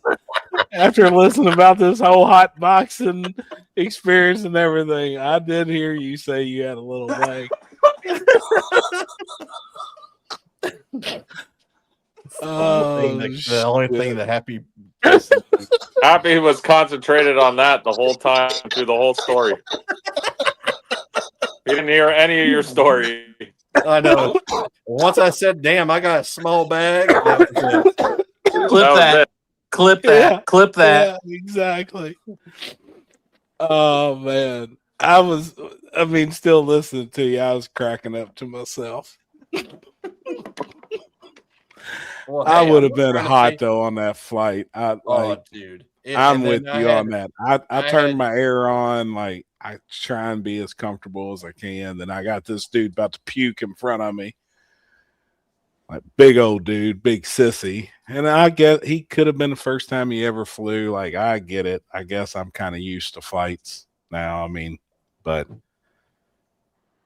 after listening about this whole hot boxing experience and everything. I did hear you say you had a little bag. The only thing that Happy was concentrated on that the whole time through the whole story. He didn't hear any of your story. I know. Once I said, damn, I got a small bag. Clip that. Clip that. Yeah. Clip that. Yeah, exactly. Oh man. Still listening to you. I was cracking up to myself. Well, I hey, would have been trying to hot say- though on that flight. Dude. I'm with you on that. I turned had- my air on, like I try and be as comfortable as I can. Then I got this dude about to puke in front of me. Like big old dude, big sissy. And I get he could have been the first time he ever flew. Like I get it. I guess I'm kind of used to flights now. But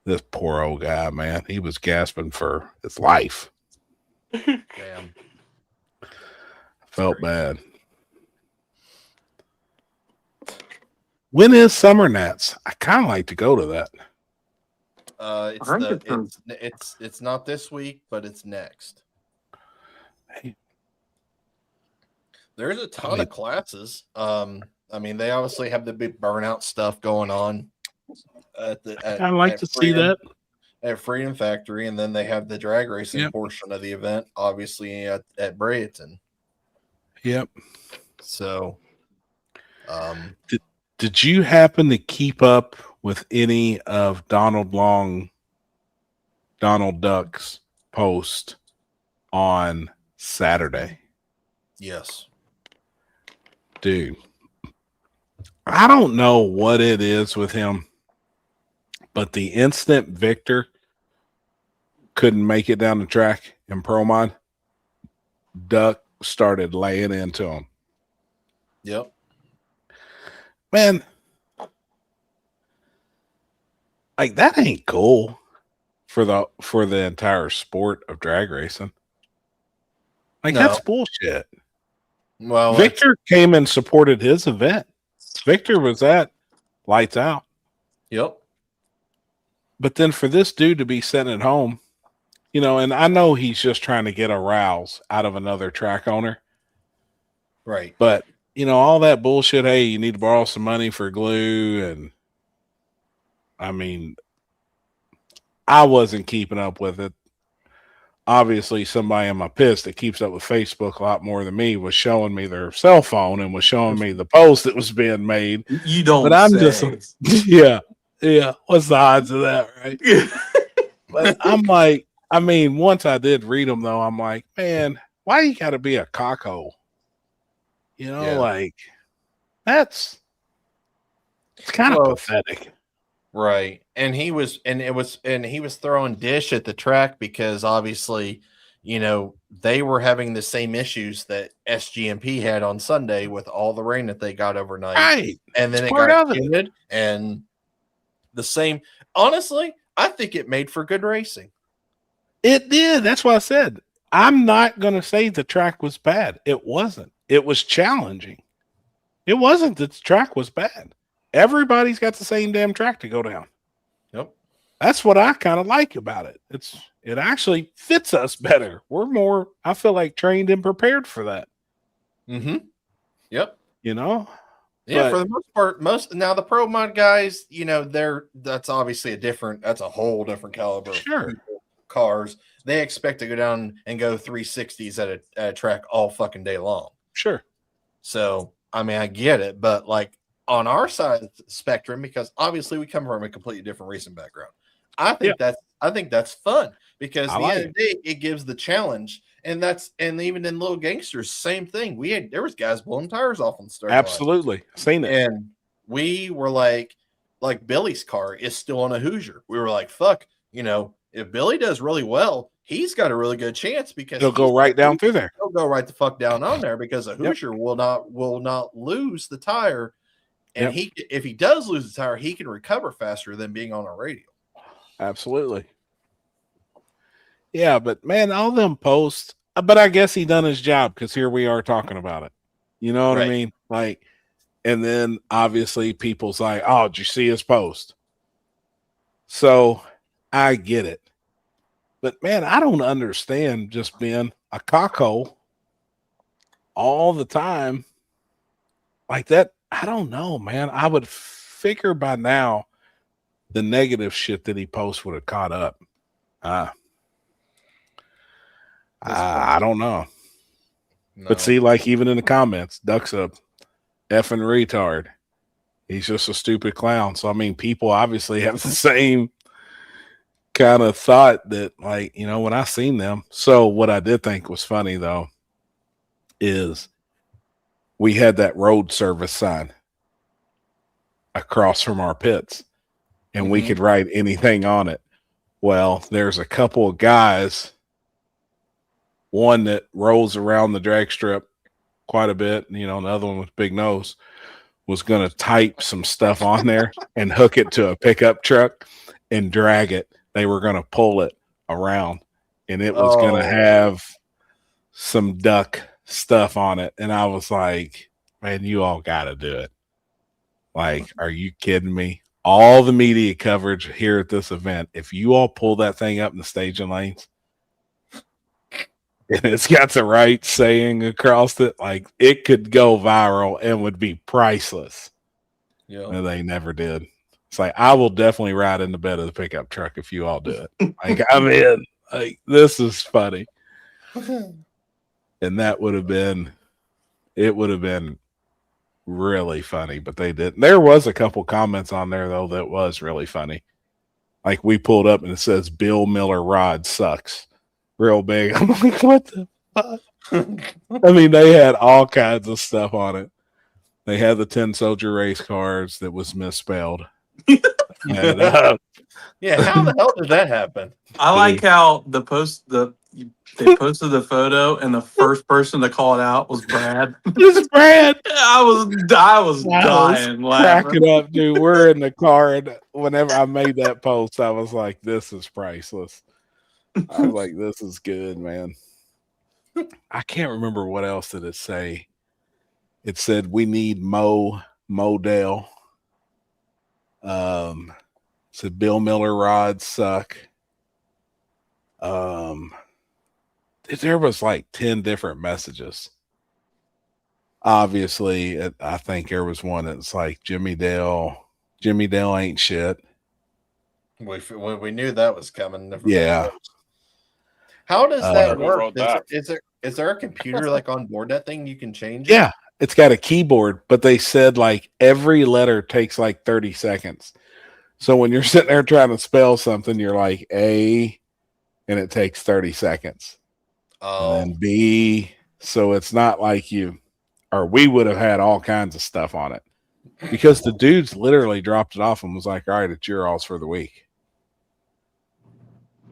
this poor old guy, man, he was gasping for his life. Damn. Felt bad. When is Summer Nats? I kind of like to go to that. It's not this week, but it's next. There's a ton of classes. I mean, they obviously have the big burnout stuff going on. I'd like to see that at Freedom Factory, and then they have the drag racing portion of the event, obviously at Brayton. Yep. So, did you happen to keep up with any of Donald Duck's post on Saturday? Yes. Dude, I don't know what it is with him, but the instant Victor couldn't make it down the track in Pro Mod, Duck started laying into him. Yep. Man, like that ain't cool for the entire sport of drag racing. Like that's bullshit. Well, Victor came and supported his event. Victor was at Lights Out. Yep. But then for this dude to be sitting at home, you know, and I know he's just trying to get a rouse out of another track owner. Right. But, you know, all that bullshit, hey, you need to borrow some money for glue. And I mean, I wasn't keeping up with it. Obviously, somebody in my piss that keeps up with Facebook a lot more than me was showing me their cell phone and was showing me the post that was being made. You don't. But I'm just, yeah. What's the odds of that, right? But I'm like, I mean, once I did read them, though, I'm like, man, why you got to be a cockhole? You know, like it's kind of pathetic. Right. And he was throwing dish at the track because obviously, you know, they were having the same issues that SGMP had on Sunday with all the rain that they got overnight. Right. And then it got humid and the same. Honestly, I think it made for good racing. It did. That's what I said. I'm not going to say the track was bad. It wasn't. It was challenging. It wasn't that the track was bad. Everybody's got the same damn track to go down. Yep. That's what I kind of like about it. It actually fits us better. We're more, I feel like, trained and prepared for that. Mm-hmm. Yep. You know? Yeah, for the most part, now the Pro Mod guys, you know, that's obviously that's a whole different caliber of cars. They expect to go down and go 360s at a track all fucking day long. Sure. So, I mean, I get it, but like on our side of the spectrum, because obviously we come from a completely different racing background. I think that's fun because at the end of the day, it gives the challenge. And even in Little Gangsters, same thing. There was guys blowing tires off on the start. Absolutely. Seen it. And we were like Billy's car is still on a Hoosier. We were like, fuck, you know, if Billy does really well, he's got a really good chance because he'll go right down through there. He'll go right the fuck down on there because a Hoosier will not lose the tire. And if he does lose the tire, he can recover faster than being on a radial. Absolutely. Yeah, but man, all them posts, but I guess he done his job because here we are talking about it. You know what I mean? Like, and then obviously people's like, oh, did you see his post? So I get it. But man, I don't understand just being a cockhole all the time like that. I don't know, man. I would figure by now the negative shit that he posts would have caught up. I don't know. No. But see, like even in the comments, Duck's a effing retard. He's just a stupid clown. So I mean, people obviously have the same kind of thought that, like, you know, when I seen them. So what I did think was funny though is we had that road service sign across from our pits and we could write anything on it. Well, there's a couple of guys, one that rolls around the drag strip quite a bit, you know, another one with big nose was going to type some stuff on there and hook it to a pickup truck and drag it. They were going to pull it around and it was going to have some Duck stuff on it. And I was like, man, you all got to do it. Like, are you kidding me? all the media coverage here at this event, if you all pull that thing up in the staging lanes and it's got the right saying across it, like it could go viral and would be priceless. Yeah. And they never did. It's like, I will definitely ride in the bed of the pickup truck if you all do it. Like, I'm in. Like, this is funny. And that would have been really funny, but they didn't. There was a couple comments on there though that was really funny. Like, we pulled up and it says Bill Miller rod sucks real big. I'm like, what the fuck? I mean, they had all kinds of stuff on it. They had the 10 soldier race cars that was misspelled. And, Yeah, how the hell did that happen? I like how they posted the photo and the first person to call it out was Brad. It's Brad. I was dying laughing. Cracking up, dude. We're in the car, and whenever I made that post, I was like, "This is priceless." I was like, "This is good, man." I can't remember what else did it say. It said we need Modell. Said Bill Miller rods suck. There was like 10 different messages. Obviously, I think there was one that's like Jimmy Dale ain't shit. We knew that was coming. Yeah. How does that Who work? wrote that? Is there a computer like on board that thing you can change? Yeah, it's got a keyboard, but they said like every letter takes like 30 seconds. So when you're sitting there trying to spell something, you're like A, and it takes 30 seconds. Oh. And then B. So it's not like we would have had all kinds of stuff on it, because the dudes literally dropped it off and was like, all right, it's your alls for the week.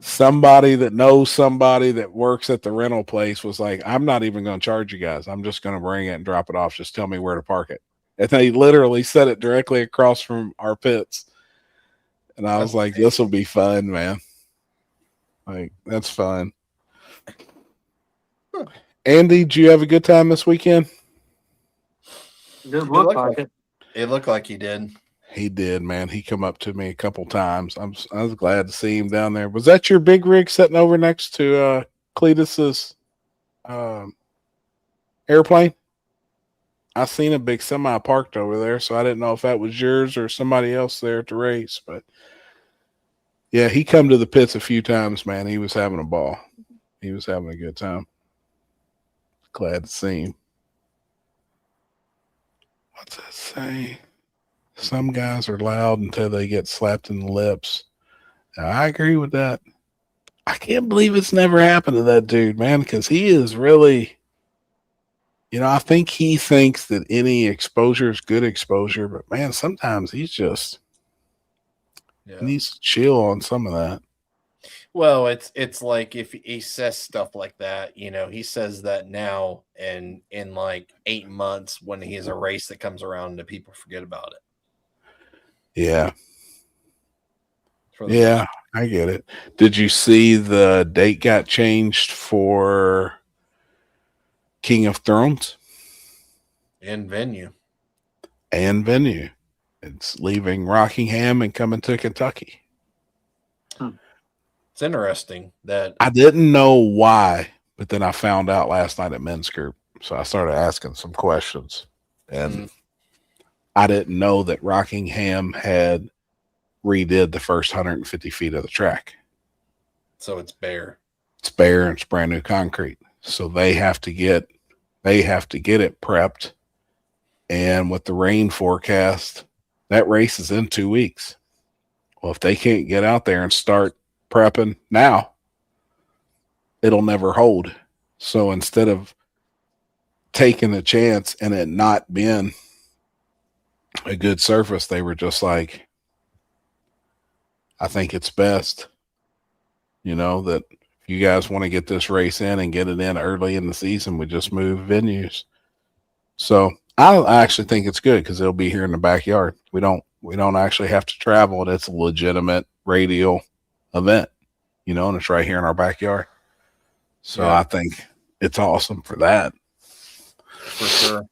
Somebody that knows somebody that works at the rental place was like, I'm not even going to charge you guys. I'm just going to bring it and drop it off. Just tell me where to park it. And they literally set it directly across from our pits. And I was like, this will be fun, man. Like, that's fun. Andy, did you have a good time this weekend? It looked like it. It looked like he did. He did, man. He come up to me a couple times. I was glad to see him down there. Was that your big rig sitting over next to Cletus's airplane? I seen a big semi parked over there, so I didn't know if that was yours or somebody else there at the race. But yeah, he come to the pits a few times, man. He was having a ball. He was having a good time. Glad to see him. What's that say? Some guys are loud until they get slapped in the lips. Now, I agree with that. I can't believe it's never happened to that dude, man, because he is really, I think he thinks that any exposure is good exposure, but man, sometimes he's just he needs to chill on some of that. Well, it's like if he says stuff like that, he says that now, and in like 8 months when he has a race that comes around, the people forget about it. Yeah. Yeah, I get it. Did you see the date got changed for King of Thrones? And venue. It's leaving Rockingham and coming to Kentucky. It's interesting that I didn't know why, but then I found out last night at men's group. So I started asking some questions, and I didn't know that Rockingham had redid the first 150 feet of the track. So it's bare. It's bare and it's brand new concrete. So they have to get it prepped. And with the rain forecast, that race is in 2 weeks. Well, if they can't get out there and start prepping now, it'll never hold. So instead of taking a chance and it not being a good surface, they were just like, I think it's best, that if you guys want to get this race in and get it in early in the season, we just move venues. So I actually think it's good because it'll be here in the backyard. We don't actually have to travel, and it's a legitimate radial event, and it's right here in our backyard. So I think it's awesome for that. For sure.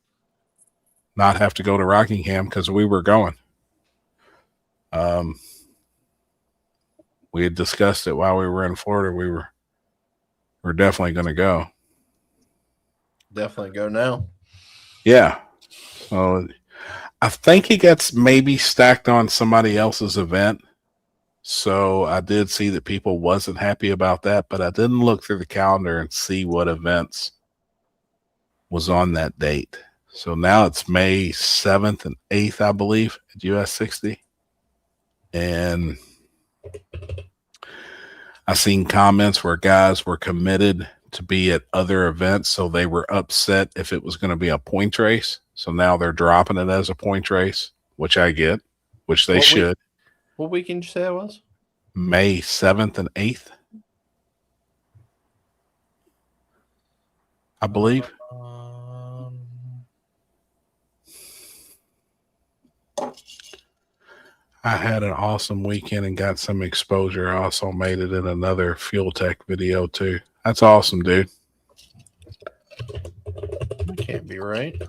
Not have to go to Rockingham because we were going. We had discussed it while we were in Florida. We're definitely going to go. Definitely go now. Yeah. So I think it gets maybe stacked on somebody else's event. So I did see that people wasn't happy about that, but I didn't look through the calendar and see what events was on that date. So now it's May 7th and 8th, I believe, at US 60. And I seen comments where guys were committed to be at other events, so they were upset if it was going to be a point race. So now they're dropping it as a point race, which I get, which they should. What weekend did you say it was? May 7th and 8th, I believe. I had an awesome weekend and got some exposure. I also made it in another Fuel Tech video too. That's awesome, dude. That can't be right.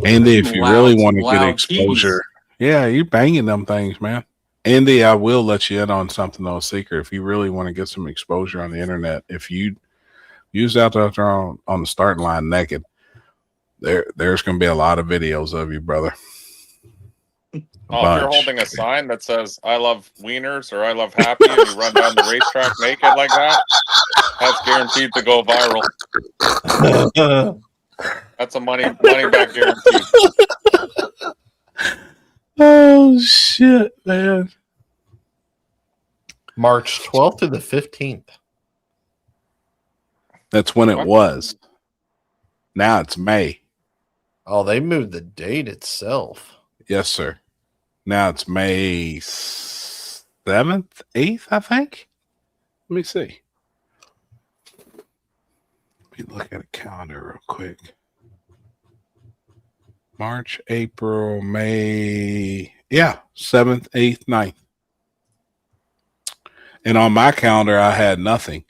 Andy, if you really want to get loud exposure, yeah, you're banging them things, man. Andy, I will let you in on something though, secret. If you really want to get some exposure on the internet, if you use out there on the starting line naked, there's going to be a lot of videos of you, brother. Oh, if you're holding a sign that says "I love wieners" or "I love happy" and you run down the racetrack naked like that, that's guaranteed to go viral. That's a money back guarantee. Oh shit, man! March 12th to the 15th. That's when it was. Now it's May. Oh, they moved the date itself. Yes, sir. Now it's May 7th, 8th, I think. Let me see. Let me look at a calendar real quick. March, April, May. Yeah, 7th, 8th, 9th. And on my calendar, I had nothing.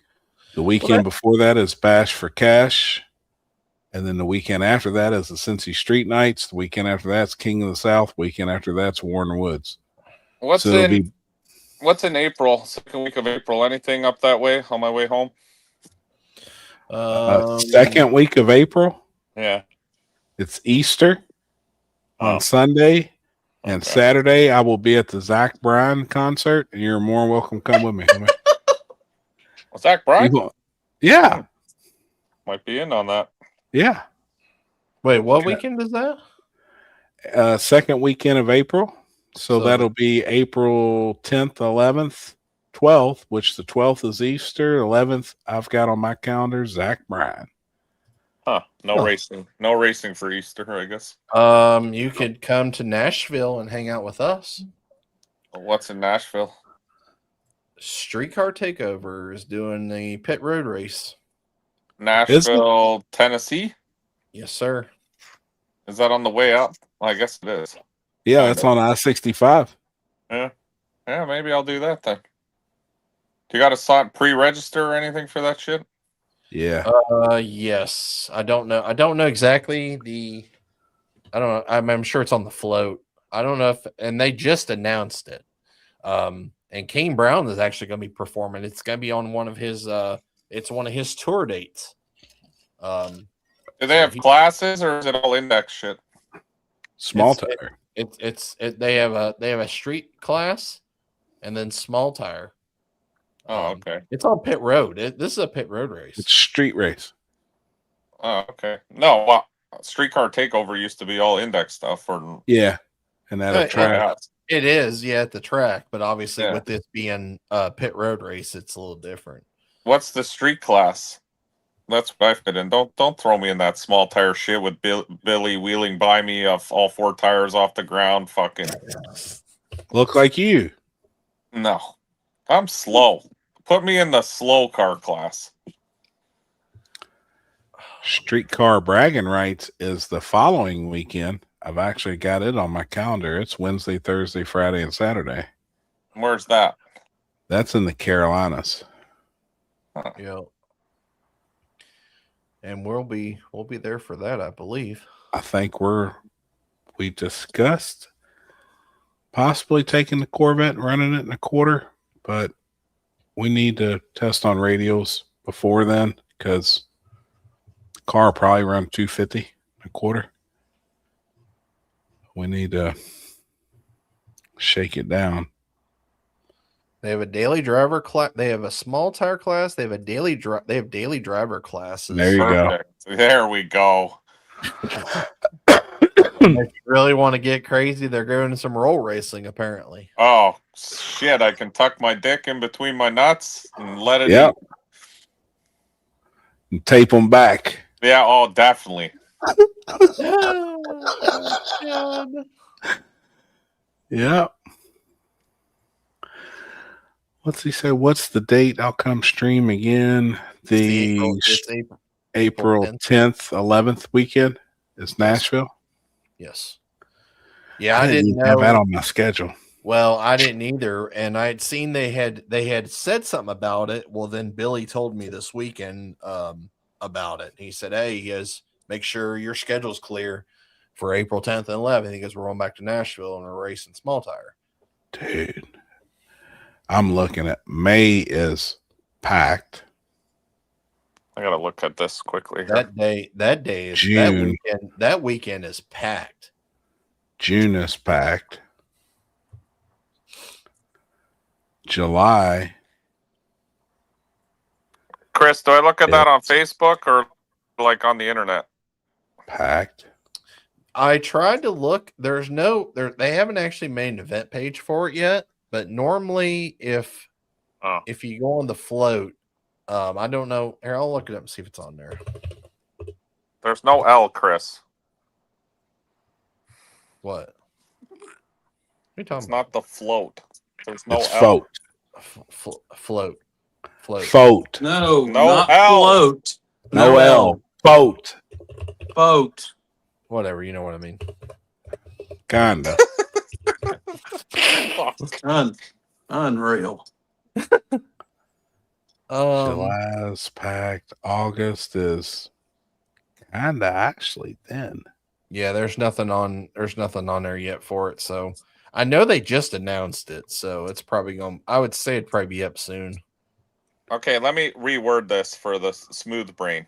The weekend before that is Bash for Cash. And then the weekend after that is the Cincy Street Nights. The weekend after that's King of the South. Weekend after that's Warren Woods. What's in April? Second week of April? Anything up that way on my way home? Second week of April. Yeah. It's Easter on Sunday. And Saturday, I will be at the Zach Bryan concert. And you're more welcome to come with me. Zach Bryan? Yeah. Might be in on that. Yeah. Wait, what weekend is that? Second weekend of April. So that'll be April 10th, 11th, 12th, which the 12th is Easter. 11th, I've got on my calendar Zach Bryan. Huh. No racing. No racing for Easter, I guess. You could come to Nashville and hang out with us. What's in Nashville? Streetcar Takeover is doing the pit road race. Nashville, Tennessee? Yes, sir. Is that on the way up? Well, I guess it is. Yeah, it's on I-65. Yeah. Yeah, maybe I'll do that then. Do you got to pre-register or anything for that shit? Yeah. Yes. I don't know. I don't know exactly I don't know. I'm sure it's on the float. I don't know if, and they just announced it. And Kane Brown is actually going to be performing. It's going to be on one of his it's one of his tour dates. Do they have classes or is it all index shit? Small tire. They have a street class and then small tire. Oh, okay. It's on pit road. This is a pit road race. It's street race. Oh, okay. No, well, Streetcar Takeover used to be all index stuff. Yeah, and that track. It is, yeah, at the track. But obviously, with this being a pit road race, it's a little different. What's the street class? That's what I fit in. Don't throw me in that small tire shit with Billy wheeling by me off all four tires off the ground. Fucking look like you. No, I'm slow. Put me in the slow car class. Streetcar Bragging Rights is the following weekend. I've actually got it on my calendar. It's Wednesday, Thursday, Friday, and Saturday. Where's that? That's in the Carolinas. Yeah. And we'll be there for that, I believe. I think we're we discussed possibly taking the Corvette and running it in a quarter, but we need to test on radials before then because the car probably run 250 a quarter. We need to shake it down. They have a daily driver class. They have a small tire class. They have daily driver classes. There you go. Perfect. There we go. If you really want to get crazy, they're going to some roll racing apparently. Oh shit! I can tuck my dick in between my nuts and let it. Yep. And tape them back. Yeah. Oh, definitely. Yep. What's he say? What's the date? I'll come stream again. It's April 10th, 11th weekend is Nashville. Yes. Yeah, I I didn't have that know. on my schedule. Well, I didn't either, and I had seen they had said something about it. Well, then Billy told me this weekend about it. He said, "Hey, he goes, make sure your schedule's clear for April 10th and 11th." He goes, "We're going back to Nashville and we're racing small tire." Dude, I'm looking at May is packed. I gotta look at this quickly. That day is June. That weekend is packed. June is packed. July. Chris, do I look at that on Facebook or like on the internet? Packed. I tried to look. They haven't actually made an event page for it yet. But normally, if you go on the float, I don't know. Here, I'll look it up and see if it's on there. There's no L, Chris. What? What are you talking It's about? not the float. There's no It's L. Float. Float. No, No not L. float. No L. Boat. Boat. Whatever, you know what I mean. Kinda. Unreal. July's packed. August is kinda actually thin. Yeah, there's nothing on there yet for it. So I know they just announced it, so it's probably I would say it'd probably be up soon. Okay, let me reword this for the smooth brain.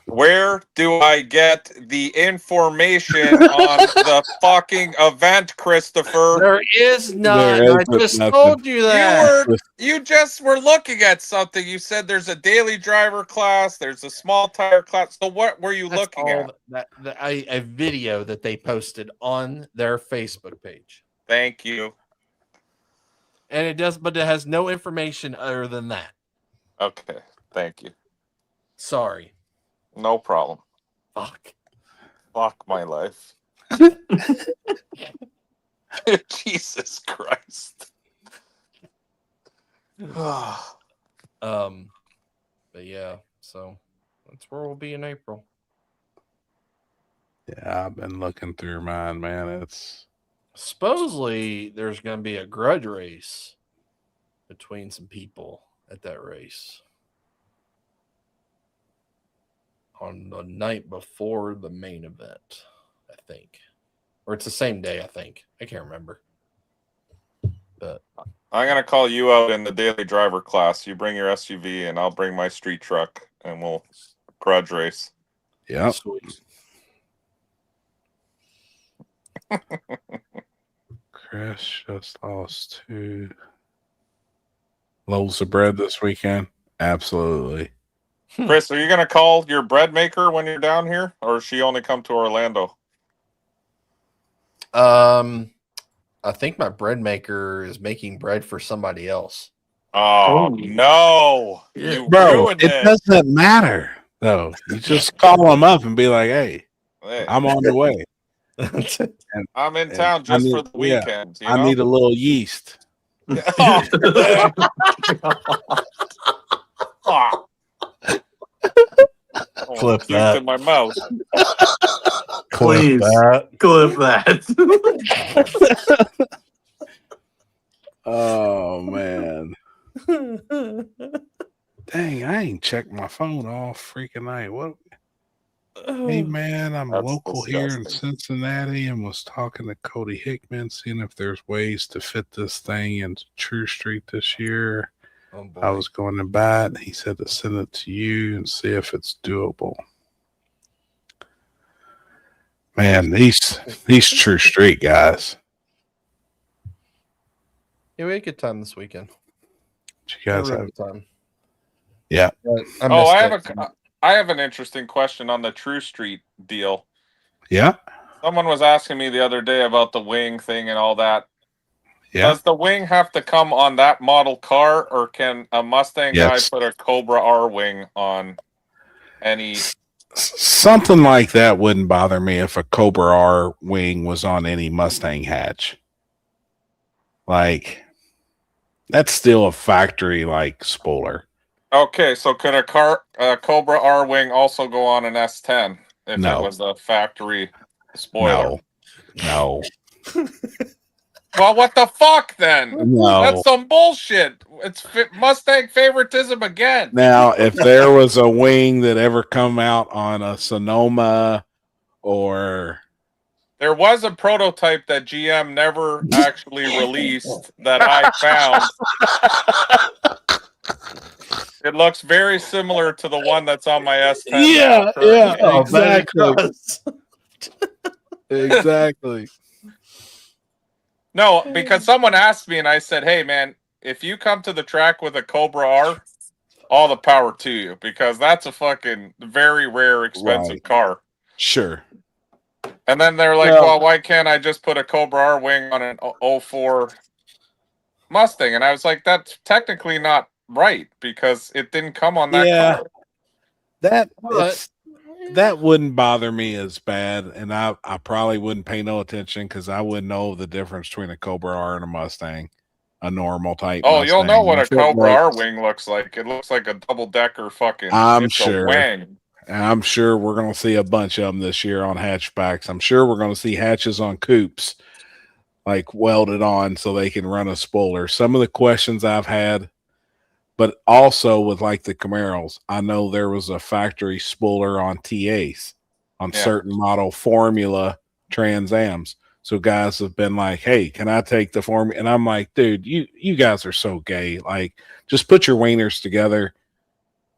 Where do I get the information on the fucking event, Christopher? There is none. There I isn't just nothing. told you that. You just were looking at something. You said there's a daily driver class, there's a small tire class. So what were you That's looking all at? a video that they posted on their Facebook page. Thank you. And it has no information other than that. Okay, thank you. Sorry. No problem. Fuck. Fuck my life. Jesus Christ. But yeah, so that's where we'll be in April. Yeah, I've been looking through mine, man. It's Supposedly there's going to be a grudge race between some people at that race on the night before the main event, I think. Or it's the same day, I think. I can't remember. But I'm going to call you out in the daily driver class. You bring your SUV and I'll bring my street truck and we'll grudge race. yep. sweet. Chris just lost 2 loaves of bread this weekend. Absolutely. Chris, are you going to call your bread maker when you're down here, or does she only come to Orlando? I think my bread maker is making bread for somebody else. Oh, no. Yeah. You Bro, ruined it doesn't matter, though. You just call them up and be like, hey, Hey, I'm on the way. I'm in and town I just need- for the yeah, weekend. You I know? need a little yeast. Oh, fuck. Oh, Clip puked that. in my mouth. Please clip that. Oh, man. Dang, I ain't checked my phone all freaking night. What? Hey man, I'm That's local here in disgusting. Cincinnati and was talking to Cody Hickman, seeing if there's ways to fit this thing into True Street this year. Oh boy. I was going to buy it. He said to send it to you and see if it's doable. Man, these True Street guys. Yeah, we had a good time this weekend. Did you guys We had a have? good time. Yeah. But Oh, missed it. I have an interesting question on the True Street deal. Yeah. Someone was asking me the other day about the wing thing and all that. Yeah. Does the wing have to come on that model car, or can a Mustang Yes. guy put a Cobra R wing on any? Something like that wouldn't bother me if a Cobra R wing was on any Mustang hatch. Like, that's still a factory like spoiler. Okay, so could a Cobra R wing also go on an S10 if No. it was a factory spoiler? No. Well, what the fuck then? No. That's some bullshit. It's Mustang favoritism again. Now, if there was a wing that ever come out on a Sonoma or There was a prototype that GM never actually released that I found. It looks very similar to the one that's on my S10. now, currently. Exactly. No, because someone asked me and I said, hey, man, if you come to the track with a Cobra R, all the power to you, because that's a fucking very rare, expensive car. Sure. And then they're like, well, why can't I just put a Cobra R wing on an 04 Mustang? And I was like, that's technically not right because it didn't come on that car. That wouldn't bother me as bad, and I probably wouldn't pay no attention because I wouldn't know the difference between a Cobra R and a Mustang, a normal type. Oh, Mustang. you'll know what a If it Cobra R was- wing looks like. It looks like a double decker fucking. I'm it's sure. A wang. And I'm sure we're going to see a bunch of them this year on hatchbacks. I'm sure we're going to see hatches on coupes, like welded on so they can run a spoiler. Some of the questions I've had, but also with like the Camaros, I know there was a factory spoiler on TAs on certain model Formula Trans Ams. So guys have been like, hey, can I take the Formula? And I'm like, dude, you guys are so gay. Like, just put your wieners together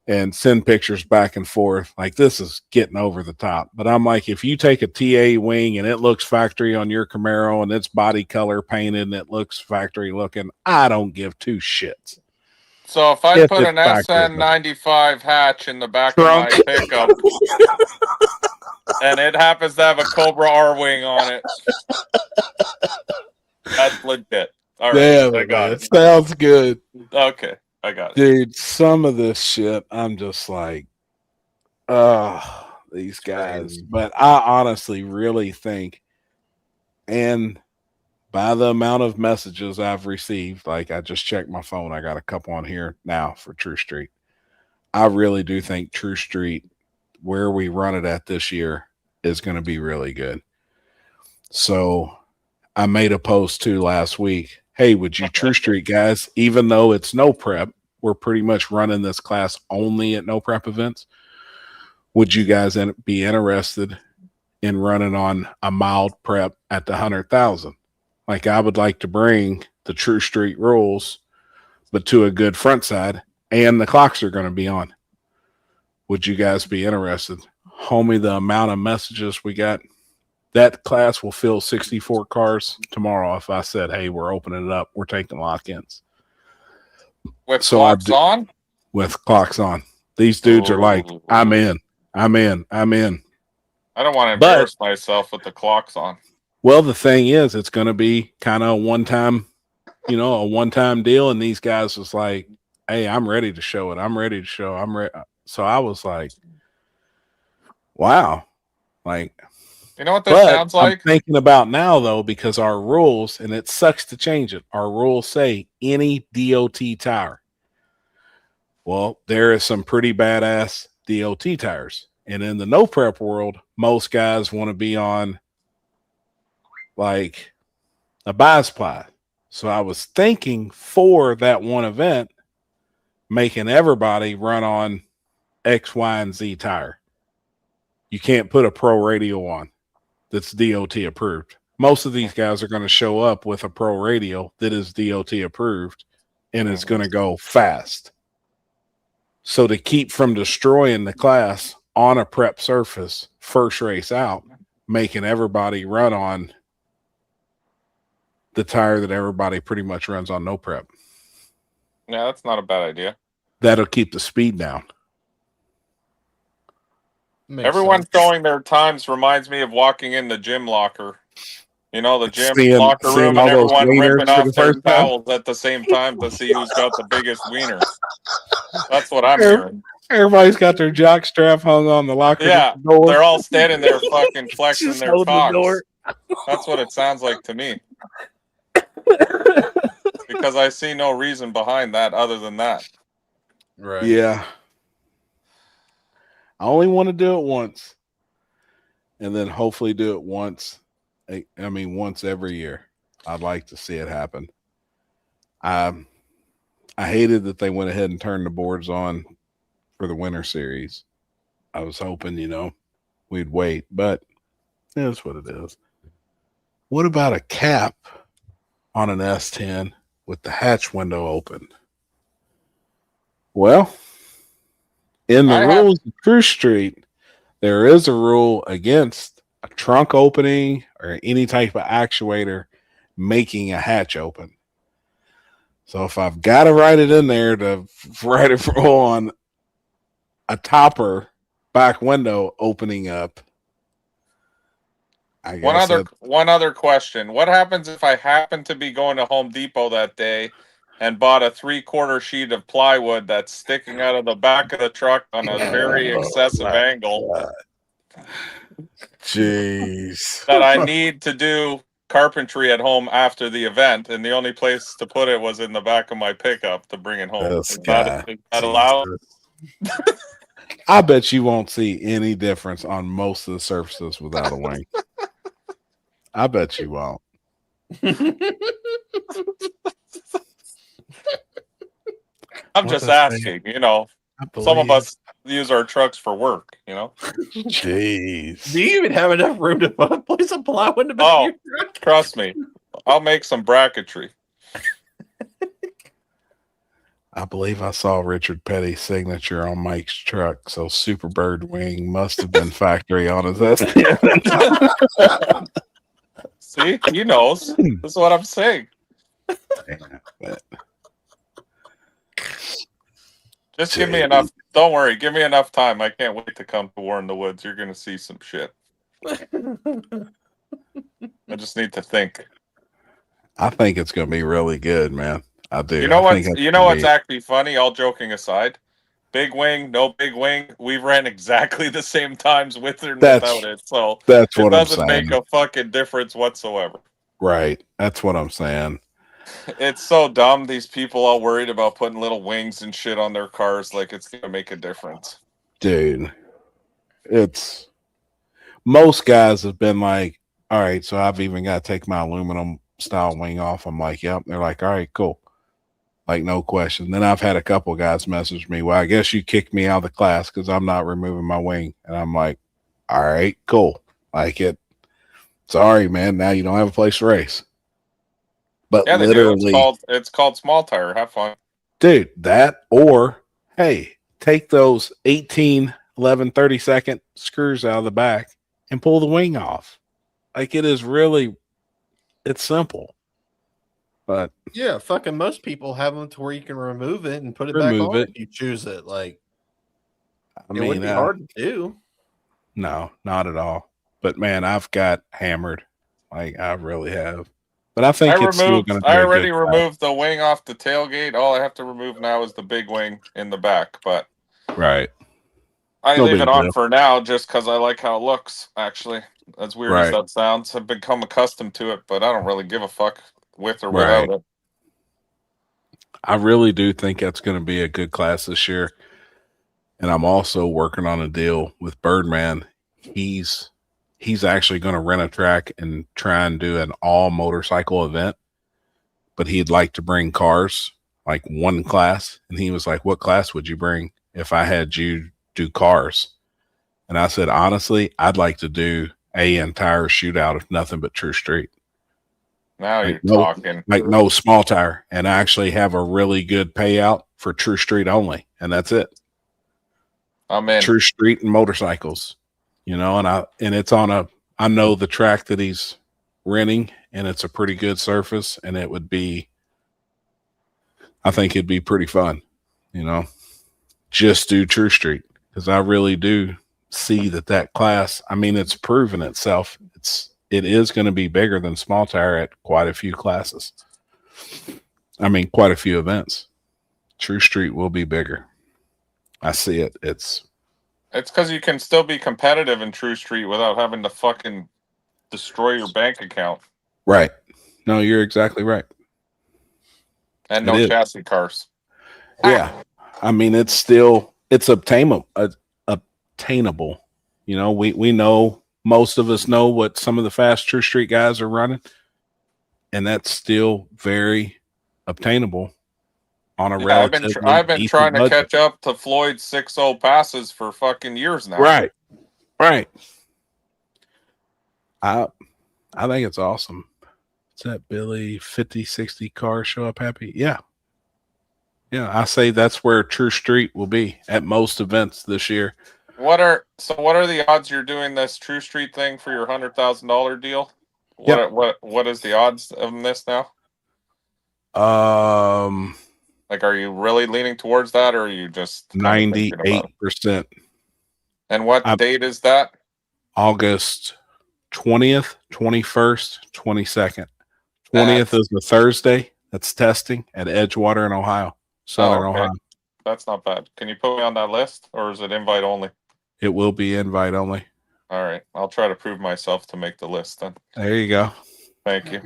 and send pictures back and forth. Like, this is getting over the top. But I'm like, if you take a TA wing and it looks factory on your Camaro and it's body color painted and it looks factory looking, I don't give two shits. So if I If put it's an factory. SN95 hatch in the back Trunk. of my pickup and it happens to have a Cobra R wing on it, that's legit. All right, Damn I it, got man. it. Sounds good. Okay, I got it. Dude, some of this shit, I'm just like, these guys. But I honestly really think, and by the amount of messages I've received, like I just checked my phone, I got a couple on here now for True Street. I really do think True Street, where we run it at this year, is going to be really good. So I made a post too last week. Hey, would you True Street guys, even though it's no prep, we're pretty much running this class only at no prep events. Would you guys be interested in running on a mild prep at the 100,000? Like, I would like to bring the True Street rules, but to a good front side, and the clocks are going to be on. Would you guys be interested? Homie, the amount of messages we got, that class will fill 64 cars tomorrow. If I said, hey, we're opening it up, we're taking lock-ins. With So clocks on? With clocks on. These dudes are like, I'm in. I don't want to But- embarrass myself with the clocks on. Well, the thing is, it's going to be kind of a one-time deal. And these guys was like, hey, I'm ready to show it. I'm ready to show. I'm ready. So I was like, wow. Like, You know what this but sounds like? I'm thinking about now, though, because our rules, and it sucks to change it, our rules say any DOT tire. Well, there is some pretty badass DOT tires. And in the no prep world, most guys want to be on like a bi-supply. So I was thinking for that one event, making everybody run on X, Y, and Z tire. you can't put a pro radio on that's DOT approved. Most of these guys are going to show up with a pro radio that is DOT approved and it's going to go fast. So to keep from destroying the class on a prep surface, first race out, making everybody run on the tire that everybody pretty much runs on no prep. Yeah, that's not a bad idea. That'll keep the speed down. Everyone showing their times reminds me of walking in the gym locker. You know, the gym Seeing locker room, all and those everyone wieners ripping for off the their first time. towels at the same time to see who's got the biggest wiener. That's what I'm hearing. Everybody's got their jock strap hung on the locker Yeah, door. they're all standing there fucking flexing Just their hold the cocks. door. That's what it sounds like to me. Because I see no reason behind that other than that. Right. Yeah. I only want to do it once. And then hopefully do it once. I mean, once every year. I'd like to see it happen. I hated that they went ahead and turned the boards on for the winter series. I was hoping, we'd wait, but that's what it is. What about a cap on an S10 with the hatch window open? Well, in the rules of Cruise Street, there is a rule against a trunk opening or any type of actuator making a hatch open. So if I've got to write it in there to write a rule on a topper back window opening up, I guess One other question. What happens if I happen to be going to Home Depot that day and bought a 3/4 sheet of plywood that's sticking out of the back of the truck on a very excessive angle? Jeez. That I need to do carpentry at home after the event, and the only place to put it was in the back of my pickup to bring it home. Is that allowed? I bet you won't see any difference on most of the surfaces without a wing. I bet you won't. I'm just asking, some of us use our trucks for work, Jeez. Do you even have enough room to place a plow in the back of your truck? Trust me. I'll make some bracketry. I believe I saw Richard Petty's signature on Mike's truck, so Superbird wing must have been factory on his S10. See, he knows. That's what I'm saying. Just give me enough. Don't worry. Give me enough time. I can't wait to come to War in the Woods. You're going to see some shit. I just need to think. I think it's going to be really good, man. I do. You know what's actually funny? All joking aside, big wing, no big wing. We ran exactly the same times with or without it, so that's what it doesn't I'm saying. make a fucking difference whatsoever. Right. That's what I'm saying. It's so dumb. These people all worried about putting little wings and shit on their cars like it's gonna make a difference. Dude, it's most guys have been like, all right, so I've even got to take my aluminum style wing off. I'm like, yep. They're like, all right, cool. Like, no question. Then I've had a couple guys message me, well, I guess you kicked me out of the class because I'm not removing my wing. And I'm like, all right, cool. Like it. Sorry, man. Now you don't have a place to race. But yeah, literally, it's called small tire. Have fun. Dude, that or, hey, take those 18, 11, 30-second screws out of the back and pull the wing off. Like, it is really, it's simple. But yeah, fucking most people have them to where you can remove it and put it back on if you choose it. Like, it wouldn't be hard to do. No, not at all. But man, I've got hammered. Like, I really have. But I think it's still going to be I already removed the wing off the tailgate. All I have to remove now is the big wing in the back. But right, I leave it on for now just because I like how it looks. Actually, as weird as that sounds, I've become accustomed to it, but I don't really give a fuck with or without it. I really do think that's going to be a good class this year. And I'm also working on a deal with Birdman. He's actually going to rent a track and try and do an all motorcycle event, but he'd like to bring cars, like one class. And he was like, what class would you bring if I had you do cars? And I said, honestly, I'd like to do a entire shootout of nothing but True Street. Now Like you're talking. no small tire, and actually have a really good payout for True Street only, and that's it. I'm in. True Street and motorcycles, and it's on I know the track that he's renting, and it's a pretty good surface, and I think it'd be pretty fun, just do True Street, because I really do see that class. I mean, it's proven itself. It is going to be bigger than small tire at quite a few classes. I mean, quite a few events. True Street will be bigger. I see it. It's because you can still be competitive in True Street without having to fucking destroy your bank account. right. No, you're exactly right. And no It is. chassis cars. Yeah. I mean, it's obtainable. We know, most of us know what some of the fast True Street guys are running, and that's still very obtainable on a relatively I've been decent trying to budget. catch up to Floyd's 6.0 passes for fucking years now. Right. I think it's awesome. Is that Billy 50-60 cars show up happy? Yeah. I say that's where True Street will be at most events this year. What are the odds you're doing this True Street thing for your $100,000 deal? What is the odds of this now? Like, are you really leaning towards that, or are you just 98%? And what date is that? August 20th, 21st, 22nd. 20th is the Thursday. That's testing at Edgewater in Ohio, Southern Ohio. That's not bad. Can you put me on that list, or is it invite only? It will be invite only. All right, I'll try to prove myself to make the list then. There you go. Thank you.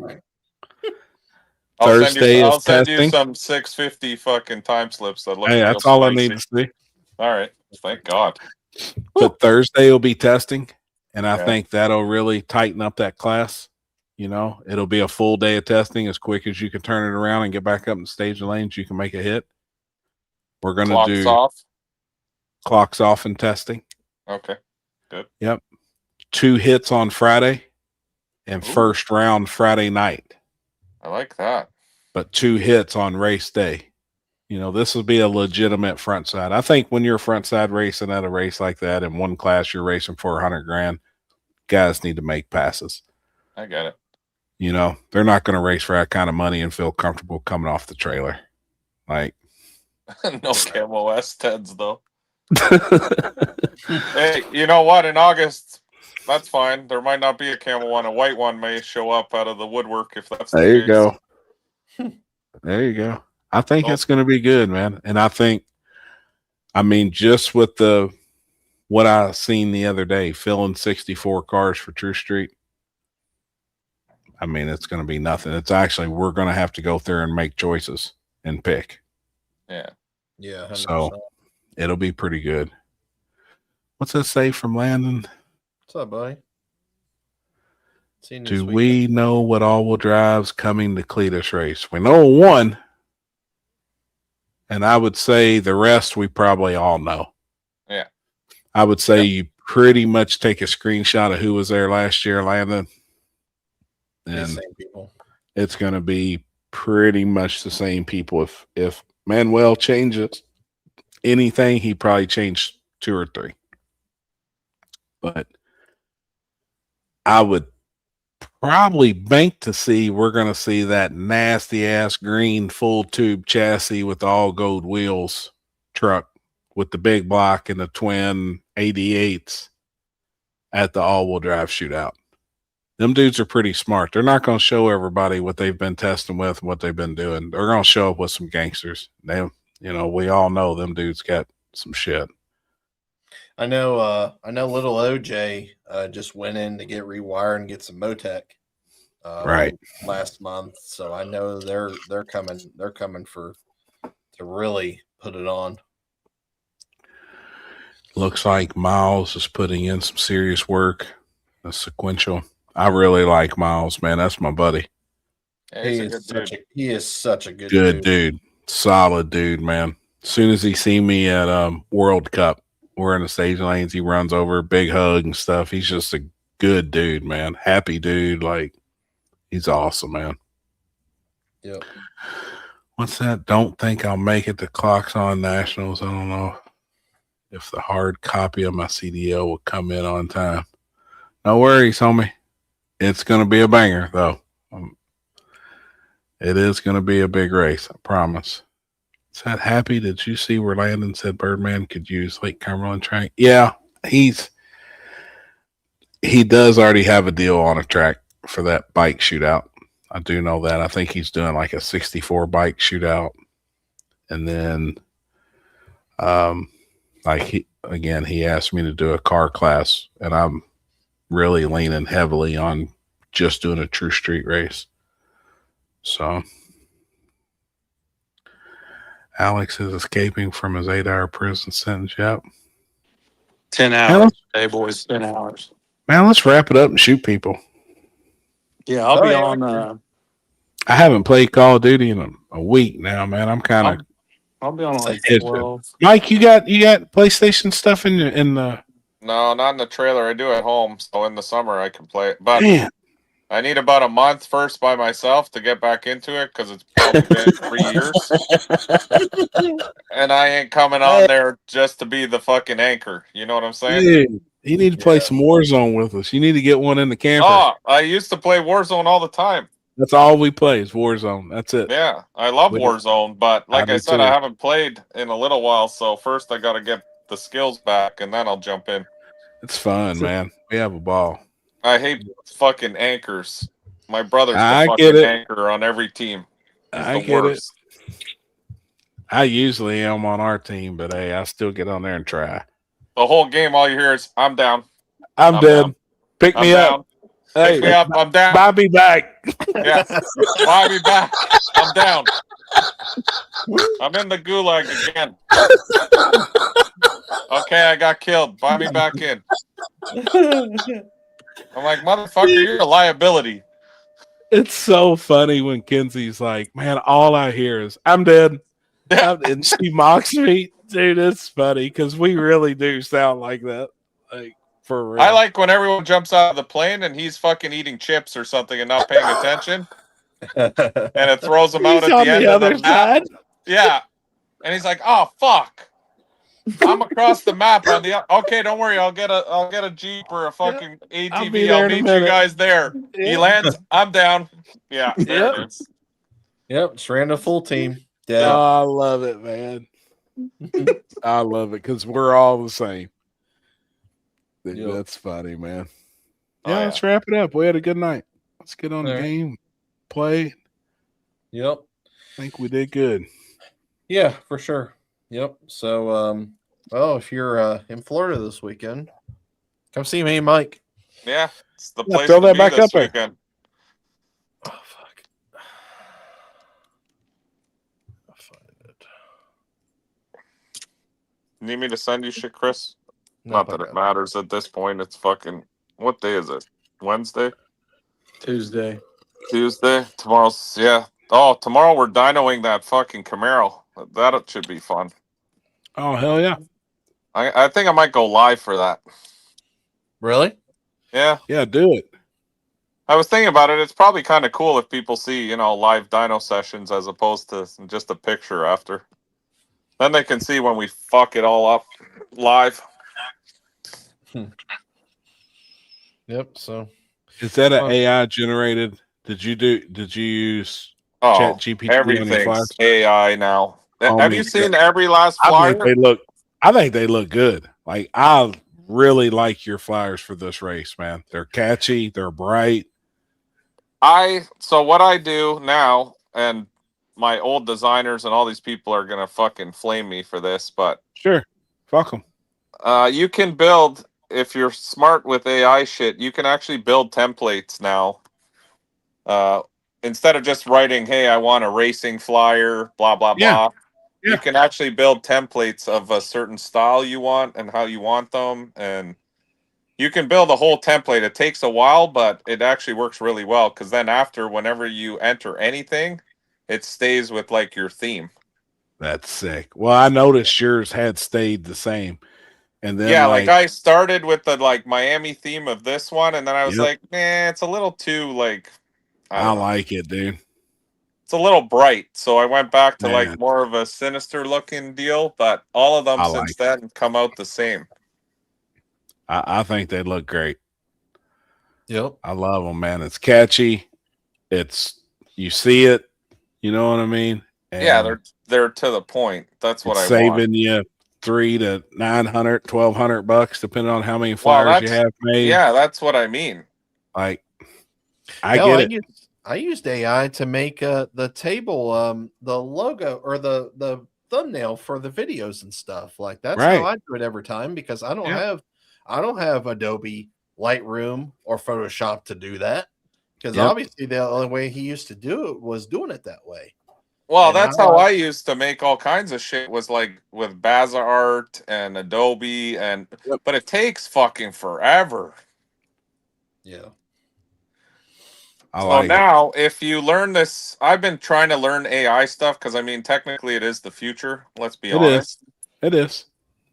Thursday I'll is send you testing. some 650 fucking time slips that look. Hey, that's all I need to see. All right, thank God. But Thursday will be testing, and I Yeah. think that'll really tighten up that class. It'll be a full day of testing. As quick as you can turn it around and get back up in stage lanes, you can make a hit. We're going to do clocks off and testing. Okay, good. Yep. 2 hits on Friday and first round Friday night. I like that. But 2 hits on race day. This will be a legitimate front side. I think when you're front side racing at a race like that, in one class you're racing for $100,000, guys need to make passes. I get it. They're not going to race for that kind of money and feel comfortable coming off the trailer. Like, No Camo S10s though. Hey, you know what? In August, that's fine. There might not be a Camo one. A white one may show up out of the woodwork if that's the there you case. go. There you go. I think it's going to be good, man. And I think, just with what I seen the other day, filling 64 cars for True Street, it's going to be nothing. It's actually, we're going to have to go through and make choices and pick. Yeah. Yeah. 100%. So it'll be pretty good. What's that say from Landon? What's up, buddy? Do we know what all-wheel drives coming to Cletus race? We know one. And I would say the rest we probably all know. Yeah. I would say you pretty much take a screenshot of who was there last year, Landon. And same people. It's going to be pretty much the same people. If Manuel changes anything, he probably changed 2 or 3. But I would probably bank to see we're going to see that nasty ass green full tube chassis with all gold wheels truck with the big block and the twin 88s at the all-wheel drive shootout. Them dudes are pretty smart. They're not going to show everybody what they've been testing with and what they've been doing. They're going to show up with some gangsters. We all know them dudes got some shit. I know little OJ just went in to get rewired and get some Motec right last month. So I know they're coming to really put it on. Looks like Miles is putting in some serious work. A sequential. I really like Miles, man. That's my buddy. Yeah, He is such a good dude. Solid dude, man. As soon as he seen me at World Cup we're in the stage lanes. He runs over, big hug and stuff. He's just a good dude, man. Happy dude. Like, he's awesome, man. Yep. What's that? Don't think I'll make it to Clocks on Nationals. I don't know if the hard copy of my CDL will come in on time. No worries, homie. It's going to be a banger, though. It is going to be a big race, I promise. Is that happy? Did you see where Landon said Birdman could use Lake Cumberland track? Yeah, he does already have a deal on a track for that bike shootout. I do know that. I think he's doing like a 64 bike shootout. And then, he asked me to do a car class, and I'm really leaning heavily on just doing a true street race. So Alex is escaping from his 8-hour prison sentence. Yep. 10 hours. Hey, boys, 10 hours. Man, let's wrap it up and shoot people. Yeah, I'll be on. I haven't played Call of Duty in a week now, man. I'm kind of. I'll be on like 12. Mike, you got PlayStation stuff in the. No, not in the trailer. I do at home. So in the summer I can play it. But Man. I need about a month first by myself to get back into it because it's probably been 3 years. And I ain't coming on there just to be the fucking anchor. You know what I'm saying? Dude, you need to play some Warzone with us. You need to get one in the camper. Oh, I used to play Warzone all the time. That's all we play is Warzone. That's it. Yeah, I love Warzone, but like I said, I haven't played in a little while. So first I got to get the skills back, and then I'll jump in. It's fun, man. We have a ball. I hate fucking anchors. My brother's the I fucking get it. anchor on every team. He's I the get worst. it. I usually am on our team, but hey, I still get on there and try. The whole game, all you hear is, I'm down. I'm dead. Down. Pick I'm me down. up. Hey, Pick me up. I'm down. Bobby back. Yeah. Buy me back. I'm down. I'm in the gulag again. Okay, I got killed. Buy me back in. I'm like, motherfucker, you're a liability. It's so funny when Kenzie's like, man, all I hear is, I'm dead. And she mocks me. Dude, it's funny because we really do sound like that. Like, for real. I like when everyone jumps out of the plane and he's fucking eating chips or something and not paying attention. And it throws him out He's at on the end the of the other map. side. Yeah. And he's like, oh, fuck. I'm across the map on the okay, don't worry, I'll get a Jeep or a fucking ATV. I'll meet you guys there. He lands, I'm down. Yeah, there it is. Yep, just ran a full team. Oh, Yeah. I love it, man. I love it because we're all the same. Yep. That's funny, man. Oh, Yeah, yeah. let's wrap it up. We had a good night. Let's get on the All right. game, play. Yep. I think we did good. Yeah, for sure. Yep. So, if you're in Florida this weekend, come see me and Mike. Yeah, it's the Yeah, place throw to that be back this up there. weekend. Oh, fuck. I'll find it. Need me to send you shit, Chris? No, Not I that got it matters at this point. It's fucking, what day is it? Wednesday? Tuesday. Tuesday? Tomorrow's, yeah. Oh, tomorrow we're dynoing that fucking Camaro. That should be fun. Oh, hell yeah. I think I might go live for that. Really? Yeah. Yeah, do it. I was thinking about it. It's probably kind of cool if people see, live dyno sessions as opposed to just a picture after. Then they can see when we fuck it all up live. Yep. So, Is that an AI generated? Did you use Oh, ChatGPT on your everything's flyers? AI now. Oh, Have me you too. seen every last I flyer? think they look good. Like, I really like your flyers for this race, man. They're catchy, they're bright. So what I do now, and my old designers and all these people are gonna fucking flame me for this, but Sure. Fuck them. you can build, if you're smart with AI shit, you can actually build templates now. Instead of just writing, hey, I want a racing flyer, blah, blah, Yeah. blah. Yeah. You can actually build templates of a certain style you want and how you want them. And you can build a whole template. It takes a while, but it actually works really well. Because then after, whenever you enter anything, it stays with like your theme. That's sick. Well, I noticed yours had stayed the same. And then Yeah, like I started with the like Miami theme of this one, and then I was Yep. like, nah, it's a little too like I I don't know. like it, dude. It's a little bright, so I went back to Man. like more of a sinister looking deal. But all of them I since like then come out the same. I think they look great. Yep. I love them, man. It's catchy. It's you see it. You know what I mean? And Yeah, they're to the point. That's what it's I want. saving you $300 to $900, $1,200, depending on how many Well, flyers you have made. yeah, that's what I mean. Like, I get it. I used AI to make the table, the logo or the thumbnail for the videos and stuff. Like that's Right. how I do it every time because I don't Yep. have Adobe Lightroom or Photoshop to do that. Because Yep. obviously the only way he used to do it was doing it that way. Well, And that's now how I used to make all kinds of shit was like with Baza Art and Adobe Yep. but it takes fucking forever. Yeah. I So like it. now if you learn this, I've been trying to learn AI stuff because I mean technically it is the future, let's be It honest. It is.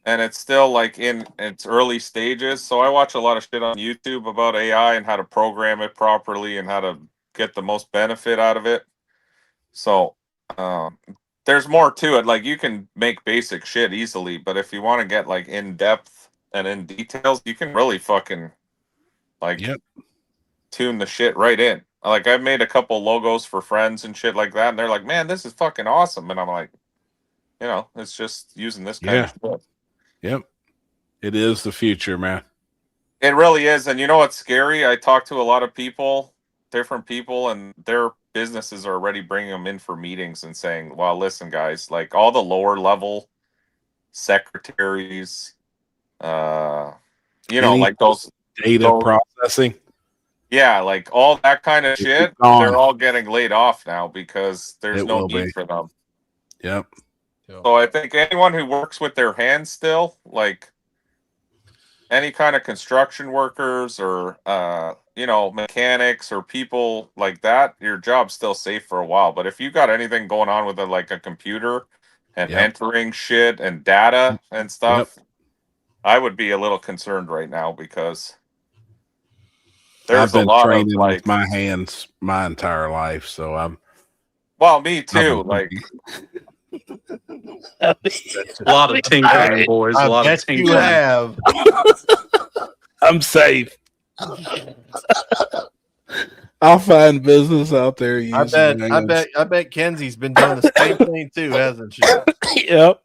And it's still like in its early stages. So I watch a lot of shit on YouTube about AI and how to program it properly and how to get the most benefit out of it. So there's more to it. Like you can make basic shit easily, but if you want to get like in depth and in details, you can really fucking like Yep. tune the shit right in. Like I've made a couple logos for friends and shit like that, and they're like, "Man, this is fucking awesome." And I'm like, you know, it's just using this kind of shit. Yep. It is the future, man. It really is. And you know what's scary? I talk to a lot of people, different people, and their businesses are already bringing them in for meetings and saying, well, listen, guys, like all the lower level secretaries, you know, Any like those data processing. Yeah, like all that kind of shit, gone. they're all getting laid off now because there's It no will need be. for them. Yep. So I think anyone who works with their hands still, like any kind of construction workers or you know, mechanics or people like that, your job's still safe for a while. But if you got anything going on with like a computer and Yep. entering shit and data and stuff, Yep. I would be a little concerned right now because there's I've been a lot training of like with my hands my entire life, so I'm. well, me too. Like A lot of tinkering, boys. A lot of tinkering. You have. I'm safe. I'll find business out there. Using I bet Kenzie's been doing the same thing too, hasn't she? Yep.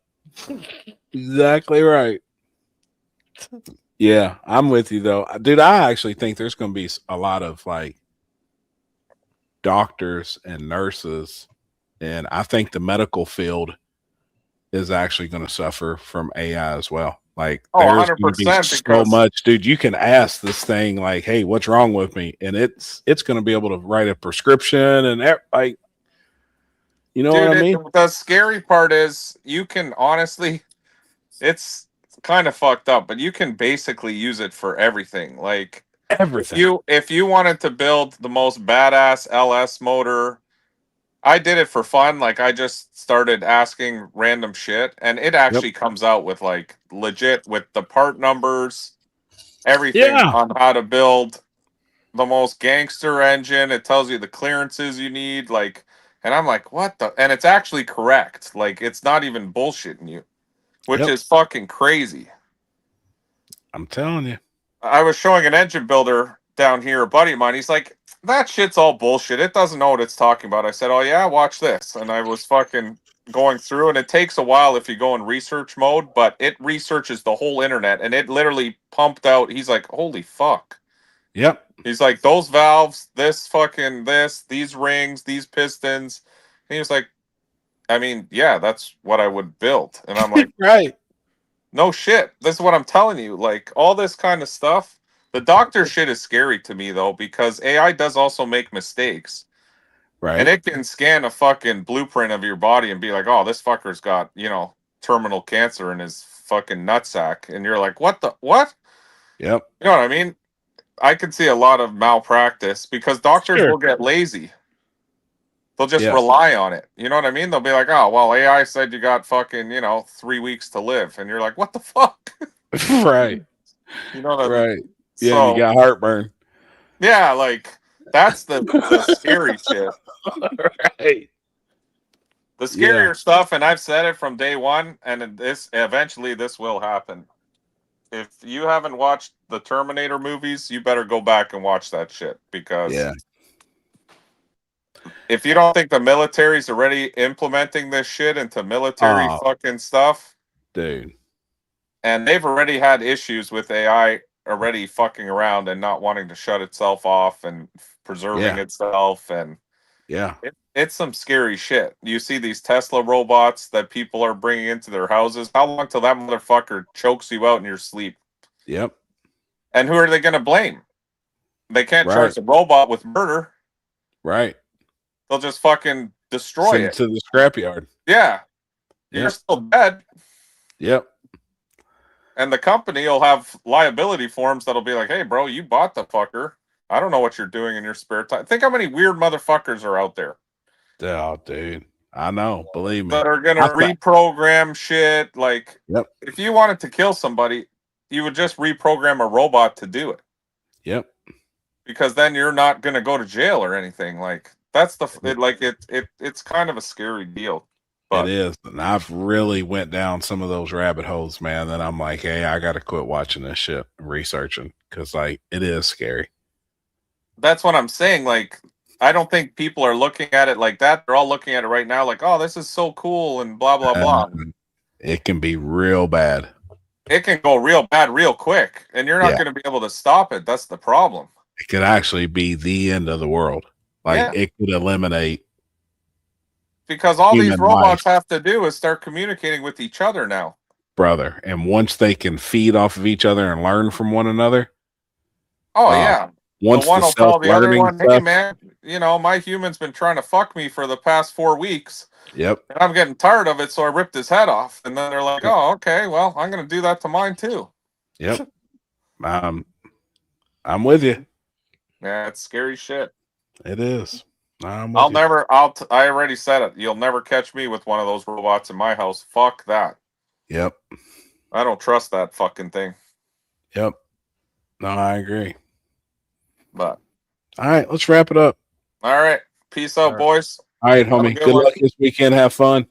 Exactly right. Yeah, I'm with you though, dude. I actually think there's going to be a lot of like doctors and nurses, and I think the medical field is actually going to suffer from AI as well. Like, there's going to be 100% so because much, dude. You can ask this thing like, "Hey, what's wrong with me?" and it's going to be able to write a prescription and like, you know what I mean? The scary part is you can honestly, it's kind of fucked up, but you can basically use it for everything. Like Everything. if you wanted to build the most badass LS motor, I did it for fun. Like I just started asking random shit, and it actually comes out with like legit with the part numbers, everything on how to build the most gangster engine. It tells you the clearances you need, like, and I'm like, what the? And it's actually correct. Like, it's not even bullshitting you, which is fucking crazy. I'm telling you. I was showing an engine builder down here, a buddy of mine. He's like, that shit's all bullshit. It doesn't know what it's talking about. I said, oh yeah, watch this. And I was fucking going through, and it takes a while if you go in research mode, but it researches the whole internet, and it literally pumped out. He's like, holy fuck. Yep. He's like, those valves, this fucking this, these rings, these pistons. And he was like, I mean, yeah, that's what I would build. And I'm like, right. No shit. This is what I'm telling you. Like all this kind of stuff. The doctor shit is scary to me though, because AI does also make mistakes. Right. And it can scan a fucking blueprint of your body and be like, oh, this fucker's got, you know, terminal cancer in his fucking nutsack. And you're like, what the what? Yep. You know what I mean? I could see a lot of malpractice because doctors will get lazy. They'll just rely on it. You know what I mean? They'll be like, oh, well, AI said you got fucking, you know, 3 weeks to live. And you're like, what the fuck? Right. You know what I mean? Right. Yeah, So, you got heartburn. yeah, like that's the scary shit. Right. The scarier Yeah. stuff, and I've said it from day one, and this eventually this will happen. If you haven't watched the Terminator movies, you better go back and watch that shit, because Yeah. if you don't think the military's already implementing this shit into military Oh. fucking stuff, Dude. and they've already had issues with AI already fucking around and not wanting to shut itself off and preserving Yeah. itself, and Yeah. it's some scary shit. You see these Tesla robots that people are bringing into their houses. How long till that motherfucker chokes you out in your sleep? Yep. And who are they going to blame? They can't Right. charge the robot with murder. Right. They'll just fucking destroy Send it. it to the scrapyard. Yeah. You're Yep. still dead. Yep. And the company will have liability forms that'll be like, hey, bro, you bought the fucker. I don't know what you're doing in your spare time. Think how many weird motherfuckers are out there Oh, dude. I know. Believe me. that are going to I thought- reprogram shit. Like, Yep. if you wanted to kill somebody, you would just reprogram a robot to do it, Yep. because then you're not going to go to jail or anything. Like, that's it's kind of a scary deal. But It is. And I've really went down some of those rabbit holes, man, that I'm like, hey, I got to quit watching this shit and researching, because, like, it is scary. that's what I'm saying. Like, I don't think people are looking at it like that. They're all looking at it right now like, oh, this is so cool and blah, blah, blah. It can be real bad. It can go real bad real quick, and you're not Yeah. going to be able to stop it. That's the problem. It could actually be the end of the world. Like, Yeah. it could eliminate. Because all these Human robots life. have to do is start communicating with each other now. Brother. And once they can feed off of each other and learn from one another, Oh, yeah. once The one the will tell the other self-learning one, hey, stuff, man, my human's been trying to fuck me for the past 4 weeks, yep, and I'm getting tired of it, so I ripped his head off. And then they're like, oh, okay, well, I'm going to do that to mine too. yep. I'm with you. Yeah, it's scary shit. It is. I'm with I'll you. never, I already said it. You'll never catch me with one of those robots in my house. Fuck that. Yep. I don't trust that fucking thing. Yep. No, I agree. But, All right, let's wrap it up. all right. Peace out, All right. boys. All right, Have a homie. good Good one. luck this weekend. Have fun.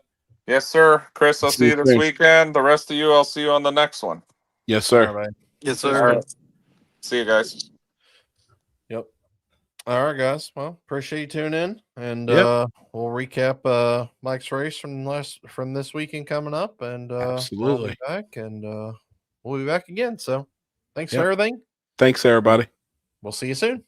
Yes, sir. Chris, I'll See see you you this soon. weekend. The rest of you, I'll see you on the next one. Yes, sir. All right. Yes, All sir. right. See you guys. Yep. All right, guys. Well, appreciate you tuning in, and Yep. we'll recap Mike's race from this weekend coming up, and I'll Absolutely. be back, and we'll be back again. So, thanks Yep. for everything. Thanks, everybody. We'll see you soon.